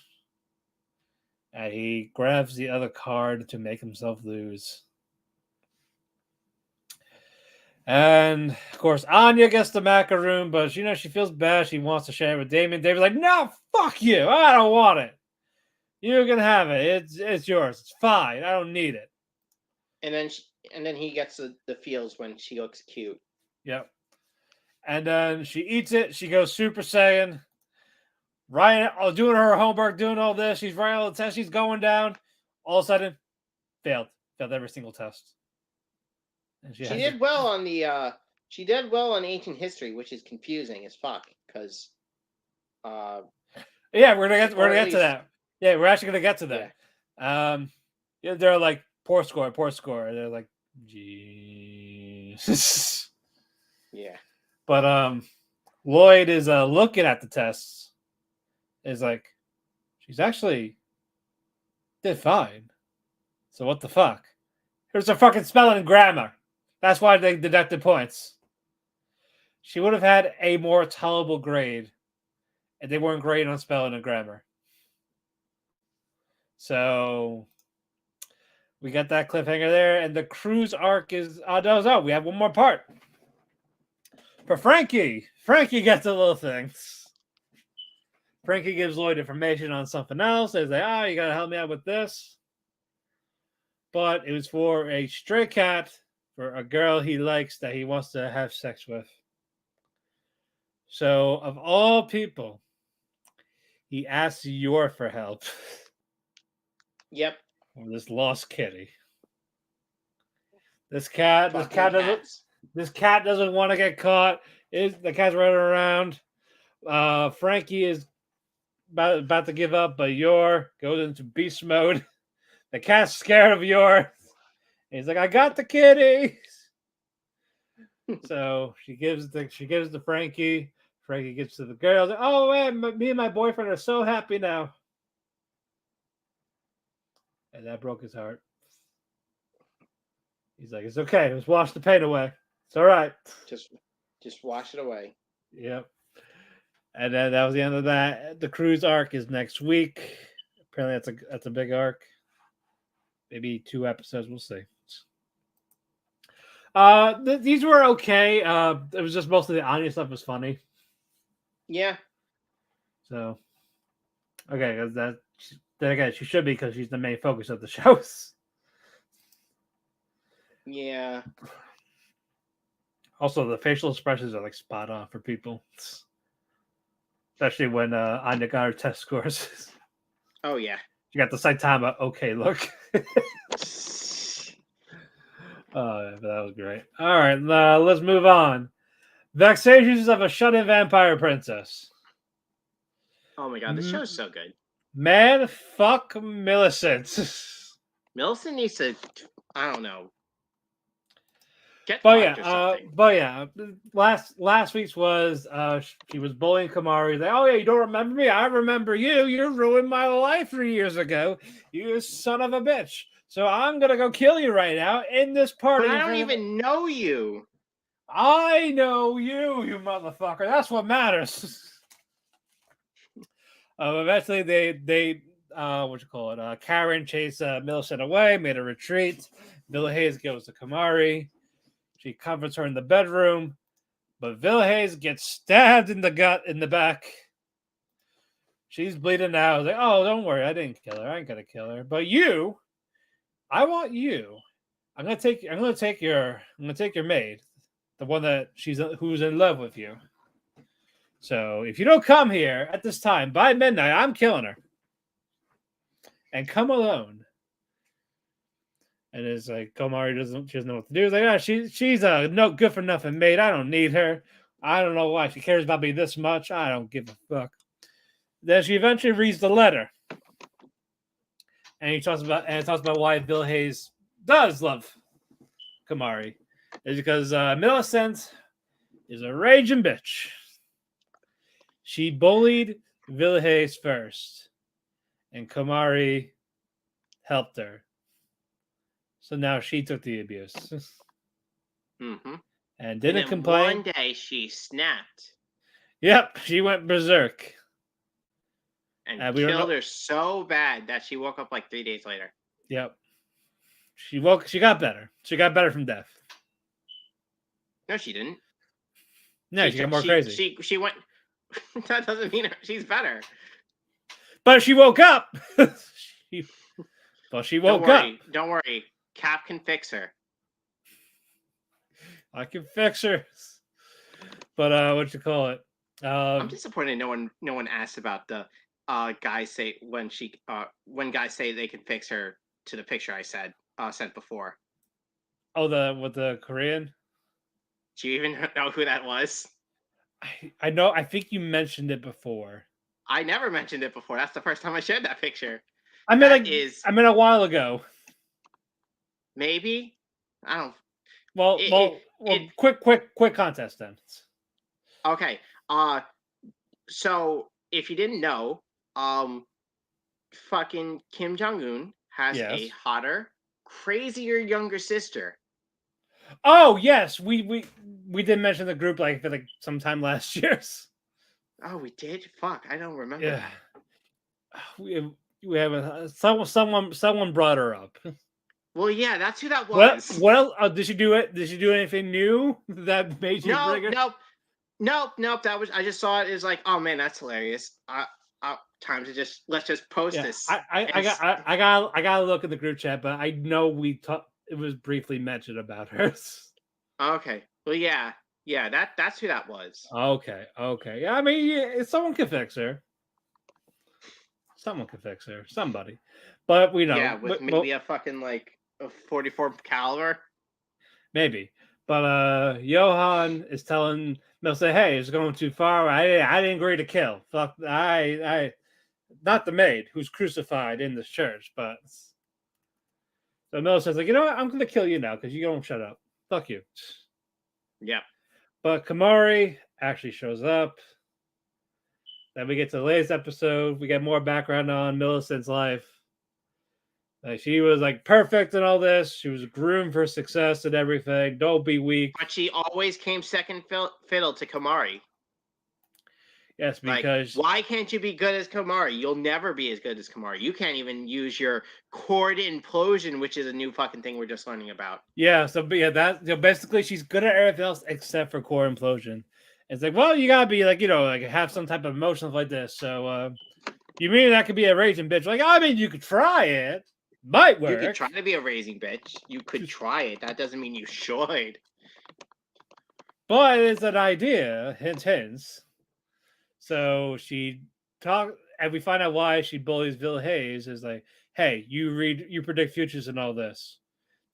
And he grabs the other card to make himself lose. And, of course, Anya gets the macaroon, but, she feels bad. She wants to share it with Damien. David's like, no, fuck you. I don't want it. You can have it. It's yours. It's fine. I don't need it. And then he gets the feels when she looks cute. Yep. And then she eats it. She goes Super Saiyan. Ryan, doing her homework, doing all this. She's writing all the tests. She's going down. All of a sudden, failed every single test. And she did well on the. She did well on ancient history, which is confusing as fuck. Because. Yeah, we're gonna get to that. Yeah, we're actually gonna get to that. Yeah. They're like poor score. They're like, jeez. Yeah. But Lloyd is looking at the tests. Is like, she's actually did fine. So what the fuck? Here's her fucking spelling and grammar. That's why they deducted points. she would have had a more tolerable grade, and they weren't great on spelling and grammar. So we got that cliffhanger there, and the cruise arc is we have one more part for Frankie. Frankie gets a little thing. Frankie gives Lloyd information on something else. Says like, you gotta help me out with this. But it was for a stray cat for a girl he likes that he wants to have sex with. So of all people, he asks Yor for help. Yep. For this lost kitty. This cat doesn't want to get caught. The cat's running around. Frankie is about to give up, but Yor goes into beast mode. The cat's scared of Yor. He's like, I got the kitty. So she gives to Frankie. Frankie gives to the girls. Oh man, me and my boyfriend are so happy now. And that broke his heart. He's like, it's okay. Let's wash the pain away. It's all right. Just wash it away. Yep. And then that was the end of that. The cruise arc is next week. Apparently, that's a big arc. Maybe 2 episodes. We'll see. These were okay. It was just mostly the Anya stuff was funny. Yeah. So, okay, then again, she should be because she's the main focus of the shows. Yeah. Also, the facial expressions are like spot on for people, especially when Anya got her test scores. Oh yeah. She got the Saitama okay look. Oh, that was great. All right, let's move on. Vexations of a shut-in vampire princess. Oh my god, this show's so good. Man, fuck Millicent. Millicent needs to, I don't know. Last week's was she was bullying Kamari. Like, oh yeah, you don't remember me? I remember you. You ruined my life 3 years ago. You son of a bitch. So I'm gonna go kill you right now in this party. But I don't even know you. I know you, you motherfucker. That's what matters. Eventually, they Karen chased Millicent away, made a retreat. Villahayes goes to Kamari. She comforts her in the bedroom, but Villahayes gets stabbed in the gut in the back. She's bleeding out. Like, oh, don't worry, I didn't kill her. I ain't gonna kill her. But you, I want you. I'm gonna take your maid, the one that who's in love with you. So if you don't come here at this time by midnight, I'm killing her. And come alone. And it's like Komari doesn't know what to do. It's like, she's a no good for nothing maid. I don't need her. I don't know why she cares about me this much. I don't give a fuck. Then she eventually reads the letter. And it talks about why Villahayes does love Kamari. It's because Millicent is a raging bitch. She bullied Villahayes first, and Kamari helped her. So now she took the abuse. Mm-hmm. And didn't complain. One day she snapped. Yep, she went berserk. And killed her so bad that she woke up like 3 days later. Yep. She got better. She got better from death. No, she didn't. No, she got more crazy. She went. That doesn't mean she's better. But she woke up. She woke up. Don't worry. Cap can fix her. I can fix her. But what you call it? I'm disappointed no one asked about the guys say when guys say they can fix her to the picture I sent before. Oh, with the Korean? Do you even know who that was? I know. I think you mentioned it before. I never mentioned it before. That's the first time I shared that picture. I mean a while ago. Maybe. I don't. Well, quick contest then. Okay. So if you didn't know, fucking Kim Jong-un has a hotter, crazier younger sister. Oh yes, we did mention the group like for like sometime last year. Oh, we did. Fuck, I don't remember Yeah, that. we have someone brought her up. Well, yeah, that's who that What was. what else? Did she do it? Did she do anything new that made you No, bring her? nope. That was I just saw it as like, oh man, that's hilarious. Time to let's just post Yeah, this. I gotta look at the group chat, but I know we talked. It was briefly mentioned about her. Okay. Well, yeah, that's who that was. Okay. Yeah, I mean, yeah, someone can fix her. Someone can fix her. Somebody, but we know. Yeah, with maybe a fucking like a 44 caliber. Maybe. But Johan is telling Mel, say, hey, it's going too far. I didn't agree to kill. Fuck I not the maid who's crucified in this church, but so Mel says, like, you know what, I'm gonna kill you now because you don't shut up. Fuck you. Yeah. But Kamari actually shows up. Then we get to the latest episode. We get more background on Millicent's life. Like she was like perfect and all this. She was groomed for success and everything. Don't be weak. But she always came second fiddle to Kamari. Yes, because like, why can't you be good as Kamari? You'll never be as good as Kamari. You can't even use your cord implosion, which is a new fucking thing we're just learning about. yeah. So but yeah, that basically she's good at everything else except for core implosion. It's like, well, you gotta be like, like have some type of emotions like this. So you mean that could be a raging bitch? Like, I mean, you could try it. Might work. You could try to be a raising bitch. You could try it. That doesn't mean you should. But it's an idea. Hints. So she talk, and we find out why she bullies Bill Hayes. Is like, hey, you predict futures and all this.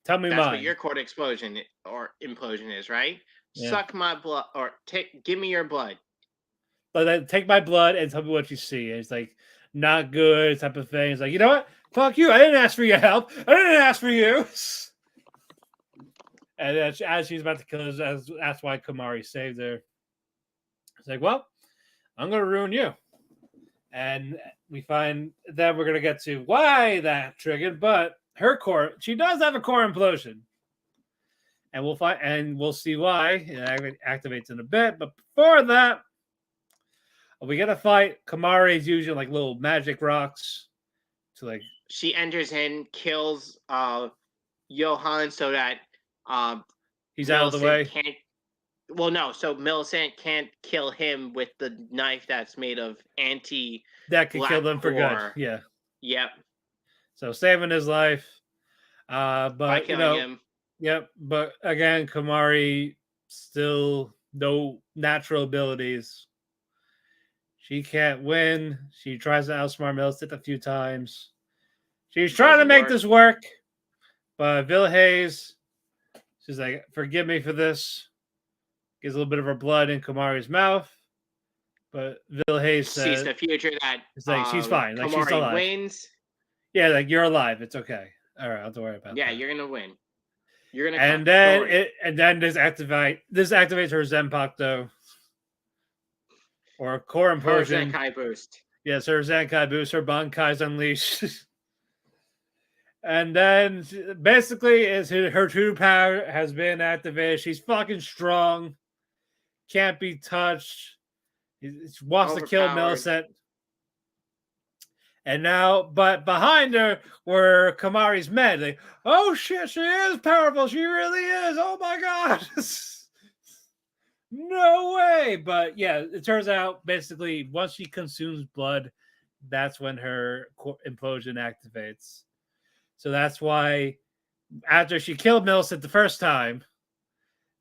Tell me That's mine. what your cord explosion or implosion is, right? Yeah. Suck my blood, or give me your blood. But then take my blood and tell me what you see. And it's like not good type of thing. It's like, you know what? Fuck you. I didn't ask for your help. I didn't ask for you. And then as she's about to kill her, that's why Kamari saved her. It's like, well, I'm gonna ruin you. And we find that we're gonna get to why that triggered, but her core, she does have a core implosion. And we'll see why it activates in a bit. But before that, we get a fight. Kamari's using like little magic rocks to like. She enters in, kills Johan so that he's out of the way. Well, no. So Millicent can't kill him with the knife that's made of that could kill them for good. Yeah. Yep. So saving his life, but by killing him. Yep. But again, Kamari still no natural abilities. She can't win. She tries to outsmart Millicent a few times. She's trying to make this work, but Bill Hayes, she's like, "Forgive me for this." Gives a little bit of her blood in Kamari's mouth, but Bill Hayes sees the future that it's like she's fine, like Kamari she's alive. Wins. Yeah, like you're alive. It's okay. All right, don't worry about that. Yeah, you're gonna win. You're gonna. And then this activates her Zenpakuto or core implosion. Her Zenkai boost. Yes, her Zenkai boost. Her Bankai's unleashed. And then basically, her true power has been activated. She's fucking strong. Can't be touched. He wants to kill Millicent. And now, but behind her were Kamari's men. Like, oh shit, she is powerful. She really is. Oh my god. No way. But yeah, it turns out basically once she consumes blood, that's when her implosion activates. So that's why after she killed Millicent the first time,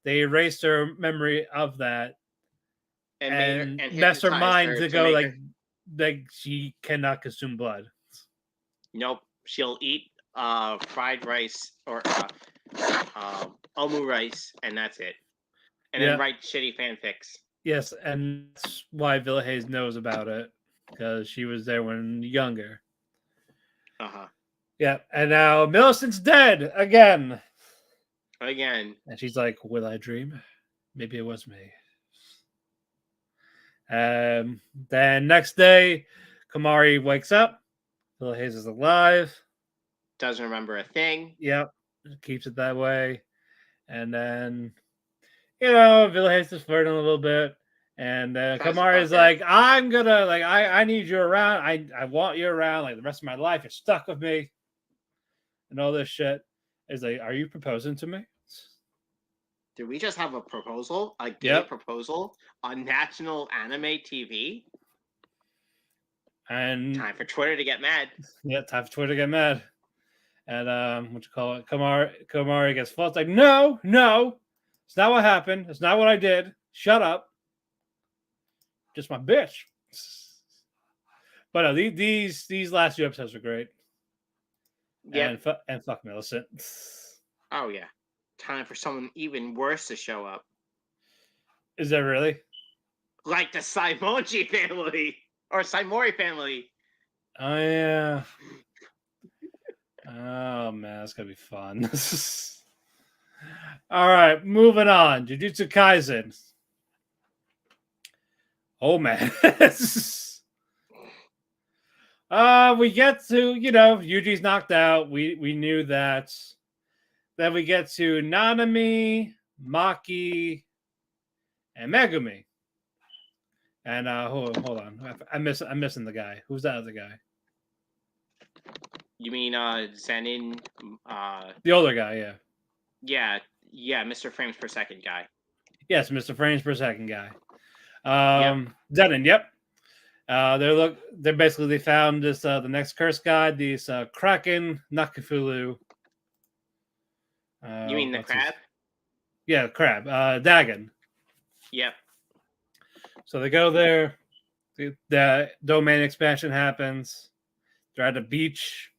they erased her memory of that and messed her mind to go like she cannot consume blood. Nope. She'll eat fried rice or omu rice, and that's it. And then write shitty fanfics. Yes, and that's why Villa Hayes knows about it, because she was there when younger. Uh-huh. Yeah, and now Millicent's dead again. Again. And she's like, will I dream? Maybe it was me. Then next day, Kamari wakes up. Villa Hayes is alive. Doesn't remember a thing. Yep. Keeps it that way. And then, Villahase is flirting a little bit. And Tries to Kamari's fuck her. like, I'm gonna, like, I need you around. I want you around, like, the rest of my life. You're stuck with me. And all this shit. Is like, are you proposing to me? Did we just have a proposal? A gay Yep. proposal on national anime TV? And Time for Twitter to get mad. yeah, time for Twitter to get mad. And what you call it? Komari gets full. It's like, no, it's not what happened. It's not what I did. Shut up. Just my bitch. But these last two episodes are great. Yeah. And fuck Millicent. Oh yeah. Time for someone even worse to show up. Is that really? Like the Saimoji family. Or Saimori family. Oh yeah. Oh man, that's gonna be fun. All right, moving on. Jujutsu Kaisen. Oh man. We get to, Yuji's knocked out. We knew that. Then we get to Nanami, Maki, and Megumi. And hold on. I'm missing the guy. Who's that other guy? You mean Zenin? The older guy, yeah. Yeah, Mr. Frames per second guy. Yes, Mr. Frames per second guy. Yep. Zenin, yep. They basically found this the next curse god, these Kraken Nakafulu. You mean the crab? Yeah, crab. Dagon. Yep. So they go there. The domain expansion happens. They're at a beach.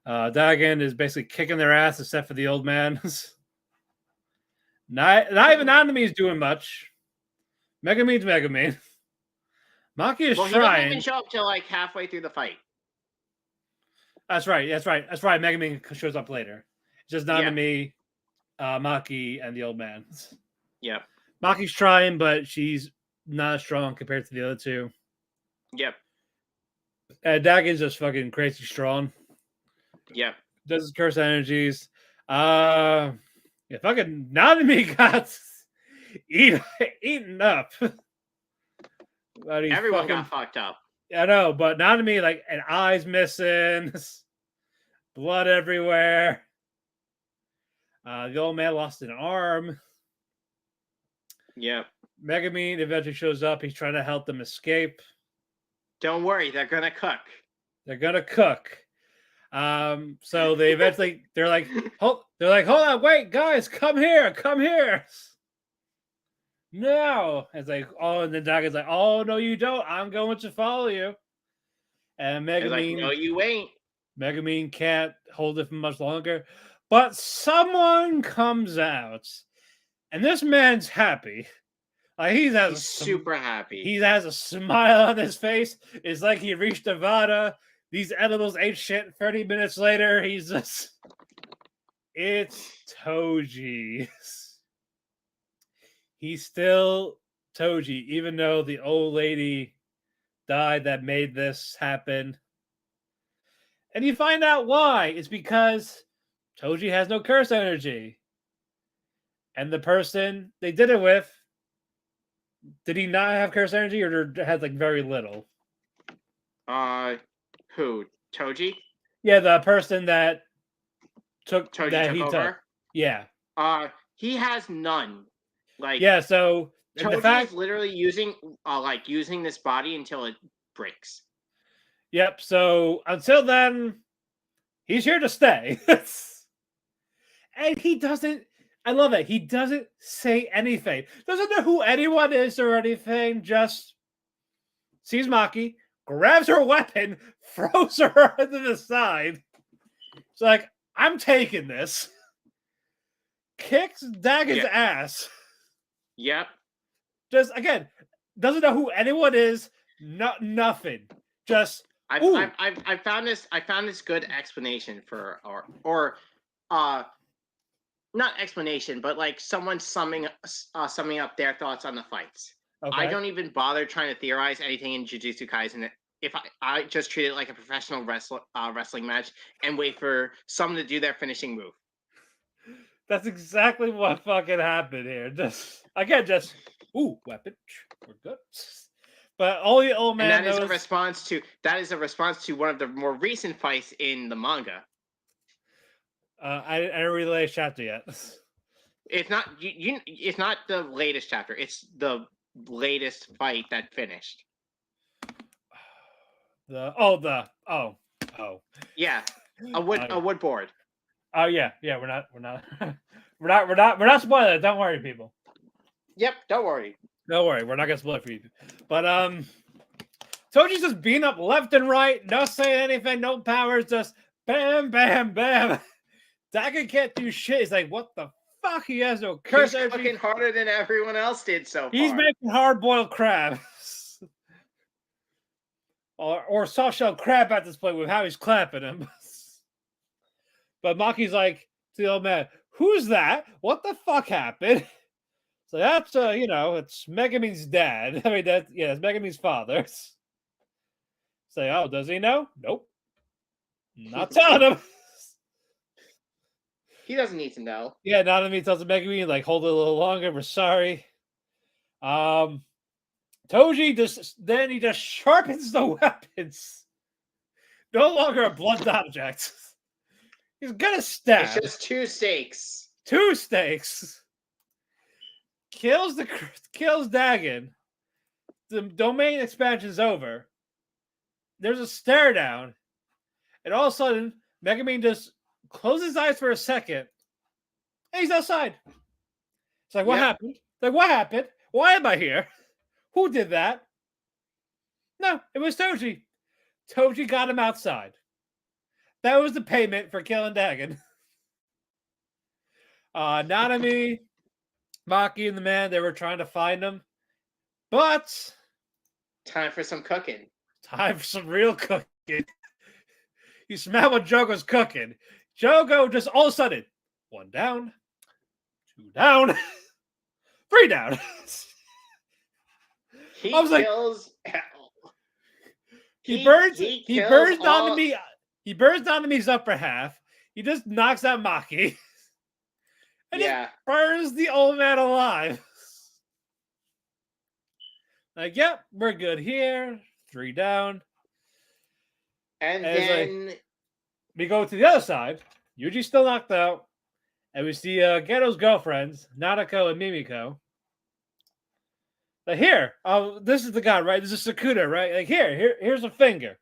Dagon is basically kicking their ass except for the old man. Not even Anime is doing much. Megumin's Megumin. Maki is Well, he trying. doesn't even show up till like halfway through the fight. That's right. Megumin shows up later. It's just Nanami, Maki, and the old man. Yep. Maki's trying, but she's not as strong compared to the other two. Yep. Dagon's just fucking crazy strong. Yep. Does his curse energies. Fucking Nanami got eaten up. Everyone got fucked up. I know, but Nanami, like, an eye's missing, blood everywhere. The old man lost an arm. Yep. Megumin eventually shows up. He's trying to help them escape. Don't worry, they're gonna cook. So they eventually they're like, hold on, wait, guys, come here. No, it's like, and the Dagon's like, oh no, you don't. I'm going to follow you. And Megumin, like, no, you ain't. Megumin can't hold it for much longer, but someone comes out, and this man's happy. Like he's super happy. He has a smile on his face. It's like he reached Nevada. These edibles ate shit. 30 minutes later, it's Toji. He's still Toji, even though the old lady died that made this happen. And you find out why. It's because Toji has no curse energy. And the person they did it with, did he not have curse energy or had like very little? Who? Toji? Yeah, the person that took Toji took over? Yeah. He has none. Like, yeah, so Toji is literally using this body until it breaks. Yep. So until then, he's here to stay. And he doesn't. I love it. He doesn't say anything. Doesn't know who anyone is or anything. Just sees Maki, grabs her weapon, throws her to the side. It's like, I'm taking this. Kicks Dagon's ass. Yep. Just again, doesn't know who anyone is. Nothing. Just I found this good explanation for or not explanation, but like someone summing up their thoughts on the fights. Okay. I don't even bother trying to theorize anything in Jujutsu Kaisen. If I just treat it like a professional wrestling match and wait for someone to do their finishing move. That's exactly what fucking happened here. Ooh, weapon. We're good. But only old And man that is knows. a response to one of the more recent fights in the manga. I didn't read the latest chapter yet. It's not it's not the latest chapter. It's the latest fight that finished. Oh. Yeah, a wood board. Oh yeah. We're not we're not spoiling it. Don't worry, people. Yep, don't worry. Don't worry, we're not gonna spoil it for you. But Toji's just beating up left and right, no saying anything, no powers, just bam, bam, bam. Dagon can't do shit. He's like, what the fuck? He has no curse He's energy. fucking harder than everyone else did so far. He's making hard-boiled crabs. or soft-shell crab at this point with how he's clapping him. But Maki's like to the old man, who's that? What the fuck happened? So that's it's Megumin's dad. I mean it's Megumin's father. Say, oh, does he know? Nope. Not telling him. He doesn't need to know. Yeah, Nanami tells Megumi, like, hold it a little longer. We're sorry. Toji just sharpens the weapons. No longer a blunt object. He's gonna stab. It's just two stakes. Two stakes. Kills Dagon. The domain expansion's over. There's a stare down. And all of a sudden, Megumin just closes his eyes for a second. And he's outside. It's like, what happened? It's like, what happened? Why am I here? Who did that? No, it was Toji. Toji got him outside. That was the payment for killing Dagon. Nanami, Maki, and the man, they were trying to find him. But time for some cooking. Time for some real cooking. You smell what Jogo's cooking. Jogo just all of a sudden, 1 down, 2 down, 3 down. He I was kills. He burns Nanami's upper half. He just knocks out Maki. And just burns the old man alive. Like, yep, we're good here. 3 down. And then we go to the other side. Yuji's still knocked out. And we see Geto's girlfriends, Nanako and Mimiko. Like, here, this is the guy, right? This is Sakuda, right? Like, here's a finger.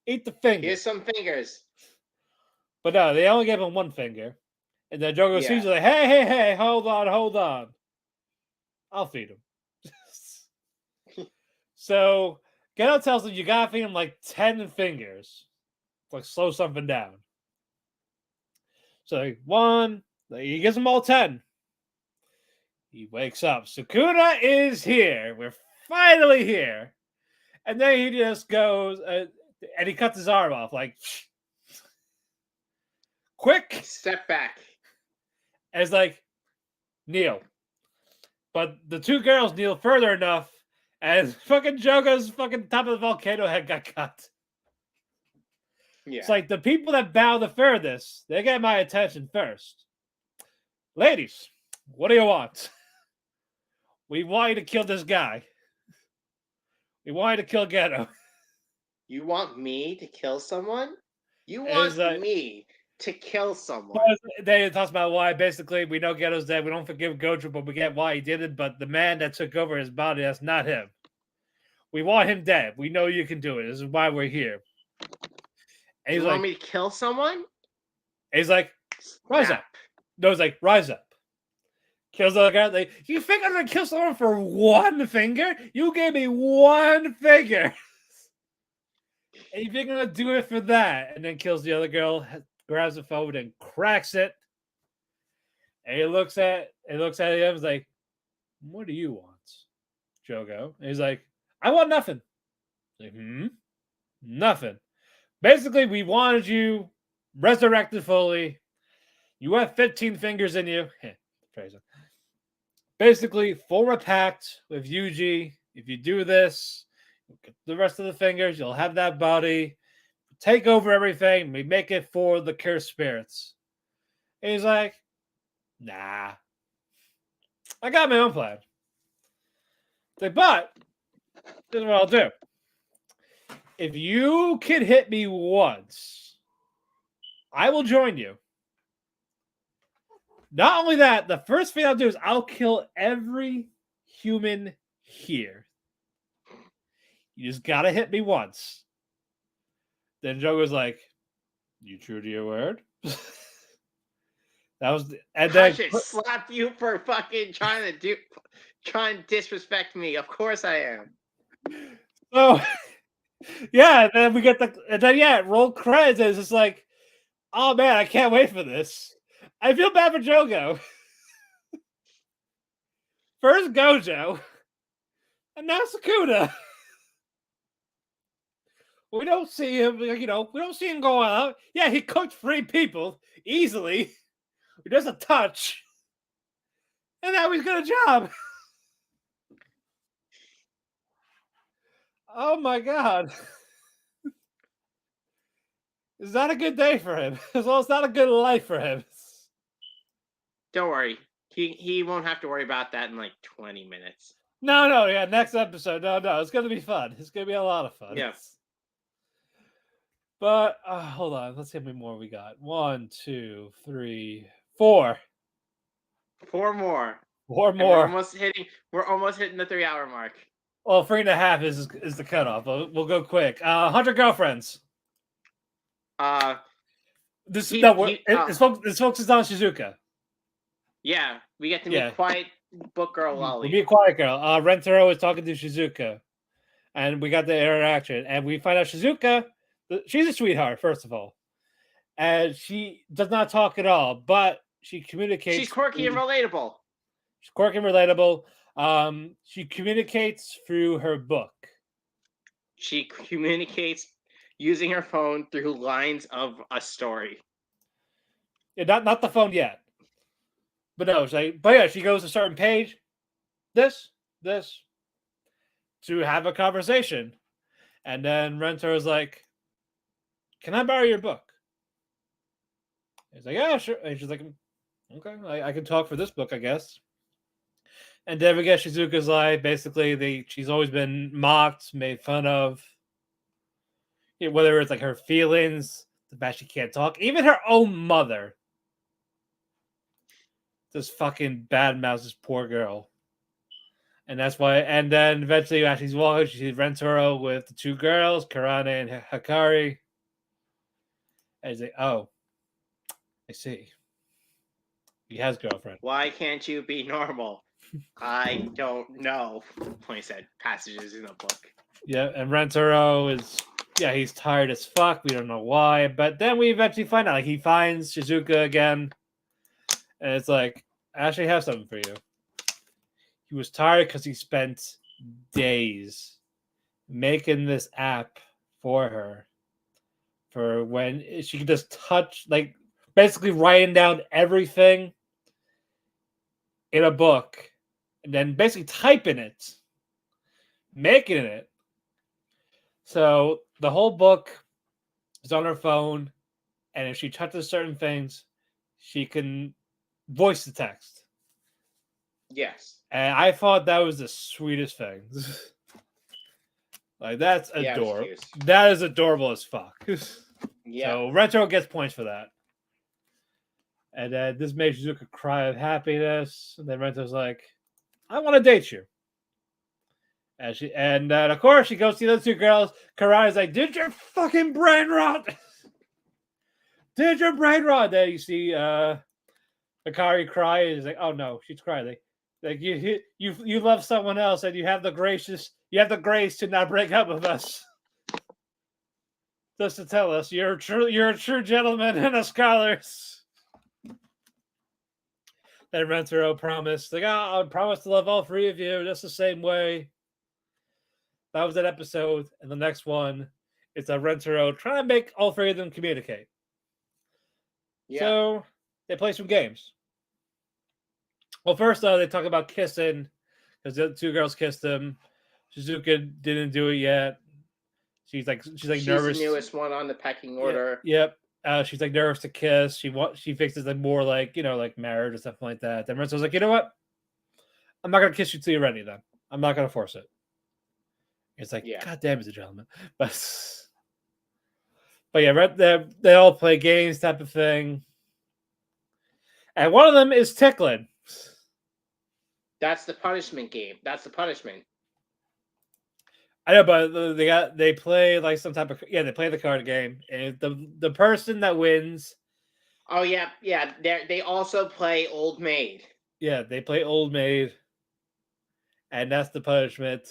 Eat the finger. Here's some fingers. But no, they only gave him 1 finger. And then Jogo sees like, hey, hold on. I'll feed him. So Geto tells him you gotta feed him like 10 fingers. Like, slow something down. So like, 1, he gives them all 10. He wakes up. Sakuda is here. We're finally here. And then he just goes and he cuts his arm off. Like, quick. Step back. And it's like, kneel. But the 2 girls kneel further enough, and fucking Jogo's fucking top of the volcano head got cut. Yeah. It's like the people that bow the furthest, they get my attention first. Ladies, what do you want? We want you to kill this guy. We want you to kill Geto. You want me to kill someone? You want me to kill someone? They talk about why basically we know Geto's dead. We don't forgive Gojo, but we get why he did it. But the man that took over his body, that's not him. We want him dead. We know you can do it. This is why we're here. And you want me to kill someone? And he's like, rise up. No, he's like, rise up. Kills the other guy. Like, you think I'm gonna kill someone for 1 finger? You gave me 1 finger. And you think I'm gonna do it for that? And then kills the other girl, grabs the phone, and cracks it. And he looks at him. He's like, "What do you want, Jogo?" And he's like, "I want nothing." He's like, nothing. Basically, we wanted you resurrected fully. You have 15 fingers in you. Basically, form a pact with Yuji. If you do this, the rest of the fingers, you'll have that body. Take over everything. We make it for the cursed spirits. And he's like, Nah. I got my own plan. Like, but this is what I'll do. If you can hit me once, I will join you. Not only that, the first thing I'll do is I'll kill every human here. You just gotta hit me once. Then Joe was like, "You true to your word?" That was, and I then should slap you for fucking trying to disrespect me. Of course I am. oh yeah, and then we get roll credits. And it's just like, oh man, I can't wait for this. I feel bad for Jogo. First Gojo, and now Sakuna. We don't see him, we don't see him go out. Yeah, he cooked 3 people easily. He does a touch. And now he's got a job. Oh my god. It's not a good day for him. As well, it's not a good life for him. Don't worry. He won't have to worry about that in like 20 minutes. No, yeah, next episode. No, it's gonna be fun. It's gonna be a lot of fun. Yeah. But hold on, let's see how many more we got. 1, 2, 3, 4. 4 more. 4 And more. We're almost hitting the 3-hour mark. Well, 3.5 is the cutoff. We'll go quick. 100 girlfriends. This focuses on Shizuka. Yeah, we get to meet Quiet Book Girl Lolly. We meet Quiet Girl. Rentaro is talking to Shizuka, and we got the interaction, and we find out Shizuka, she's a sweetheart, first of all, and she does not talk at all, but she communicates. She's quirky and relatable. She's quirky and relatable. She communicates through her book. She communicates using her phone through lines of a story. Yeah, not the phone yet. But no, she goes to a certain page. This to have a conversation. And then Renter is like, "Can I borrow your book?" He's like, "Yeah, sure." And she's like, "Okay, I can talk for this book, I guess." And then we get Shizuka's life. Basically, she's always been mocked, made fun of. Whether it's like her feelings, the fact she can't talk, even her own mother. This fucking badmouths this poor girl. And that's why, and then eventually as she's walking, she sees Rentaro with the 2 girls, Karane and Hikari. And he's like, "Oh, I see. He has a girlfriend. Why can't you be normal?" I don't know. When he said passages in the book. Yeah, and Rentaro is, he's tired as fuck. We don't know why. But then we eventually find out, he finds Shizuka again. And it's like, "I actually have something for you." He was tired because he spent days making this app for her. For when she could just touch, like, basically writing down everything in a book. And then basically typing it. Making it. So the whole book is on her phone. And if she touches certain things, she can voice the text. Yes. And I thought that was the sweetest thing. Like, that's adorable. That is adorable as fuck. Yeah. So Retro gets points for that. And then this makes Shizuka cry of happiness. And then Retro's like, "I want to date you." And then of course she goes to the other 2 girls. Karai's like, "Did your fucking brain rot?" "Did your brain rot?" Then you see Hikari cry, and he's like, "Oh no, she's crying." Like you love someone else, and you have the grace to not break up with us. Just to tell us you're a true gentleman and a scholar. Then Rentaro promised, like, "I promise to love all 3 of you just the same way." That was that episode, and the next one is a Rentaro trying to make all 3 of them communicate. Yeah. So they play some games. Well, first they talk about kissing because the 2 girls kissed him. Shizuka didn't do it yet. She's nervous. She's the newest one on the pecking order. Yep. she's like nervous to kiss. She fixes like more like like marriage or stuff like that. Then Renzo's like, you know what? I'm not gonna kiss you till you're ready. Then I'm not gonna force it. It's like, Yeah. God damn, he's a gentleman. But yeah, they all play games type of thing, and one of them is tickling. That's the punishment game. That's the punishment. I know, but they play like some type of they play the card game, and the person that wins. Oh yeah, yeah. They also play Old Maid. Yeah, they play Old Maid, and that's the punishment.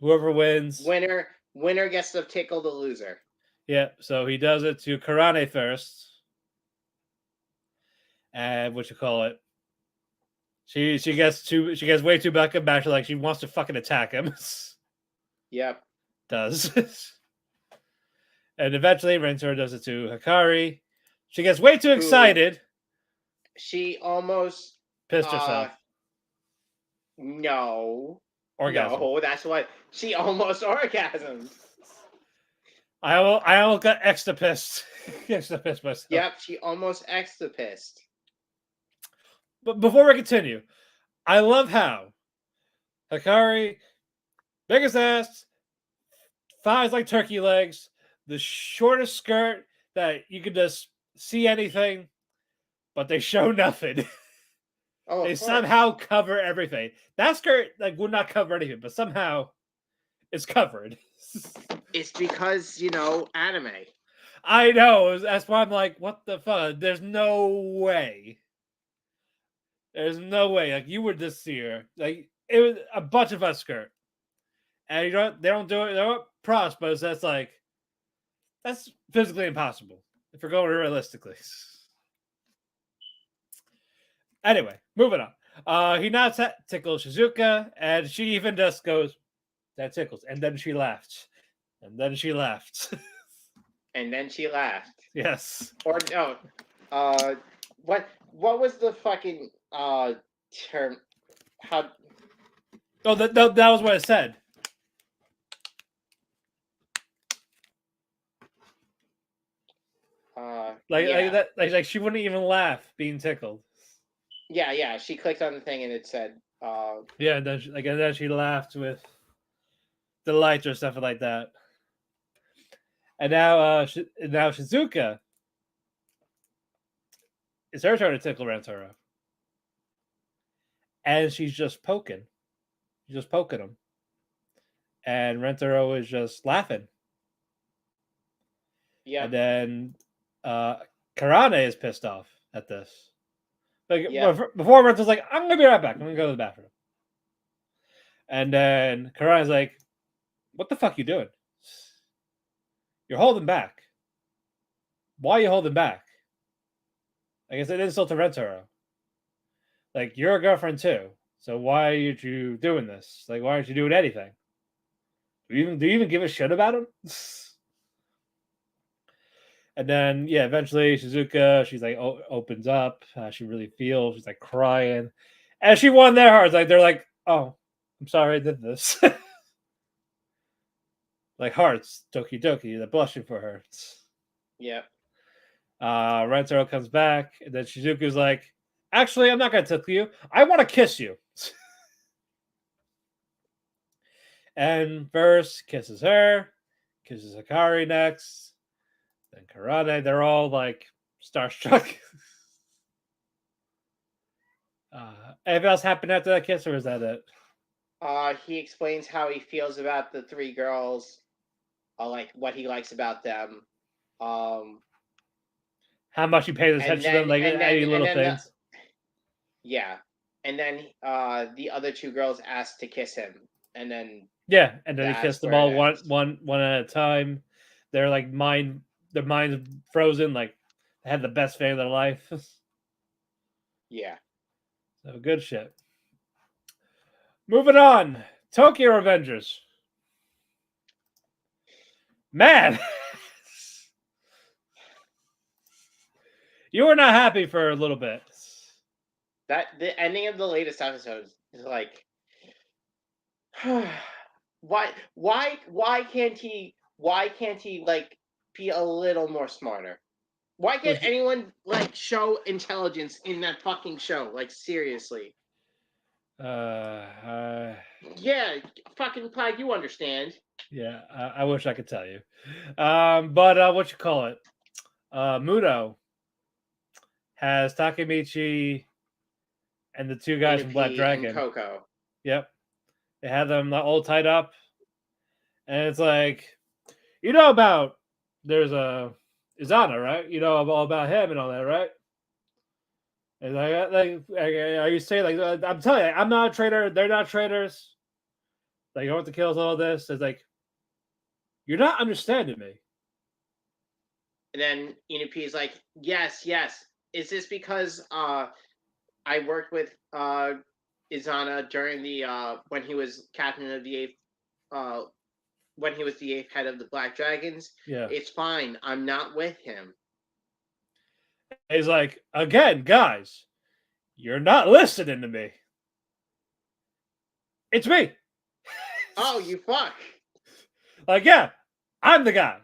Whoever wins, winner gets to tickle the loser. Yeah, so he does it to Karane first, and what you call it? She gets way too back like she wants to fucking attack him. Yep. Does. And eventually Rensor does it to Hikari. She gets way too excited. She almost pissed herself. No. Orgasm. No, that's what she almost orgasmed. I almost got extra pissed. Extra pissed myself. Yep, she almost extra pissed. But before we continue, I love how Hikari, biggest ass, thighs like turkey legs, the shortest skirt that you could just see anything, but they show nothing. Oh, they somehow cover everything. That skirt would not cover anything, but somehow it's covered. It's because, anime. I know. That's why I'm like, what the fuck? There's no way. There's no way. Like, you would just see her. Like, it was a bunch of us skirt. And they don't do it. They don't props, but that's physically impossible if we're going realistically. Anyway, moving on. He now tickles Shizuka, and she even just goes, that tickles. And then she laughed. And then she laughed. And then she laughed. Yes. Or no. What was the fucking term? How? Oh, that was what it said. Like she wouldn't even laugh being tickled. Yeah. She clicked on the thing and it said. Yeah, and then she laughed with delight or something like that. And now Shizuka, it's her turn to tickle Rantaro. And she's just poking. She's just poking him. And Rentaro is just laughing. Yeah. And then Karane is pissed off at this. Before Rentaro's like, I'm going to be right back. I'm going to go to the bathroom. And then Karane's like, what the fuck you doing? You're holding back. Why are you holding back? I guess it insult to Rentaro. Like, you're a girlfriend too. So why are you doing this? Like, why aren't you doing anything? Do you even give a shit about him? And then, eventually Shizuka, she's like, opens up. She really feels. She's like crying. And she won their hearts. Like, they're like, oh, I'm sorry I did this. Like hearts, doki doki, they're blushing for her. Yeah. Rentaro comes back, and then Shizuku's like, actually, I'm not going to tickle you. I want to kiss you. And first, kisses her, kisses Hikari next, then Karane. They're all like starstruck. Anything else happened after that kiss, or is that it? He explains how he feels about the three girls, like what he likes about them. How much he pays attention to them, like any little things. And then the other two girls asked to kiss him, and then and then he kissed them all one at a time. They're like their minds frozen, like they had the best fan of their life. Yeah. So good shit. Moving on, Tokyo Avengers. Man, you were not happy for a little bit. That the ending of the latest episode is like, why can't he like be a little more smarter? Why can't anyone like show intelligence in that fucking show? Like seriously. Yeah, fucking Pike, you understand. I wish I could tell you. But what you call it? Muto has Takemichi and the two guys from Black Inupi Dragon. and Coco. Yep. They had them all tied up. And it's like, you know about, there's a Izana, right? You know all about him and all that, right? And are you saying, like, I'm telling you, I'm not a traitor. They're not traitors. Like, you don't have to kill us all this. It's like, you're not understanding me. And then Inupi is like, yes. Is this because I worked with Izana during the when he was captain of the eighth when he was the eighth head of the Black Dragons? Yeah. It's fine. I'm not with him. He's like, again, guys, you're not listening to me. It's me. Oh, you fuck. Like, yeah, I'm the guy.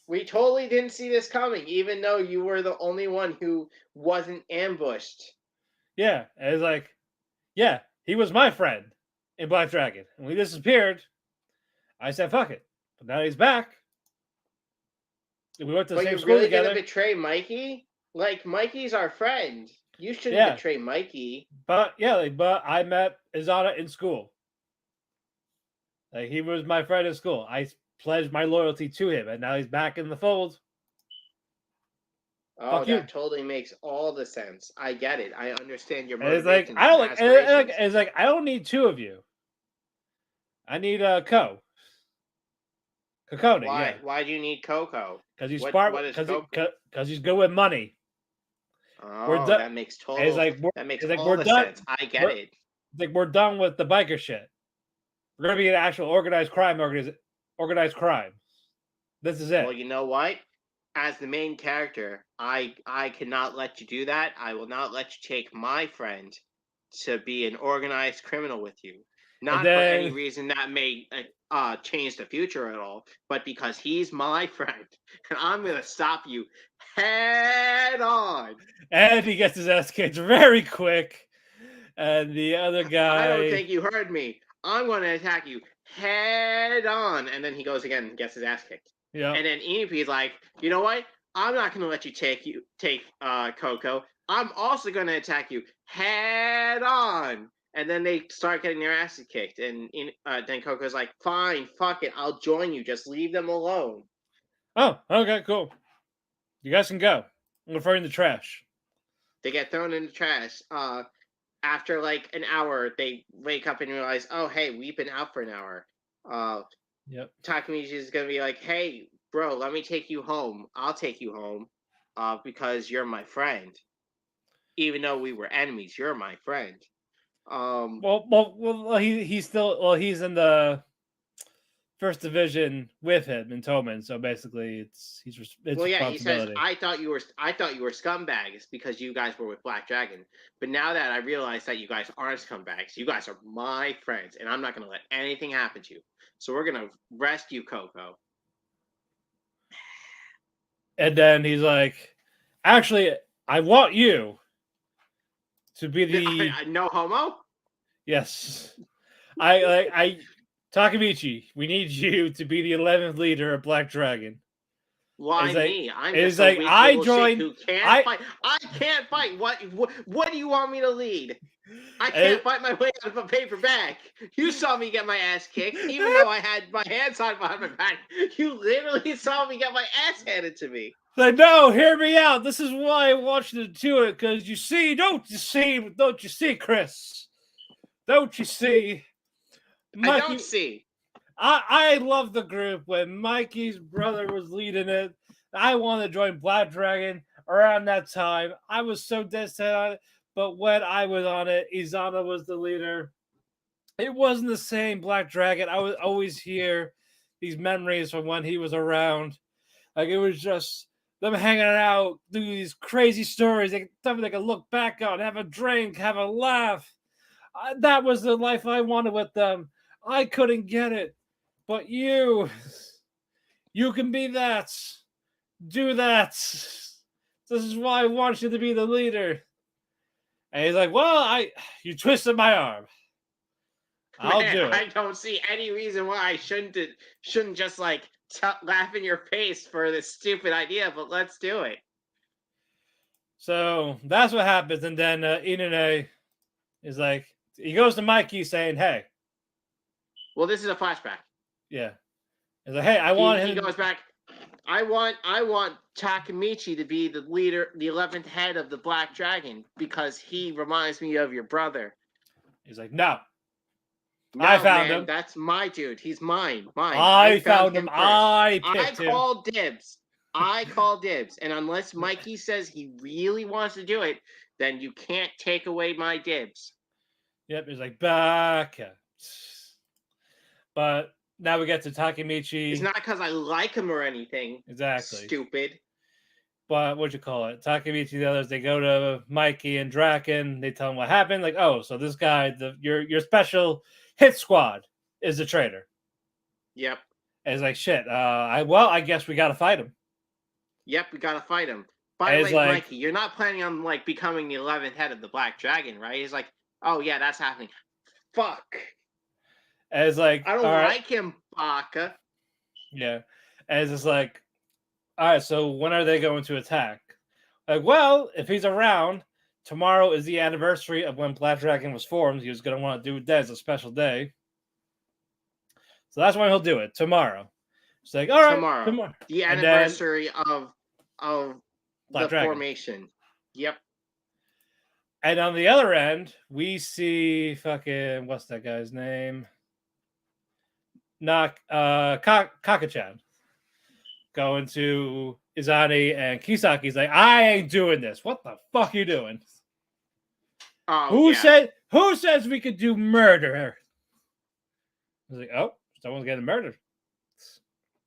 We totally didn't see this coming, even though you were the only one who wasn't ambushed. Yeah, and it's like, yeah, he was my friend in Black Dragon. And when he disappeared, I said, fuck it. But now he's back. We went to the same school really together. Gonna betray Mikey? Like, Mikey's our friend. You shouldn't betray Mikey. But but I met Izana in school. Like, he was my friend in school. I pledged my loyalty to him, and now he's back in the fold. Oh, that totally makes all the sense. I get it. I understand your motivations. It's like, I don't like. It's like, I don't need two of you. I need Kokoni. Why? Yeah. Why do you need Coco? Because he's smart. Because he's good with money. Oh, that makes total. That makes all the sense. I get it. Like, we're done with the biker shit. We're gonna be an actual organized crime. This is it. Well, you know what? As the main character, I cannot let you do that. I will not let you take my friend to be an organized criminal with you. Not for any reason that may change the future at all, but because he's my friend, and I'm gonna stop you head on. And he gets his ass kicked very quick. And the other guy, I don't think you heard me. I'm going to attack you head on. And then he goes again and gets his ass kicked. Yeah. And then Inupi's like, you know what? I'm not going to let you take Coco. I'm also going to attack you head on. And then they start getting their asses kicked. And then Coco's like, fine, fuck it. I'll join you. Just leave them alone. Oh, okay, cool. You guys can go. I'm going to throw you in the trash. They get thrown in the trash. After like an hour, they wake up and realize, oh, hey, we've been out for an hour. Yep. Takemichi is going to be like, hey, bro, let me take you home. I'll take you home because you're my friend. Even though we were enemies, you're my friend. He's in the first division with him in Toman, so basically it's he says, I thought you were scumbags because you guys were with Black Dragon, but now that I realize that you guys aren't scumbags, you guys are my friends, and I'm not going to let anything happen to you. So we're going to rescue Coco. And then he's like, actually, I want you to be the no homo. Yes, Takemichi, we need you to be the 11th leader of Black Dragon. Why me? I'm just like, I joined. Who can't fight. I can't fight. What do you want me to lead? I can't fight my way out of a paper bag. You saw me get my ass kicked, even though I had my hands tied behind my back. You literally saw me get my ass handed to me. Like, no, hear me out. This is why I want you to do it, because don't you see, Chris? Don't you see? Mikey, I don't see. I love the group when Mikey's brother was leading it. I wanted to join Black Dragon around that time. I was so dead set on it. But when I was on it, Izana was the leader. It wasn't the same Black Dragon. I would always hear these memories from when he was around. Like, it was just them hanging out, doing these crazy stories. Something they could look back on, have a drink, have a laugh. That was the life I wanted with them. I couldn't get it. But you can be that. Do that. This is why I want you to be the leader. And he's like, well, you twisted my arm. I'll Man, do it. I don't see any reason why I shouldn't just like laugh in your face for this stupid idea, but let's do it. So that's what happens. And then Inane is like, he goes to Mikey saying, hey. Well, this is a flashback. Yeah. He's like, hey, I want him. He goes back. I want Takemichi to be the leader, the 11th head of the Black Dragon, because he reminds me of your brother. He's like, no. No, I found man, him. That's my dude. He's mine. I found him. First. I picked him. I call dibs. And unless Mikey says he really wants to do it, then you can't take away my dibs. Yep, he's like, Baka. But now we get to Takemichi. It's not because I like him or anything. Exactly. Stupid. But what'd you call it? Takemichi, the others, they go to Mikey and Draken. They tell him what happened. Like, oh, so this guy, your special hit squad is a traitor. Yep. And he's like, shit. I guess we gotta fight him. Yep, we gotta fight him. By the way, like, Mikey, you're not planning on like becoming the 11th head of the Black Dragon, right? He's like, oh yeah, that's happening. Fuck. And it's like, I don't like him, Baka. Yeah. And it's just like, all right, so when are they going to attack? Like, well, if he's around, tomorrow is the anniversary of when Black Dragon was formed. He was going to want to do that as a special day. So that's when he'll do it, tomorrow. It's like, all right, tomorrow. The anniversary of the Dragon. formation. Yep. And on the other end, we see fucking, what's that guy's name? Kaka-chan. Going to Izani and Kisaki's like, I ain't doing this. What the fuck are you doing? Who says we could do murder? I was like, oh, someone's getting murdered.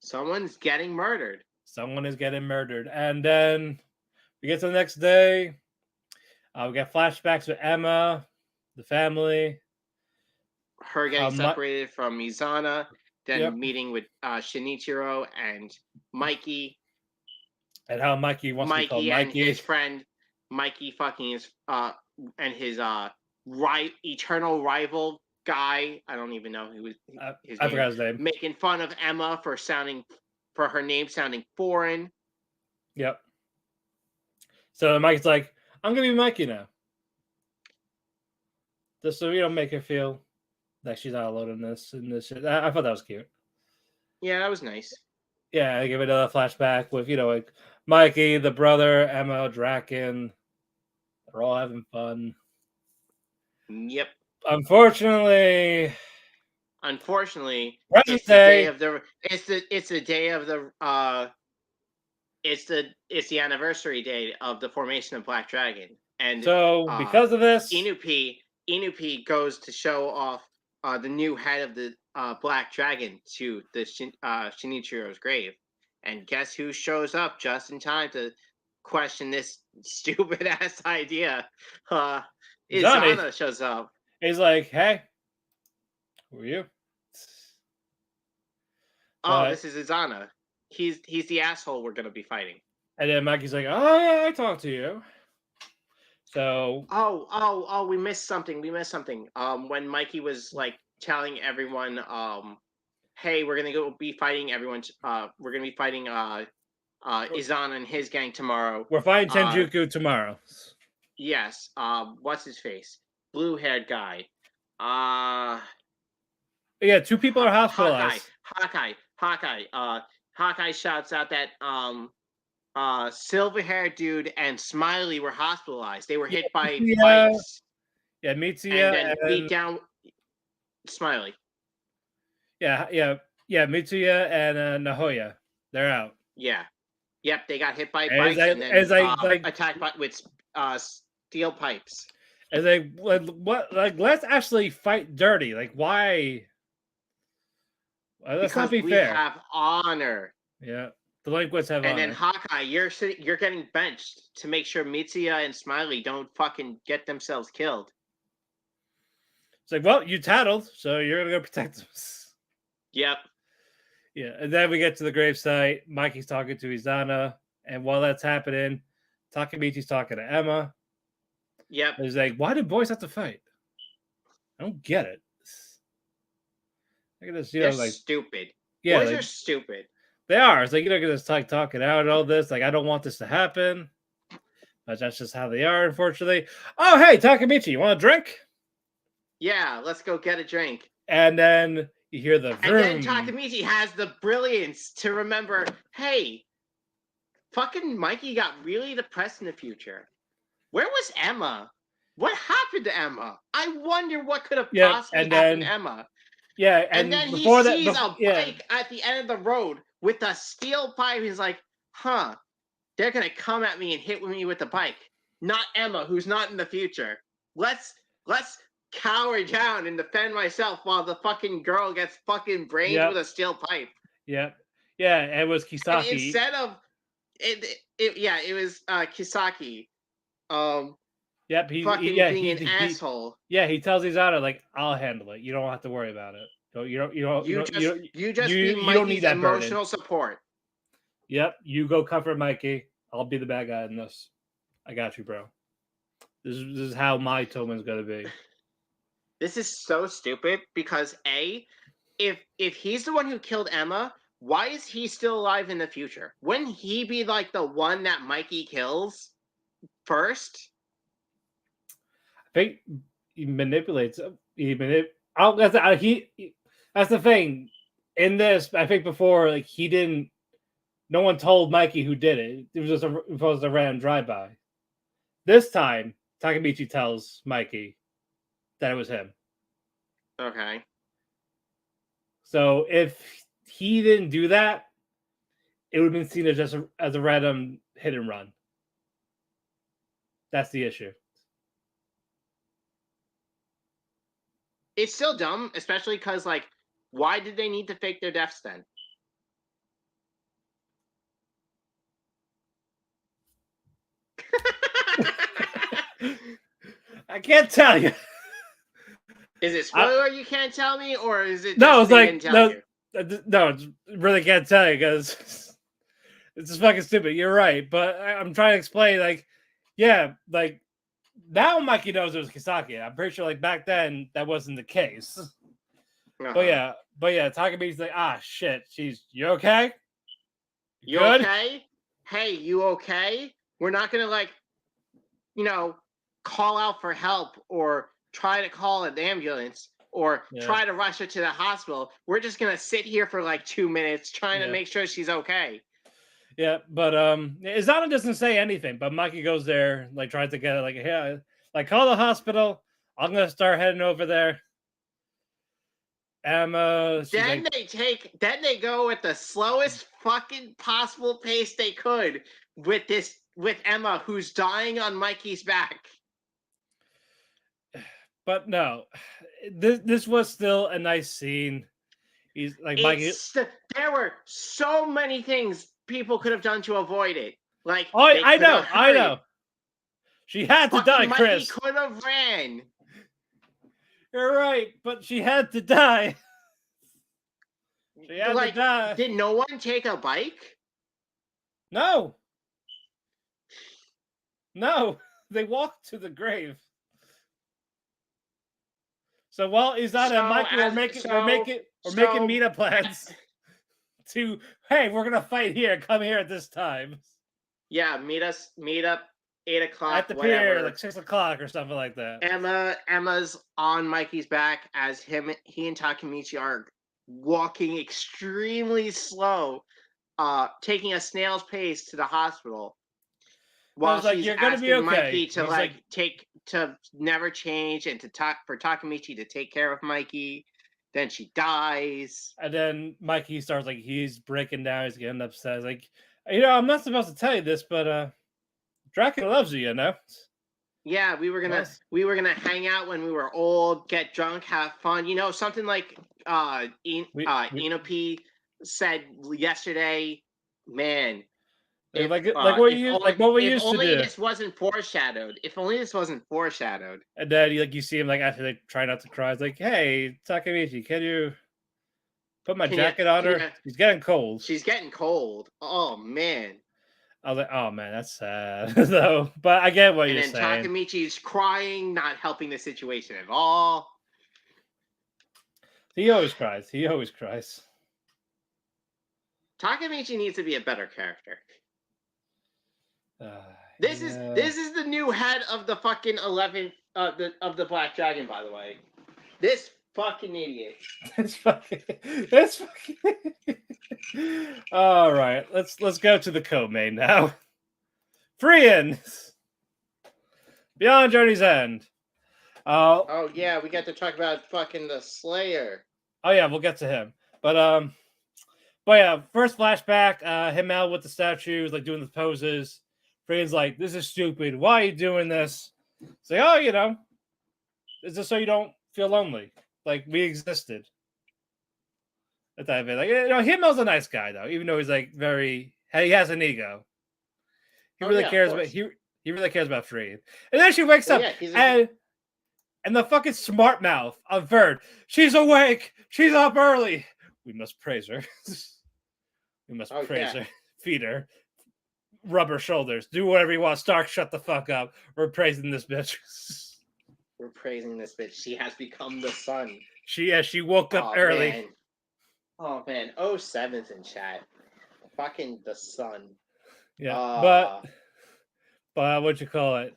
Someone's getting murdered. Someone is getting murdered. And then we get to the next day. We get flashbacks with Emma, the family. Her getting separated from Izana. Then meeting with Shinichiro and Mikey. And how Mikey wants to be called Mikey. And his friend, Mikey fucking his and his eternal rival guy. I don't even know who his I forgot his name. Making fun of Emma for her name sounding foreign. Yep. So Mikey's like, I'm gonna be Mikey now. Just so we don't make her feel that she's not alone in this shit. I thought that was cute. Yeah, that was nice. Yeah, I give it a flashback with, like Mikey, the brother, Emma, Draken. They're all having fun. Yep. Unfortunately, it's the anniversary date of the formation of Black Dragon. And so because of this, Inupi goes to show off the new head of the Black Dragon to the Shinichiro's grave. And guess who shows up just in time to question this stupid ass idea? Izana shows up. He's like, hey, who are you? This is Izana. He's the asshole we're gonna be fighting. And then Mikey's like, oh yeah, I talked to you. So we missed something. When Mikey was like telling everyone, hey, we're gonna be fighting we're gonna be fighting Izana and his gang tomorrow. We're fighting Tenjuku tomorrow. Yes. What's his face? Blue-haired guy. Yeah, 2 people are hospitalized. Hawkeye shouts out that silver-haired dude and Smiley were hospitalized. They were hit by bikes. Yeah, Mitsuya and then beat down Smiley. Yeah, Mitsuya and Nahoya. They're out. Yeah. Yep, they got hit by bikes and then attacked with steel pipes. And let's actually fight dirty. Like, why? Let's not be fair. We have honor. Yeah, delinquents have honor. And then Hawkeye, you're getting benched to make sure Mitsuya and Smiley don't fucking get themselves killed. It's like, well, you tattled, so you're gonna go protect them. Yep. Yeah, and then we get to the gravesite. Mikey's talking to Izana, and while that's happening, Takemichi's talking to Emma. Yep. And he's like, why do boys have to fight? I don't get it. Look at this, They're like, stupid. yeah, Boys like, are stupid. they are. It's like, look at this, like, talking out and all this. Like, I don't want this to happen. But that's just how they are, unfortunately. Oh, hey, Takemichi, you want a drink? Yeah, let's go get a drink. And then you hear the vroom. And then Takemichi has the brilliance to remember, hey, fucking Mikey got really depressed in the future. Where was Emma? What happened to Emma? I wonder what could have possibly happened to Emma. Yeah, and then he sees a bike at the end of the road with a steel pipe. He's like, huh, they're going to come at me and hit me with the bike. Not Emma, who's not in the future. Let's cower down and defend myself while the fucking girl gets fucking brained with a steel pipe. Yep. Yeah, it was Kisaki. And instead of it was Kisaki. Yep, being an asshole. Yeah, he tells Izana, like, I'll handle it. You don't have to worry about it. You don't need that emotional support. Yep, you go comfort Mikey. I'll be the bad guy in this. I got you, bro. This is how my Toman's gonna be. This is so stupid because if he's the one who killed Emma, why is he still alive in the future? Wouldn't he be like the one that Mikey kills first? I think he manipulates. That's the thing. In this, I think before, like, he didn't. No one told Mikey who did it. It was just a random drive-by. This time, Takemichi tells Mikey that it was him. Okay. So if he didn't do that, it would have been seen as a random hit and run. That's the issue. It's still dumb, especially because, like, why did they need to fake their deaths then? I can't tell you. Is it spoiler you can't tell me, or is it just no? It's like no, really can't tell you because it's just fucking stupid. You're right, but I'm trying to explain. Like, yeah, like now Mikey knows it was Kisaki. I'm pretty sure, like, back then that wasn't the case. But yeah, Takemichi's like, shit. You okay? You okay? Hey, you okay? We're not gonna, like, call out for help or try to call an ambulance or try to rush her to the hospital. We're just gonna sit here for like 2 minutes trying to make sure she's okay. Yeah, but Izana doesn't say anything, but Mikey goes there, like, tries to get it, like, yeah, like, call the hospital. I'm gonna start heading over there. Emma. Then they go at the slowest fucking possible pace they could with Emma, who's dying on Mikey's back. But no, this was still a nice scene. He's like, Mikey. There were so many things people could have done to avoid it. Like, I know. She had to die, Chris. Mikey could have ran. You're right, but she had to die. She had to die. Did no one take a bike? No, they walked to the grave. So while Izana and Mikey we're making meetup plans to, hey, we're gonna fight here. Come here at this time. Yeah, meet up 8 o'clock at the pier, like 6 o'clock or something like that. Emma's on Mikey's back as he and Takemichi are walking extremely slow, taking a snail's pace to the hospital. While she's asking Mikey to to never change and for Takemichi to take care of Mikey. Then she dies. And then Mikey starts, like, he's breaking down, he's getting upset. Like, I'm not supposed to tell you this, but Dracula loves you, Yeah, we were gonna hang out when we were old, get drunk, have fun. Something like Inopi said yesterday. Man, what we used to do. If only this wasn't foreshadowed. And then you see him, like, after they try not to cry. It's like, hey, Takemichi, can you put my jacket on her? She's getting cold. She's getting cold. Oh man. I was like, oh man, that's sad though. But I get what And you're then saying. Takemichi's crying, not helping the situation at all. He always cries. He always cries. Takemichi needs to be a better character. Uh, This yeah. is the new head of the fucking 11th of the Black Dragon, by the way. This fucking idiot. It's fucking. It's fucking. All right, let's go to the co-main now. Frieren, Beyond Journey's End. Oh yeah, we got to talk about fucking the Slayer. Oh yeah, we'll get to him. But yeah, first flashback, him out with the statues, like doing the poses. Frieren's like, "This is stupid. Why are you doing this?" It's like, "Oh, it's just so you don't feel lonely. Like we existed." That type of it. Like, Himmel's a nice guy though, even though he's like he has an ego. He really cares about he really cares about Frieren. And then she wakes up and the fucking smart mouth of Verd. She's awake. She's up early. We must praise her. We must praise her. Feed her. Rub her shoulders. Do whatever you want. Stark, shut the fuck up. We're praising this bitch. We're praising this bitch. She has become the sun. She woke up early. Man. Oh man. 07's in chat. Fucking the sun. Yeah. But what you call it?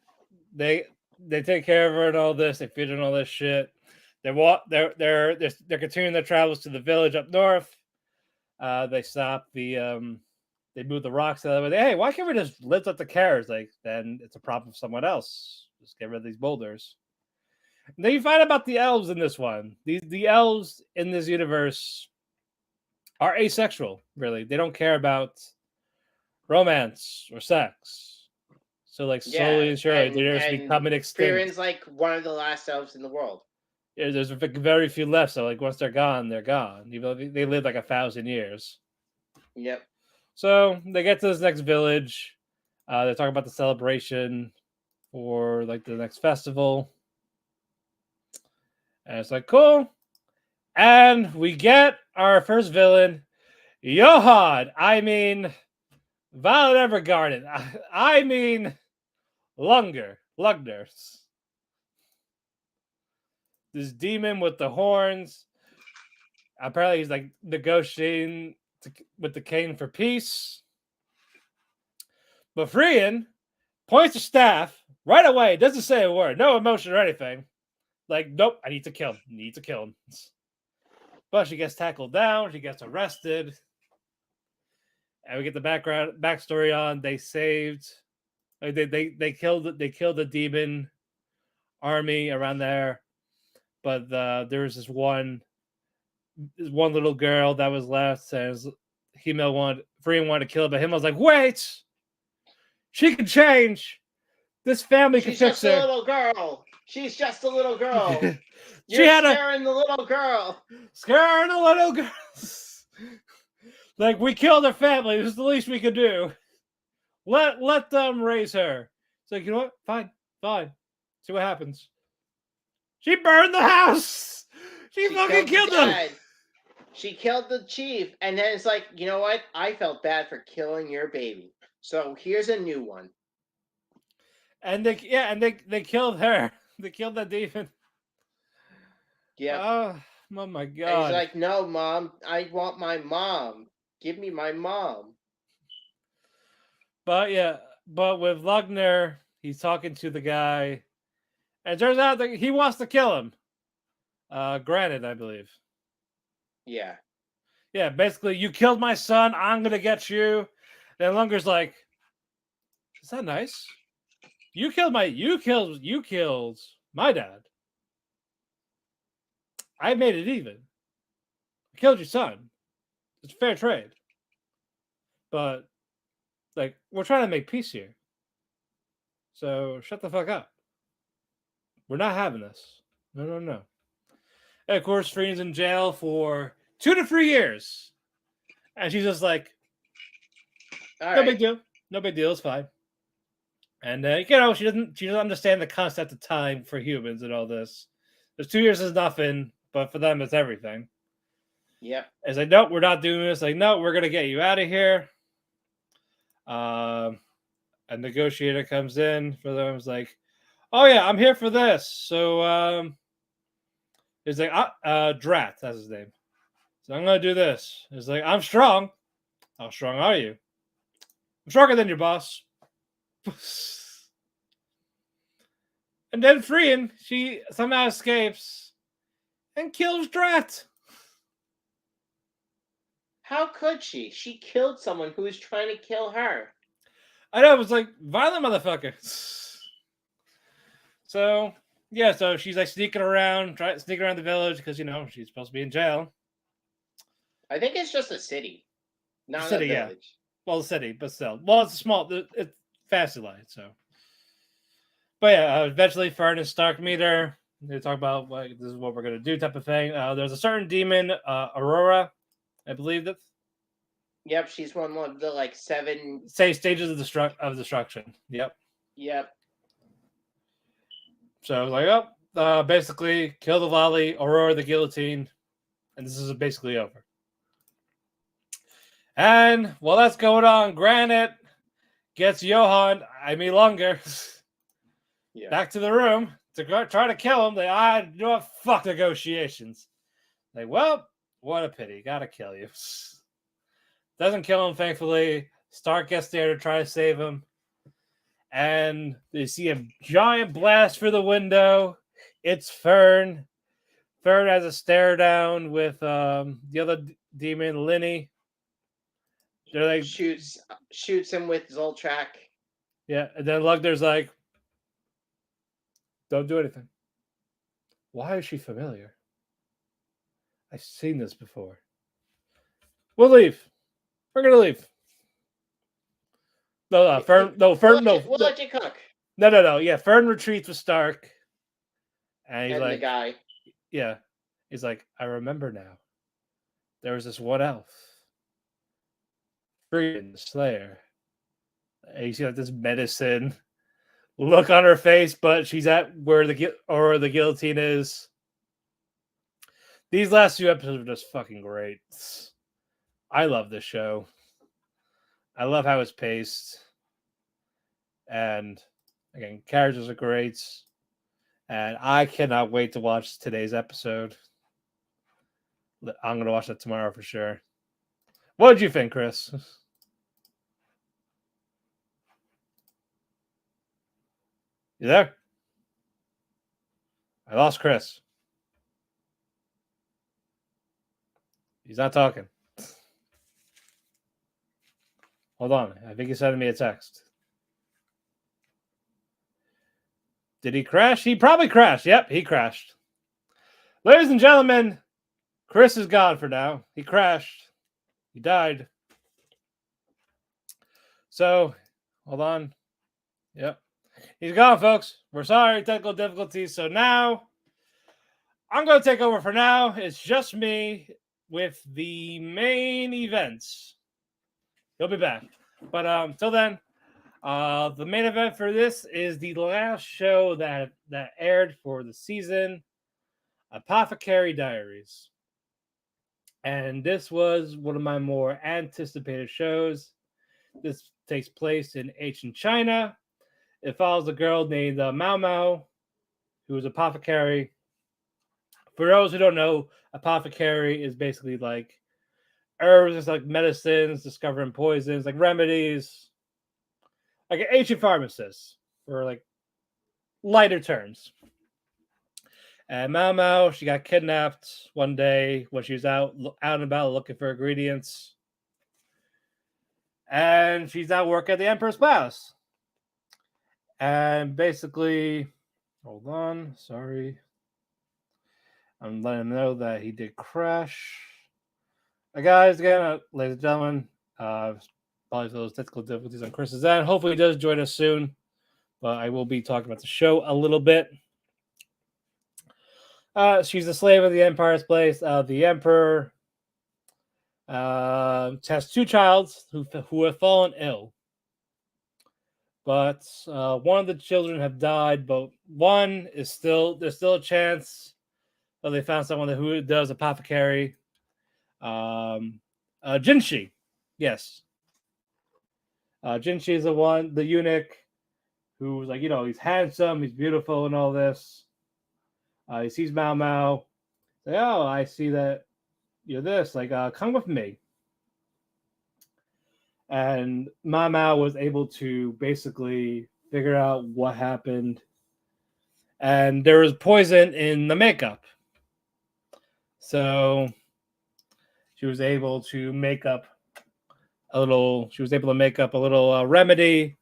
They take care of her and all this. They feed her and all this shit. They're continuing their travels to the village up north. They stop they move the rocks out of the way. Hey, why can't we just lift up the carriage? Like then it's a problem for someone else. Just get rid of these boulders. And then you find out about the elves in this one. The elves in this universe are asexual. Really, they don't care about romance or sex. So like slowly and surely they're just becoming extinct. Frieren's like one of the last elves in the world. Yeah, there's very few left. So like once they're gone, they're gone. Even though they live like 1,000 years. Yep. So they get to this next village. They're talking about the celebration for like the next festival. And it's like cool. And we get our first villain, Johan. I mean, Violet Evergarden. I mean, Lugner. This demon with the horns. Apparently, he's like negotiating with the king for peace. But Frieren points the staff right away. Doesn't say a word. No emotion or anything. Like, nope, I need to kill him. But she gets tackled down. She gets arrested. And we get the backstory on they saved. They killed the demon army around there. But there was this one little girl that was left, and Frieren wanted to kill her, but Himmel was like, wait! She can change! This family can fix her. She's just a little girl. She's just a little girl. You're scaring the little girl. Scaring the little girl. Like, we killed her family. This is the least we could do. Let them raise her. It's like, you know what? Fine. See what happens. She burned the house. She fucking killed them. She killed the chief, and then it's like, you know what? I felt bad for killing your baby. So here's a new one. And they killed her. They killed that demon. Yeah. Oh my god. And he's like, no, Mom, I want my mom. Give me my mom. But with Lugner, he's talking to the guy, and it turns out that he wants to kill him. Granted, I believe. Yeah. Yeah, basically, you killed my son. I'm gonna get you. Then Lunger's like, "Is that nice? You killed my dad. I made it even. I killed your son. It's fair trade. But like, we're trying to make peace here. So shut the fuck up. We're not having this. No. And of course, Frieren's in jail for 2 to 3 years. And she's just like, big deal. No big deal. It's fine. And, she doesn't understand the concept of time for humans and all this. There's 2 years is nothing, but for them, it's everything. Yep. It's like, nope, we're not doing this. Like, no, we're going to get you out of here. A negotiator comes in for them. Is like, oh yeah, I'm here for this. So he's like, Drat, that's his name. So I'm gonna do this. He's like, I'm strong. How strong are you? I'm stronger than your boss. And then Frieren, she somehow escapes and kills Drat. How could she? She killed someone who was trying to kill her. I know, it was like, violent motherfucker. So, yeah, so she's like sneaking around the village because, she's supposed to be in jail. I think it's just a city, not City, a yeah. village. Well, the city, but still. Well, it's small. It's fast light, so. But yeah, eventually Fern and Stark meet her. They talk about this is what we're gonna do, type of thing. There's a certain demon, Aurora, I believe that. Yep, she's one of the like 7 stages of destruction. Yep. Yep. So I was like, basically kill the lolly, Aurora the guillotine, and this is basically over. And while that's going on, Granite gets Johan, longer, back to the room to try to kill him. Fuck negotiations. Like, well, what a pity. Gotta kill you. Doesn't kill him, thankfully. Stark gets there to try to save him. And they see a giant blast through the window. It's Fern. Fern has a stare down with the other demon, Linny. They're like shoots him with Zoltrak. Yeah, and then Lugner's like, don't do anything. Why is she familiar? I've seen this before. We'll leave. We're gonna leave. Fern. We'll let you cook. No. Yeah, Fern retreats with Stark, and he's like, the guy. Yeah, he's like, I remember now. There was this one elf, Frieren, the Slayer. And you see like this medicine look on her face, but she's at where the guillotine is. These last 2 episodes are just fucking great. I love this show. I love how it's paced. And again, characters are great. And I cannot wait to watch today's episode. I'm going to watch that tomorrow for sure. What did you think, Chris? You there? I lost Chris. He's not talking. Hold on. I think he's sending me a text. Did he crash? He probably crashed. Yep, he crashed. Ladies and gentlemen, Chris is gone for now. He crashed. He died. So, hold on. Yep. He's gone, folks. We're sorry. Technical difficulties. So now, I'm going to take over for now. It's just me with the main events. He'll be back. But till then, the main event for this is the last show that aired for the season, Apothecary Diaries. And this was one of my more anticipated shows. This takes place in ancient China. It follows a girl named Mao Mao, who is apothecary. For those who don't know, apothecary is basically like herbs, it's like medicines, discovering poisons, like remedies. Like an ancient pharmacist, for like lighter terms. And Mao Mao, she got kidnapped one day when she was out and about looking for ingredients. And she's now working at the Emperor's Palace. And basically, hold on, sorry. I'm letting him know that he did crash. Guys, again, ladies and gentlemen, probably for those technical difficulties on Chris's end. Hopefully he does join us soon. But I will be talking about the show a little bit. She's a slave of the Empire's place. The Emperor has 2 children who have fallen ill. But one of the children have died, but one is there's still a chance that they found someone who does apothecary. Jinshi, yes. Jinshi is the eunuch, who's like, he's handsome, he's beautiful, and all this. He sees Mao Mao. Like, oh, I see that you're this. Like, come with me. And Mao Mao was able to basically figure out what happened. And there was poison in the makeup. So she was able to make up a little remedy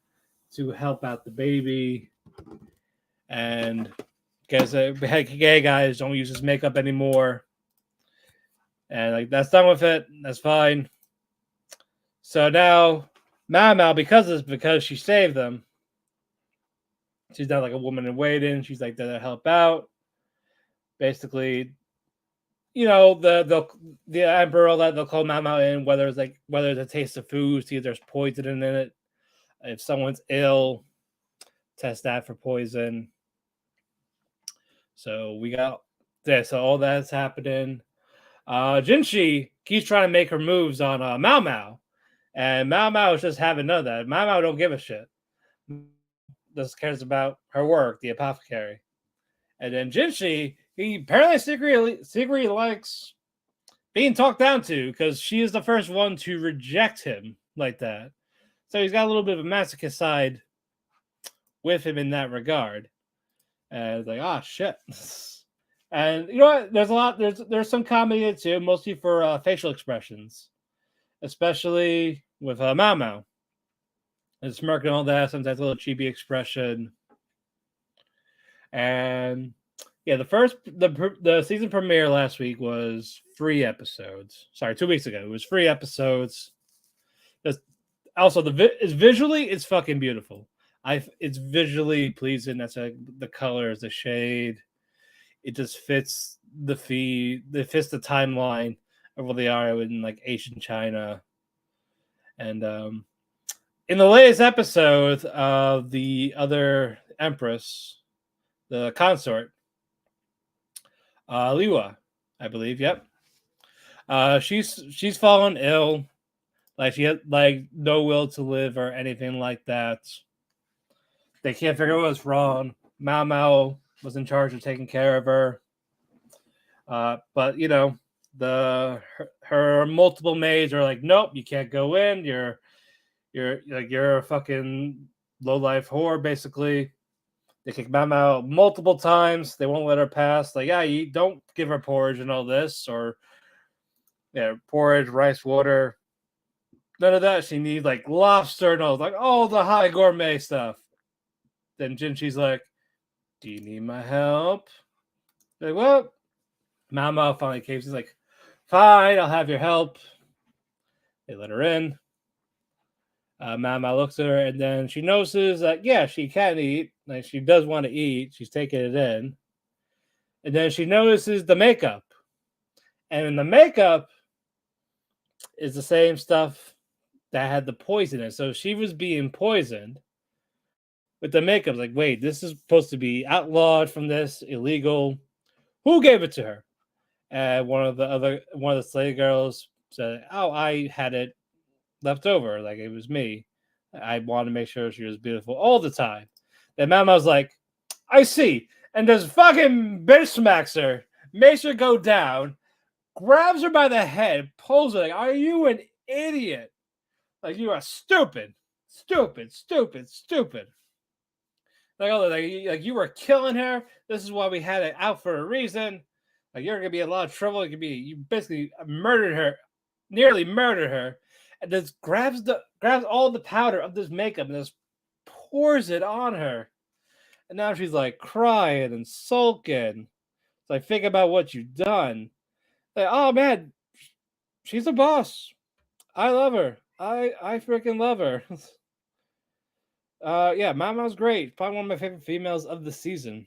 to help out the baby. And guess hey guys, don't use this makeup anymore. And like that's done with it. That's fine. So now Mao Mao, because she saved them, she's not like a woman in waiting. She's like there to help out. Basically, the emperor they'll call Mao Mao in, whether it's a taste of food, see if there's poison in it. If someone's ill, test that for poison. So we got this. So all that's happening. Jinshi keeps trying to make her moves on Mao Mao, and Mao Mao is just having none of that. Mao Mao don't give a shit. Just cares about her work, the apothecary. And then Jinshi, he apparently secretly likes being talked down to because she is the first one to reject him like that. So he's got a little bit of a masochist side with him in that regard. And it's like, oh shit. And you know what? There's some comedy in it too, mostly for facial expressions, especially with Mao Mao. And smirking all that, sometimes a little chibi expression. And yeah, the season premiere last week was 3 episodes. Sorry, 2 weeks ago. It was 3 episodes. Also, visually, it's fucking beautiful. It's visually pleasing. That's the colors, the shade. It just fits the feed. It fits the timeline of where they are in like Asian China. And in the latest episode of the other empress, the consort, Liwa, I believe. Yep. She's fallen ill. Like she had like no will to live or anything like that. They can't figure out what's wrong. Mao Mao was in charge of taking care of her. But her multiple maids are like, nope, you can't go in. You're a fucking low life whore, basically. They kick Mao Mao multiple times. They won't let her pass. Like, yeah, you don't give her porridge and all this, or porridge, rice, water. None of that. She needs like lobster and all the high gourmet stuff. Then Jinshi's like, do you need my help? They're like, well, Mao Mao finally caves. He's like, fine, I'll have your help. They let her in. Mao Mao looks at her, and then she notices that, yeah, she can eat. Like, she does want to eat. She's taking it in. And then she notices the makeup. And in the makeup is the same stuff that had the poison in it. So she was being poisoned with the makeup. Like, wait, this is supposed to be outlawed from this, illegal. Who gave it to her? And one of the slave girls said, oh, I had it left over. Like, it was me. I wanted to make sure she was beautiful all the time. Then Mama was like, I see. And just fucking bitch smacks her, makes her go down, grabs her by the head, pulls her like, are you an idiot? Like, you are stupid. Stupid. Like you were killing her. This is why we had it out for a reason. Like, you're gonna be in a lot of trouble. You basically murdered her, nearly murdered her, and just grabs all the powder of this makeup and just pours it on her. And now she's like crying and sulking. It's like, think about what you've done. Like, oh man, she's a boss. I love her. I freaking love her. Yeah, Mama's great. Probably one of my favorite females of the season.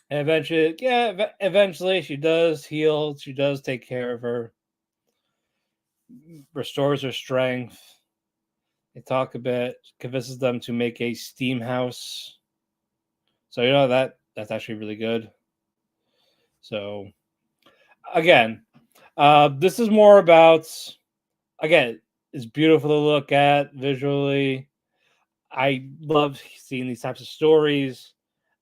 And eventually she does heal. She does take care of her. Restores her strength. They talk a bit, convinces them to make a steam house. So that's actually really good. So again, this is more about It's beautiful to look at visually. I love seeing these types of stories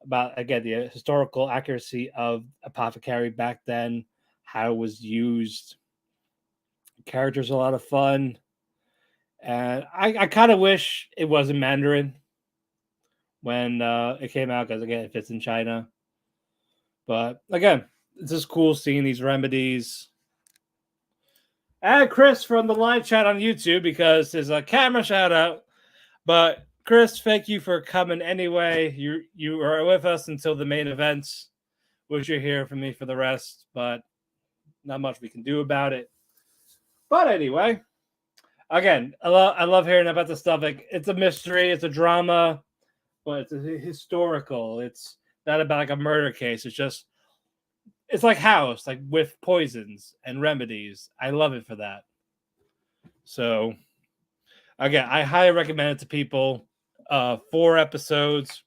about, again, the historical accuracy of Apothecary back then, how it was used. Characters are a lot of fun. And I kind of wish it wasn't Mandarin when it came out, because, again, it fits in China. But, again, it's just cool seeing these remedies. And Chris from the live chat on YouTube, because there's a camera shout out. But Chris, thank you for coming anyway. You are with us until the main events. Wish you're here for me for the rest, but not much we can do about it. But anyway, again, I love hearing about the stuff. Like, it's a mystery, it's a drama, but it's a historical. It's not about like a murder case. It's like House, like with poisons and remedies. I love it for that. So, again, I highly recommend it to people. 4 episodes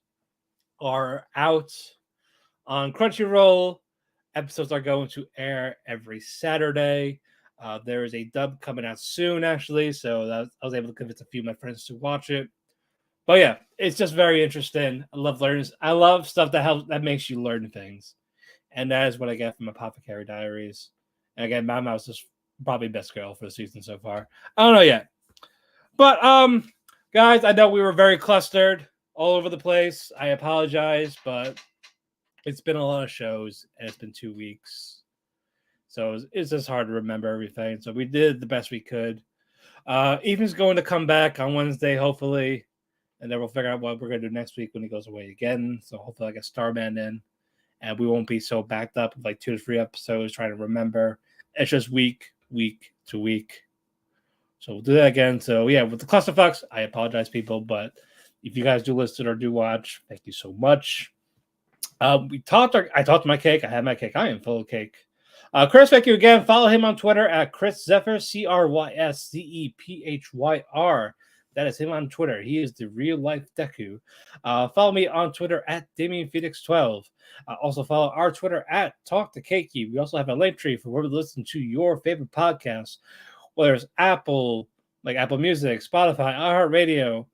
are out on Crunchyroll. Episodes are going to air every Saturday. There is a dub coming out soon, actually, so I was able to convince a few of my friends to watch it. But yeah, it's just very interesting. I love learning. I love stuff that makes you learn things, and that is what I get from Apothecary Diaries. And again, my mouse is probably best girl for the season so far. I don't know yet, but guys, I know we were very clustered all over the place. I apologize, but it's been a lot of shows, and it's been 2 weeks. So it's just hard to remember everything. So we did the best we could. Ethan's going to come back on Wednesday, hopefully. And then we'll figure out what we're going to do next week when he goes away again. So hopefully I get Starman in. And we won't be so backed up with like 2 to 3 episodes trying to remember. It's just week to week. So we'll do that again. So yeah, with the clusterfucks, I apologize, people. But if you guys do listen or do watch, thank you so much. I talked my cake. I had my cake. I am full of cake. Chris, thank you again. Follow him on Twitter at Chris Zephyr, CRYSZEPHYR. That is him on Twitter. He is the real life Deku. Follow me on Twitter at DamienPhoenix12. Also follow our Twitter at Talk the Keki. We also have a link tree for where to listen to your favorite podcasts, whether it's Apple, like Apple Music, Spotify, iHeartRadio,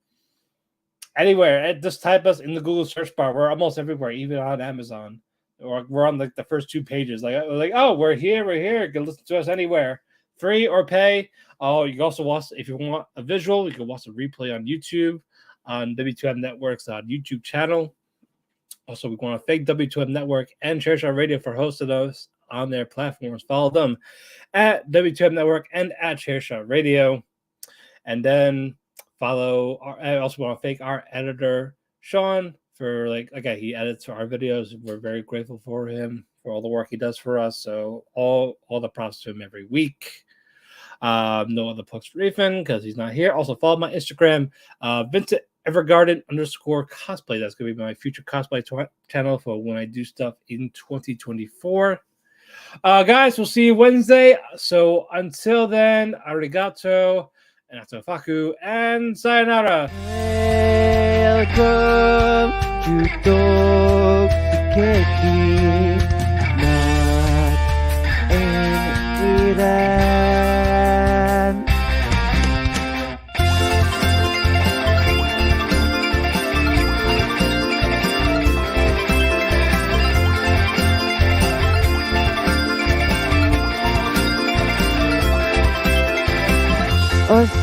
anywhere. Just type us in the Google search bar. We're almost everywhere, even on Amazon. Or we're on like the first 2 pages. Like, oh, we're here. You can listen to us anywhere, free or pay. Oh, you can also watch, if you want a visual, you can watch a replay on YouTube on W2M Network's YouTube channel. Also, we want to thank W2M Network and Chairshot Radio for hosting us on their platforms. Follow them at W2M Network and at Chairshot Radio. And then I also want to thank our editor, Sean, for he edits our videos. We're very grateful for him for all the work he does for us. So all the props to him every week. No other plugs for Ethan because he's not here. Also follow my Instagram, Vincent Evergarden _cosplay. That's going to be my future cosplay channel for when I do stuff in 2024. Guys, we'll see you Wednesday. So until then, arigato, and atofaku, and sayonara. Welcome to